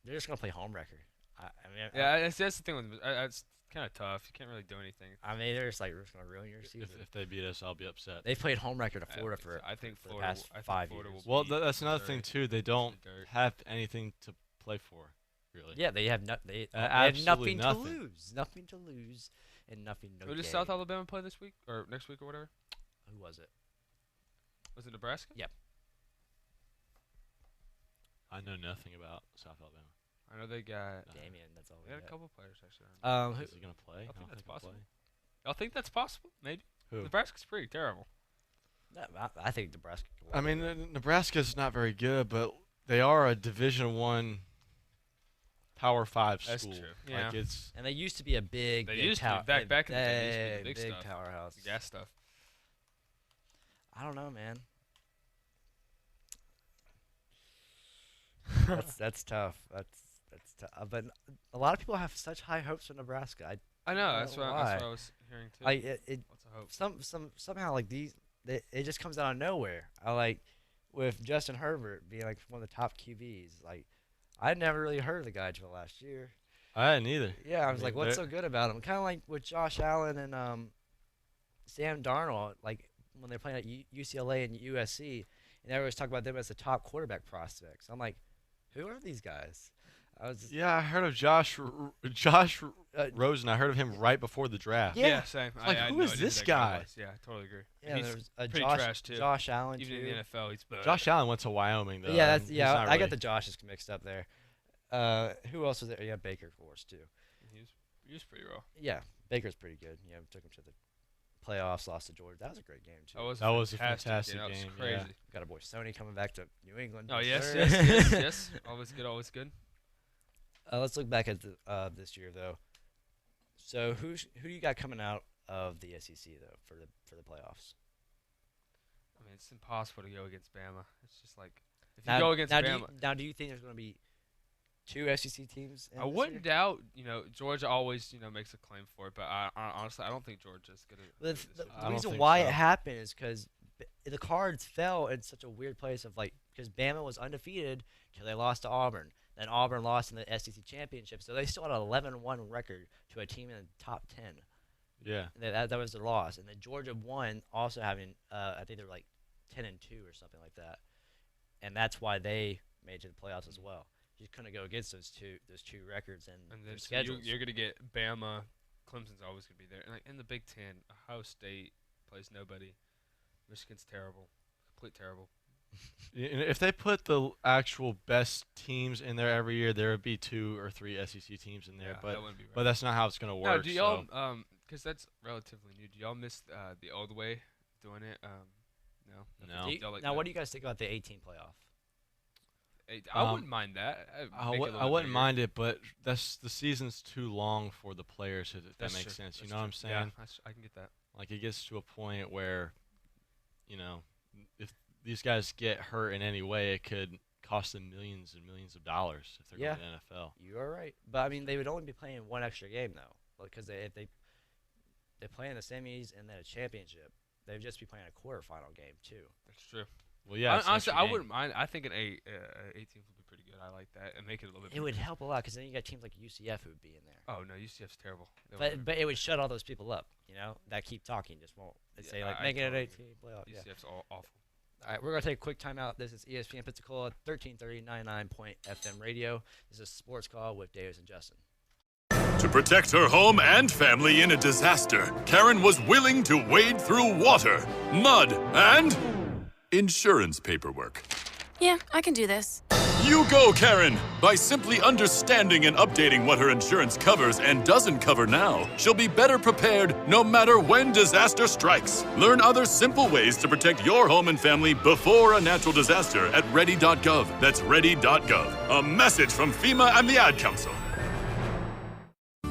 They're just gonna play home record. I mean, Yeah, that's the thing with it's kind of tough. You can't really do anything. I mean, they're just like we're just gonna ruin your season. If they beat us, I'll be upset. They played home record to Florida I think for Florida the past will- I think 5 Florida years. will Well, beat that's another Missouri thing too. They don't dirt. have anything to play for, really. Yeah, they have they have absolutely nothing to nothing. lose, nothing to lose, and nothing to Who does gain. South Alabama play this week or next week or whatever? Who was it? Was it Nebraska? Yep. I know nothing about South Alabama. I know they got Damian. That's all. They We had a got. couple players actually. Who, Is he gonna play? I think that's he'll possible. play. Y'all think that's possible? Maybe. Who? Nebraska's pretty terrible. no, I think Nebraska. Can I win. mean, Nebraska's not very good, but they are a Division I Power 5 That's school. true. Like Yeah. it's and they used to be a big. They big used to be back in the day. They used to be the big big stuff. powerhouse. The gas stuff. I don't know, man. That's tough. That's tough. But a lot of people have such high hopes for Nebraska. I know. don't That's know what why. I was hearing too. Like it Lots of hope. somehow like it just comes out of nowhere. I like with Justin Herbert being like one of the top QBs. Like I'd never really heard of the guy until last year. I didn't either. Yeah, I was mean, like, what's they're- so good about him? Kind of like with Josh Allen and Sam Darnold. Like when they're playing at UCLA and USC, and they always talk about them as the top quarterback prospects. I'm like, who are these guys? I was just, Yeah, I heard of Josh Rosen. I heard of him right before the draft. Yeah. Same. It's like, I had who no is idea who this that guy? was. Yeah, I totally agree. yeah, He's there's pretty Josh, trash too. Josh Allen Even too. in the NFL, he's Josh Allen went to Wyoming though. Yeah, that's and he's yeah. not I got really- the Joshes mixed up there. Who else was there? Yeah, Baker, of course, too. He was pretty raw. Yeah, Baker's pretty good. Yeah, we took him to the playoffs, lost to Georgia. That was a great game too. That was a fantastic game. That game. was crazy. Yeah. Got our boy Sony coming back to New England. Oh yes, Yes, yes, sir. yes, yes. Always good, always good. Let's look back at this year though. So who you got coming out of the SEC though for the playoffs? I mean, it's impossible to go against Bama. It's just like if Now, you go against now, Bama. do you think there's going to be 2 SEC teams? I wouldn't doubt. Georgia always makes a claim for it, but I honestly I don't think Georgia's gonna. The, do this the, year. the reason why it happened is because the cards fell in such a weird place of like because Bama was undefeated till they lost to Auburn. Then Auburn lost in the SEC championship, so they still had an 11-1 record to a team in the top 10. Yeah. That was their loss, and then Georgia won, also having I think they were like 10-2 or something like that, and that's why they made it to the playoffs as well. You couldn't go against those two records and their then schedules. you're gonna get Bama, Clemson's always gonna be there. And like in the Big Ten, Ohio State plays nobody. Michigan's terrible, complete terrible. If they put the actual best teams in there every year, there would be 2 or 3 SEC teams in there. Yeah, but that wouldn't be right. but that's not how it's gonna No, work. do y'all because that's relatively new. Do y'all miss the old way doing it? No. Now, what do you guys think about the 18 playoff? I wouldn't mind that. I wouldn't mind it, but the season's too long for the players. If that makes sense, you know what I'm saying? Yeah, I can get that. Like it gets to a point where, if these guys get hurt in any way, it could cost them millions and millions of dollars if they're going to the NFL. You are right, but I mean they would only be playing one extra game though, because if they play in the semis and then a championship, they'd just be playing a quarterfinal game too. That's true. Well, yeah. Honestly, I wouldn't mind. I think an 18 would be pretty good. I like that and make it a little bit. It would help a lot because then you got teams like UCF who would be in there. Oh no, UCF's terrible. But it would shut all those people up, that keep talking just won't. They'd say like make it an 18 playoff. UCF's awful. All right, we're gonna take a quick timeout. This is ESPN Pensacola 1330 99.FM radio. This is Sports Call with Davis and Justin. To protect her home and family in a disaster, Karen was willing to wade through water, mud, and insurance paperwork. Yeah, I can do this. You go, Karen! By simply understanding and updating what her insurance covers and doesn't cover now, she'll be better prepared no matter when disaster strikes. Learn other simple ways to protect your home and family before a natural disaster at ready.gov. That's ready.gov. A message from FEMA and the Ad Council.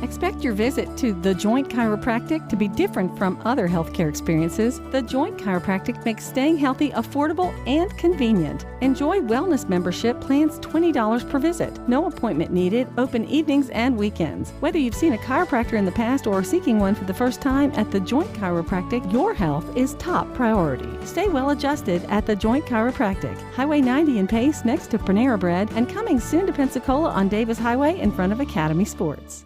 Expect your visit to The Joint Chiropractic to be different from other healthcare experiences. The Joint Chiropractic makes staying healthy affordable and convenient. Enjoy wellness membership plans $20 per visit. No appointment needed, open evenings and weekends. Whether you've seen a chiropractor in the past or are seeking one for the first time at The Joint Chiropractic, your health is top priority. Stay well adjusted at The Joint Chiropractic. Highway 90 in Pace next to Panera Bread and coming soon to Pensacola on Davis Highway in front of Academy Sports.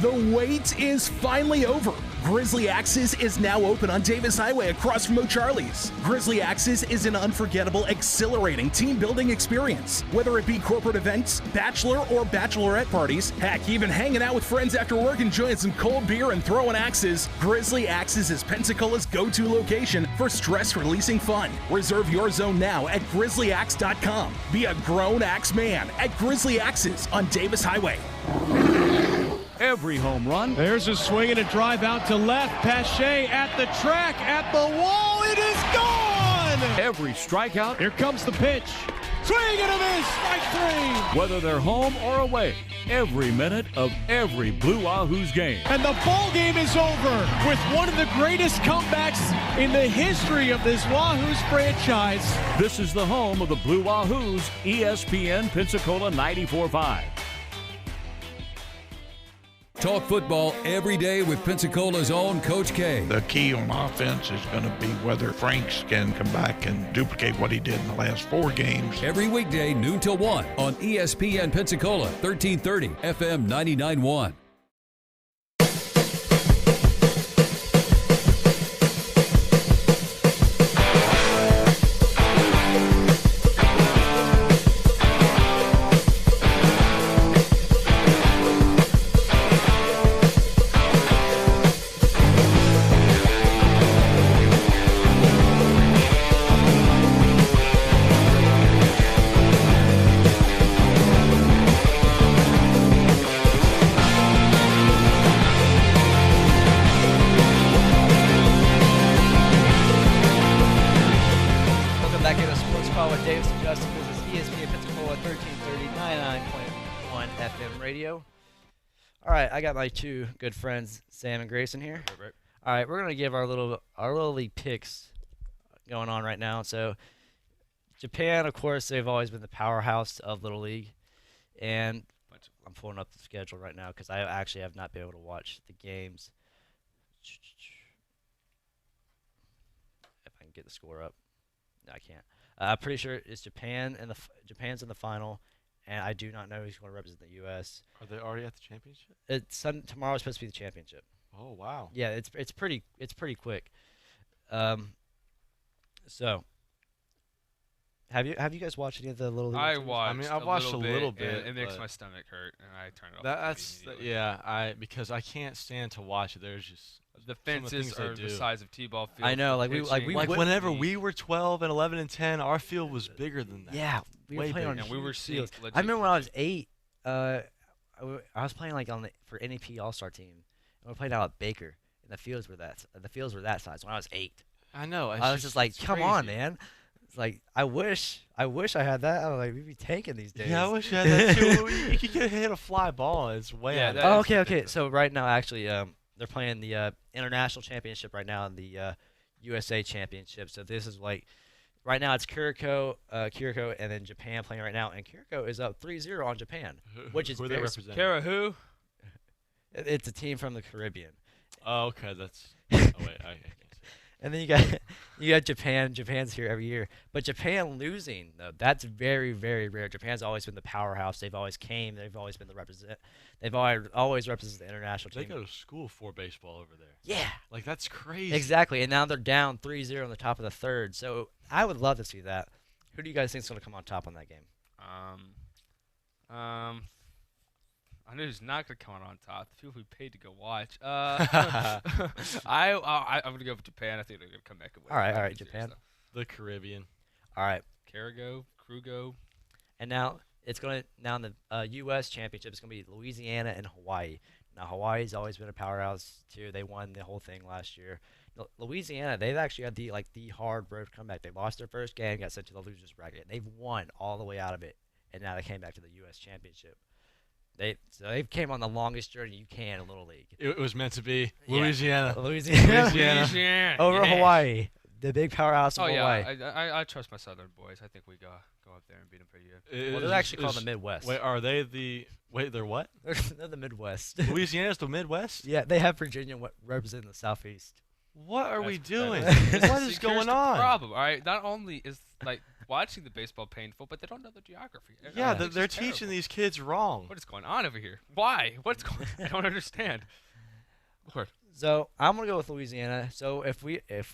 The wait is finally over. Grizzly Axes is now open on Davis Highway across from O'Charlie's. Grizzly Axes is an unforgettable, exhilarating team-building experience. Whether it be corporate events, bachelor or bachelorette parties, heck, even hanging out with friends after work enjoying some cold beer and throwing axes, Grizzly Axes is Pensacola's go-to location for stress-releasing fun. Reserve your zone now at grizzlyaxe.com. Be a grown axe man at Grizzly Axes on Davis Highway. Every home run. There's a swing and a drive out to left. Pache at the track, at the wall. It is gone! Every strikeout. Here comes the pitch. Swing and a miss. Strike 3. Whether they're home or away, every minute of every Blue Wahoos game. And the ball game is over with one of the greatest comebacks in the history of this Wahoos franchise. This is the home of the Blue Wahoos, ESPN Pensacola 94.5. Talk football every day with Pensacola's own Coach K. The key on offense is going to be whether Franks can come back and duplicate what he did in the last 4 games. Every weekday, noon till 1 on ESPN Pensacola, 1330 FM 99.1. I got my two good friends, Sam and Grayson here. Right. All right, we're gonna give our little league picks going on right now. So, Japan, of course, they've always been the powerhouse of Little League, and I'm pulling up the schedule right now because I actually have not been able to watch the games. If I can get the score up, no, I can't. I'm pretty sure it's Japan, and Japan's in the final. And I do not know who's going to represent the U.S. Are they already at the championship? Tomorrow's supposed to be the championship. Oh wow! Yeah, it's pretty quick. So, have you guys watched any of the Little League? I series? watched. I mean, I've watched a little bit. And it makes but my stomach hurt, and I turn it off. That's because I can't stand to watch it. There's just the some of fences things are they the do. size of t-ball fields. I know, the like we pitching, whenever we were 12 and 11 and 10, our field was bigger than that. Yeah, we were Way playing on bigger. and we were seeing. fields. I remember when I was 8. I was playing like for NEP All-Star team, and we played out at Baker, and the fields were that size when I was 8. I know. I was just like, it's come on, crazy. man. It's like I wish I had that. I was like, we'd be tanking these days. Yeah, I wish I had that too. You could hit a fly ball. And it's way out. Oh, okay. So right now, actually, they're playing the international championship right now and the USA championship. So this is like right now it's Kiriko, and then Japan playing right now, and Kiriko is up 3-0 on Japan, which is Who they very represent? Kara who? It's a team from the Caribbean. Oh, okay. That's. Oh wait, I can't say. And then you got Japan. Japan's here every year, but Japan losing though, that's very, very rare. Japan's always been the powerhouse. They've always came. They've always been the represent. They've always represented the international They team. go to school for baseball over there. Yeah, like that's crazy. exactly. And now they're down 3-0 in the top of the third. So I would love to see that. Who do you guys think is going to come on top on that game? I knew who's not gonna come out on top. The people we paid to go watch. I'm gonna go with Japan. I think they're gonna come back and win. All right, Japan. The Caribbean. All right. Carigo, Krugo. And now in the U.S. championship, it's going to be Louisiana and Hawaii. Now Hawaii's always been a powerhouse too. They won the whole thing last year. Louisiana, they've actually had the hard road comeback. They lost their first game, got sent to the losers bracket. They've won all the way out of it, and now they came back to the U.S. championship. They came on the longest journey you can in Little League. It was meant to be. Yeah. Louisiana. Louisiana. Over yeah. Hawaii. The big powerhouse of Hawaii. I trust my Southern boys. I think we go up there and beat them pretty good. Well, they're actually called the Midwest. Wait, are they the? Wait, they're what? They're the Midwest. Louisiana's the Midwest? Yeah, they have Virginia representing the Southeast. What are we doing? What What is going on? Problem, all right. Not only is like watching the baseball painful, but they don't know the geography. Yeah, Which is they're terrible. teaching these kids wrong. What is going on over here? Why? What's going? I don't understand. Lord. So I'm gonna go with Louisiana. So if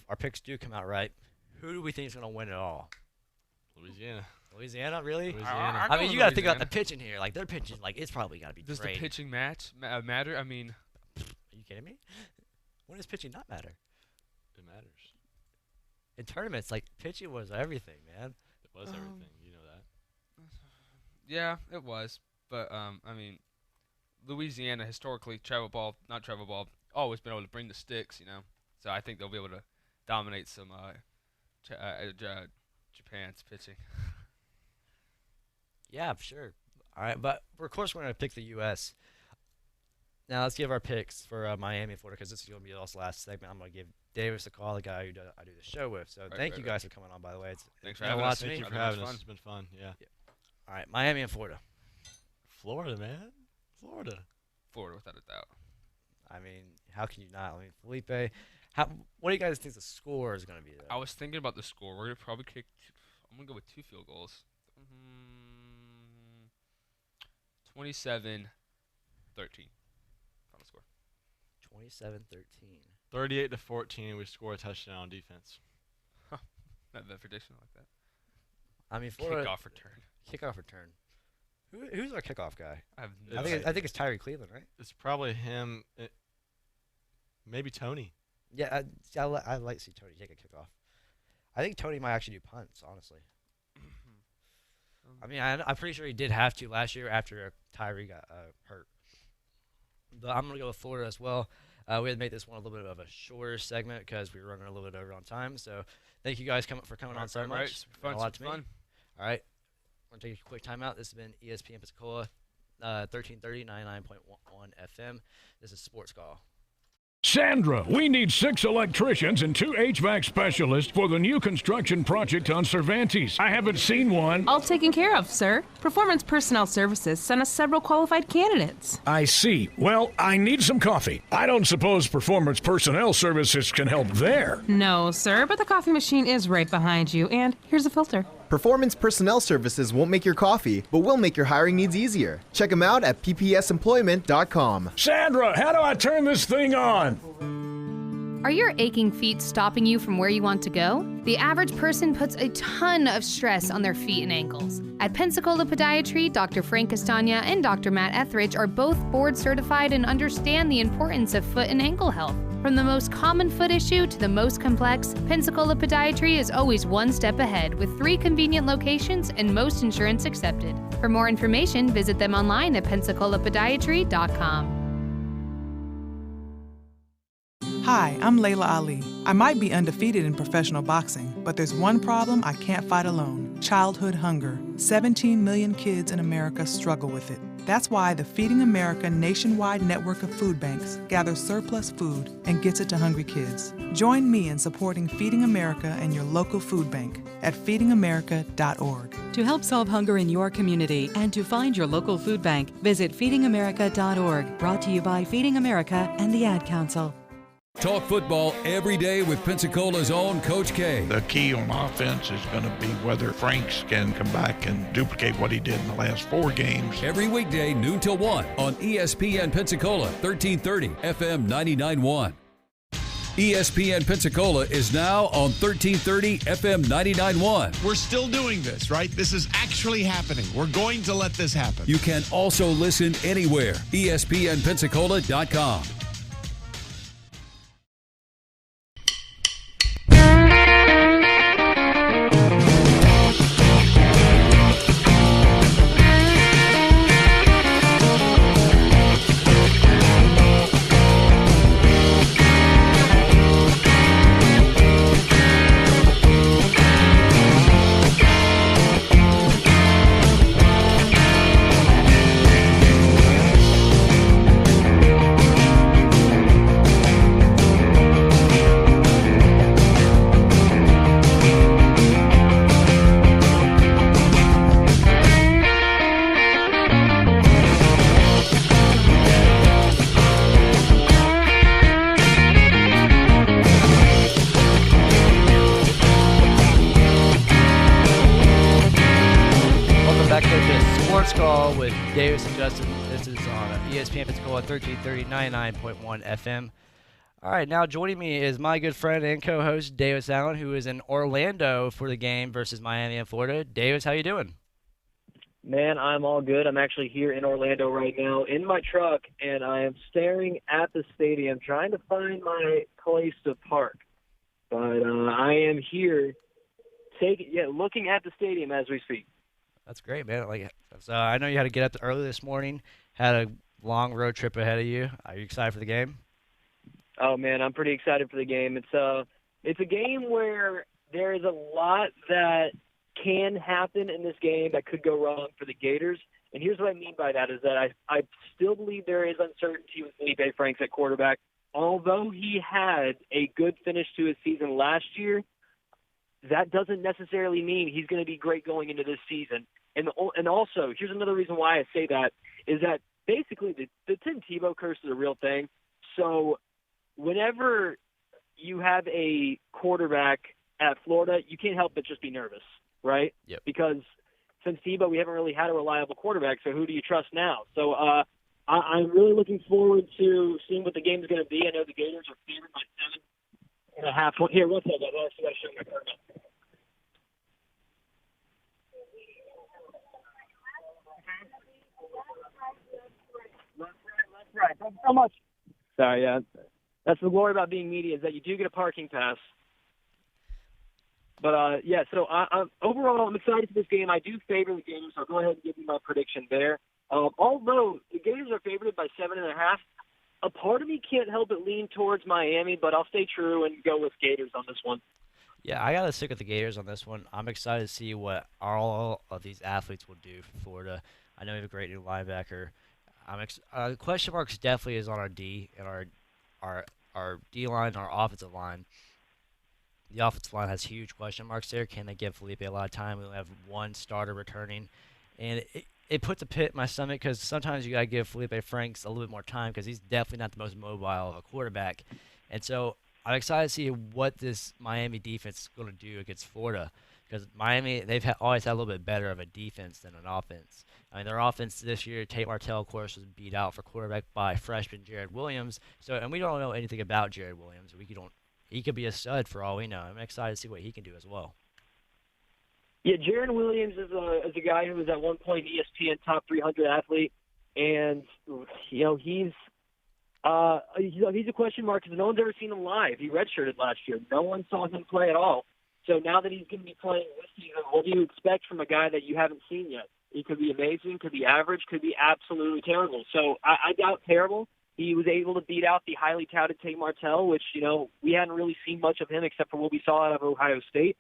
our picks do come out right, who do we think is gonna win it all? Louisiana. Louisiana, really? Louisiana. I mean, you gotta think about the pitching here. Like their pitching, like it's probably gotta be Does great. the pitching matter? I mean, are you kidding me? When does pitching not matter? It matters. In tournaments, like pitching was everything, man. It was everything. You know that. yeah, it was. But I mean, Louisiana historically not travel ball, always been able to bring the sticks, you know. So I think they'll be able to dominate some Japan's pitching. Yeah, sure. All right, but of course we're gonna pick the U.S. Now let's give our picks for Miami and Florida because this is gonna be the last segment. I'm gonna give Davis a call, the guy who I do the show with. So thank you guys for coming on. By the way, Thanks it's for having meant a lot us. to me. Thank you for having us. It's been fun. Yeah. All right, Miami and Florida. Florida, man. Florida. Florida, without a doubt. I mean, how can you not? I mean, Felipe, what do you guys think the score is going to be? There? I was thinking about the score. We're going to probably kick. I'm going to go with 2 field goals. 27-13. Final score. 27-13. 38-14. We score a touchdown on defense. Not bad prediction like that. I mean, Florida. Kickoff return. Kickoff return. Who's our kickoff guy? I think it's Tyree Cleveland, right? It's probably him. Maybe Tony. Yeah, I'd like to see Tony take a kickoff. I think Tony might actually do punts, honestly. I mean, I'm pretty sure he did have to last year after Tyree got hurt. But I'm going to go with Florida as well. We had to make this one a little bit of a shorter segment because we were running a little bit over on time. So thank you guys for coming on so much. Right. Super fun. A lot to me. Fun. All right. We're going to take a quick time out. This has been ESPN Pensacola, 1330, 99.1 FM. This is Sports Call. Sandra, we need 6 electricians and 2 HVAC specialists for the new construction project on Cervantes. I haven't seen one. All taken care of, sir. Performance Personnel Services sent us several qualified candidates. I see. Well, I need some coffee. I don't suppose Performance Personnel Services can help there. No, sir, but the coffee machine is right behind you, and here's a filter. Performance Personnel Services won't make your coffee, but will make your hiring needs easier. Check them out at ppsemployment.com. Sandra, how do I turn this thing on? Are your aching feet stopping you from where you want to go? The average person puts a ton of stress on their feet and ankles. At Pensacola Podiatry, Dr. Frank Castagna and Dr. Matt Etheridge are both board certified and understand the importance of foot and ankle health. From the most common foot issue to the most complex, Pensacola Podiatry is always one step ahead with 3 convenient locations and most insurance accepted. For more information, visit them online at pensacolapodiatry.com. Hi, I'm Layla Ali. I might be undefeated in professional boxing, but there's one problem I can't fight alone: childhood hunger. 17 million kids in America struggle with it. That's why the Feeding America nationwide network of food banks gathers surplus food and gets it to hungry kids. Join me in supporting Feeding America and your local food bank at feedingamerica.org. To help solve hunger in your community and to find your local food bank, visit feedingamerica.org. Brought to you by Feeding America and the Ad Council. Talk football every day with Pensacola's own Coach K. The key on offense is going to be whether Franks can come back and duplicate what he did in the last 4 games. Every weekday, noon till 1 on ESPN Pensacola, 1330 FM 99.1. ESPN Pensacola is now on 1330 FM 99.1. We're still doing this, right? This is actually happening. We're going to let this happen. You can also listen anywhere. ESPNpensacola.com. Davis and Justin. This is on ESPN Pensacola 1330 99.1 FM. All right, now joining me is my good friend and co-host Davis Allen, who is in Orlando for the game versus Miami and Florida. Davis, how you doing? Man, I'm all good. I'm actually here in Orlando right now in my truck, and I am staring at the stadium trying to find my place to park. But I am here looking at the stadium as we speak. That's great, man. So I know you had to get up early this morning, had a long road trip ahead of you. Are you excited for the game? Oh man, I'm pretty excited for the game. It's a game where there is a lot that can happen in this game that could go wrong for the Gators. And here's what I mean by that is that I still believe there is uncertainty with Felipe Franks at quarterback. Although he had a good finish to his season last year, that doesn't necessarily mean he's going to be great going into this season. And also, here's another reason why I say that, is that basically the Tim Tebow curse is a real thing. So whenever you have a quarterback at Florida, you can't help but just be nervous, right? Yep. Because since Tebow, we haven't really had a reliable quarterback, so who do you trust now? So I'm really looking forward to seeing what the game is going to be. I know the Gators are favored by 7.5. Here, one second. I actually got to show my card. Right. Thank you so much. Sorry, yeah. That's the glory about being media is that you do get a parking pass. But, so overall, I'm excited for this game. I do favor the Gators, so I'll go ahead and give you my prediction there. Although the Gators are favored by 7.5, a part of me can't help but lean towards Miami, but I'll stay true and go with Gators on this one. Yeah, I got to stick with the Gators on this one. I'm excited to see what all of these athletes will do for Florida. I know we have a great new linebacker. Question marks definitely is on our D and our D line and our offensive line. The offensive line has huge question marks there. Can they give Felipe a lot of time? We only have one starter returning. And it puts a pit in my stomach because sometimes you got to give Felipe Franks a little bit more time because he's definitely not the most mobile of a quarterback. And so I'm excited to see what this Miami defense is going to do against Florida because Miami, they've always had a little bit better of a defense than an offense. I mean, their offense this year, Tate Martell, of course, was beat out for quarterback by freshman Jared Williams. So, and we don't know anything about Jared Williams. He could be a stud for all we know. I'm excited to see what he can do as well. Yeah, Jared Williams is a guy who was at one point ESPN top 300 athlete, and he's a question mark because no one's ever seen him live. He redshirted last year. No one saw him play at all. So now that he's going to be playing this season, what do you expect from a guy that you haven't seen yet? He could be amazing, could be average, could be absolutely terrible. So I doubt terrible. He was able to beat out the highly touted Tate Martell, which, we hadn't really seen much of him except for what we saw out of Ohio State.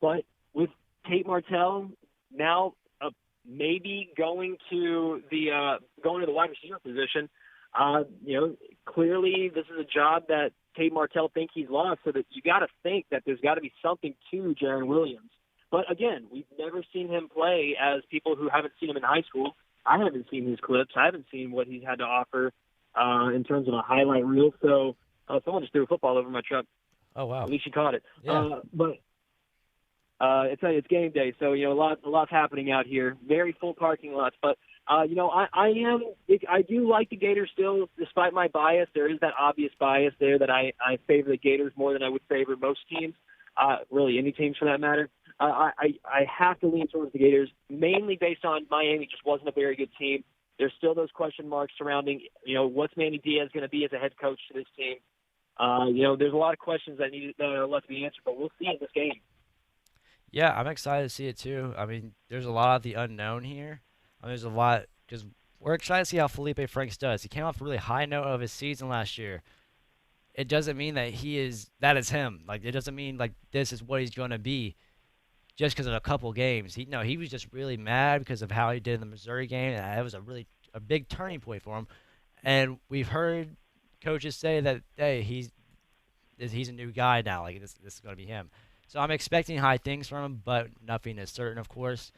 But with Tate Martell now maybe going to the wide receiver position, clearly this is a job that Tate Martell thinks he's lost, so that you got to think that there's got to be something to Jaron Williams. But again, we've never seen him play as people who haven't seen him in high school. I haven't seen his clips. I haven't seen what he's had to offer in terms of a highlight reel. So someone just threw a football over my truck. Oh, wow. At least you caught it. Yeah. It's game day, so a lot's happening out here. Very full parking lots, but I do like the Gators still, despite my bias. There is that obvious bias there that I favor the Gators more than I would favor most teams, really any teams for that matter. I have to lean towards the Gators, mainly based on Miami just wasn't a very good team. There's still those question marks surrounding, what's Manny Diaz going to be as a head coach to this team. There's a lot of questions that are left to be answered, but we'll see in this game. Yeah, I'm excited to see it too. I mean, there's a lot of the unknown here. There's a lot because we're excited to see how Felipe Franks does. He came off a really high note of his season last year. It doesn't mean that that is him. Like, it doesn't mean like this is what he's going to be just because of a couple games. He was just really mad because of how he did in the Missouri game, and it was a big turning point for him. And we've heard coaches say that, hey, he's a new guy now. Like, this is going to be him. So I'm expecting high things from him, but nothing is certain, of course.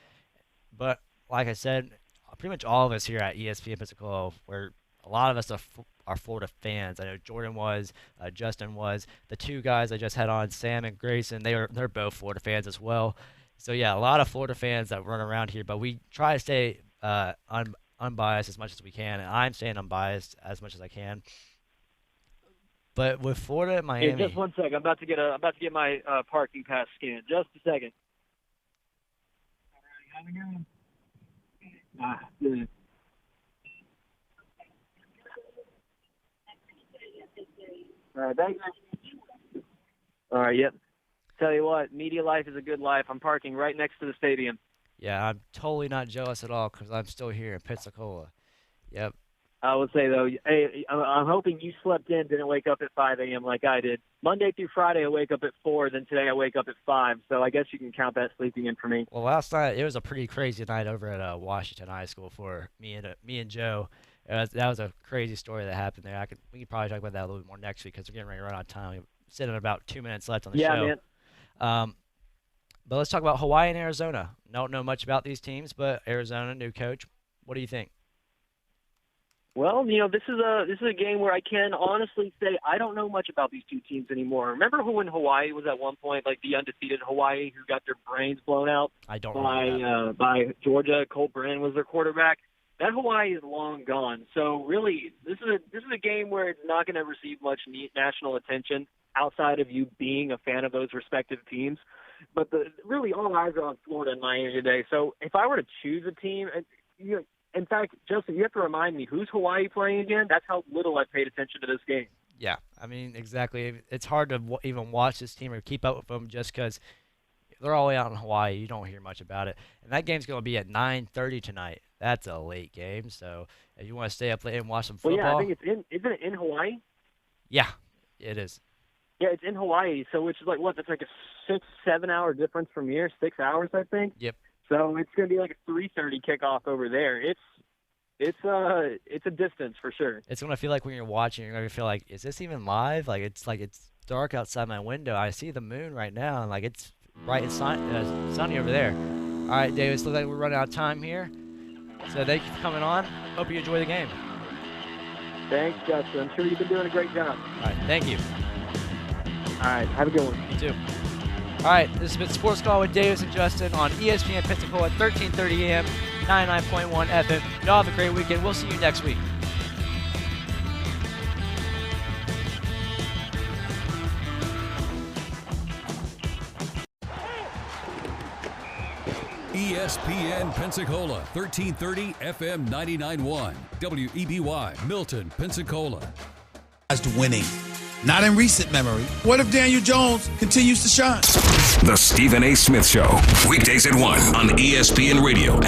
But like I said, pretty much all of us here at ESPN Pensacola, where a lot of us are Florida fans. I know Jordan was, Justin was. The two guys I just had on, Sam and Grayson, they're both Florida fans as well. So yeah, a lot of Florida fans that run around here, but we try to stay unbiased as much as we can, and I'm staying unbiased as much as I can. But with Florida and Miami, hey, just one second. I'm about to get my parking pass scanned. Just a second. All right, how's it going? Good. All right, thank you. All right, yep. Tell you what, media life is a good life. I'm parking right next to the stadium. Yeah, I'm totally not jealous at all because I'm still here in Pensacola. Yep. I would say, though, hey, I'm hoping you slept in, didn't wake up at 5 a.m. like I did. Monday through Friday, I wake up at 4, then today I wake up at 5, so I guess you can count that sleeping in for me. Well, last night, it was a pretty crazy night over at Washington High School for me and Joe. That was a crazy story that happened there. We could probably talk about that a little bit more next week because we're getting ready to run out of time. We're sitting at about 2 minutes left on the show. Yeah, man. But let's talk about Hawaii and Arizona. Don't know much about these teams, but Arizona, new coach. What do you think? Well, this is a game where I can honestly say I don't know much about these two teams anymore. Remember when Hawaii was at one point like the undefeated Hawaii who got their brains blown out by Georgia? Cole Brennan was their quarterback. That Hawaii is long gone. So really, this is a game where it's not going to receive much national attention outside of you being a fan of those respective teams. But really all eyes are on Florida and Miami today. So if I were to choose a team, in fact, Justin, you have to remind me, who's Hawaii playing again? That's how little I paid attention to this game. Yeah, I mean, exactly. It's hard to even watch this team or keep up with them just because they're all the way out in Hawaii. You don't hear much about it. And that game's going to be at 9:30 tonight. That's a late game. So if you want to stay up late and watch some football. Well, yeah, I think isn't it in Hawaii? Yeah, it is. Yeah, it's in Hawaii. So which is like, what, that's like a 6-7 hour difference from here, 6 hours, I think. Yep. So it's going to be like a 3:30 kickoff over there. It's a distance for sure. It's going to feel like when you're watching, you're going to feel like, is this even live? Like it's dark outside my window. I see the moon right now, and like it's bright and sunny over there. All right, Davis, looks like we're running out of time here. So thank you for coming on. Hope you enjoy the game. Thanks, Justin. I'm sure you've been doing a great job. All right, thank you. All right, have a good one. You too. All right, this has been Sports Call with Davis and Justin on ESPN Pensacola at 13:30 a.m. 99.1 FM. Y'all have a great weekend. We'll see you next week. ESPN Pensacola, 1330 FM 99.1, WEBY, Milton, Pensacola. Winning, not in recent memory. What if Daniel Jones continues to shine? The Stephen A. Smith Show, weekdays at 1 on ESPN Radio.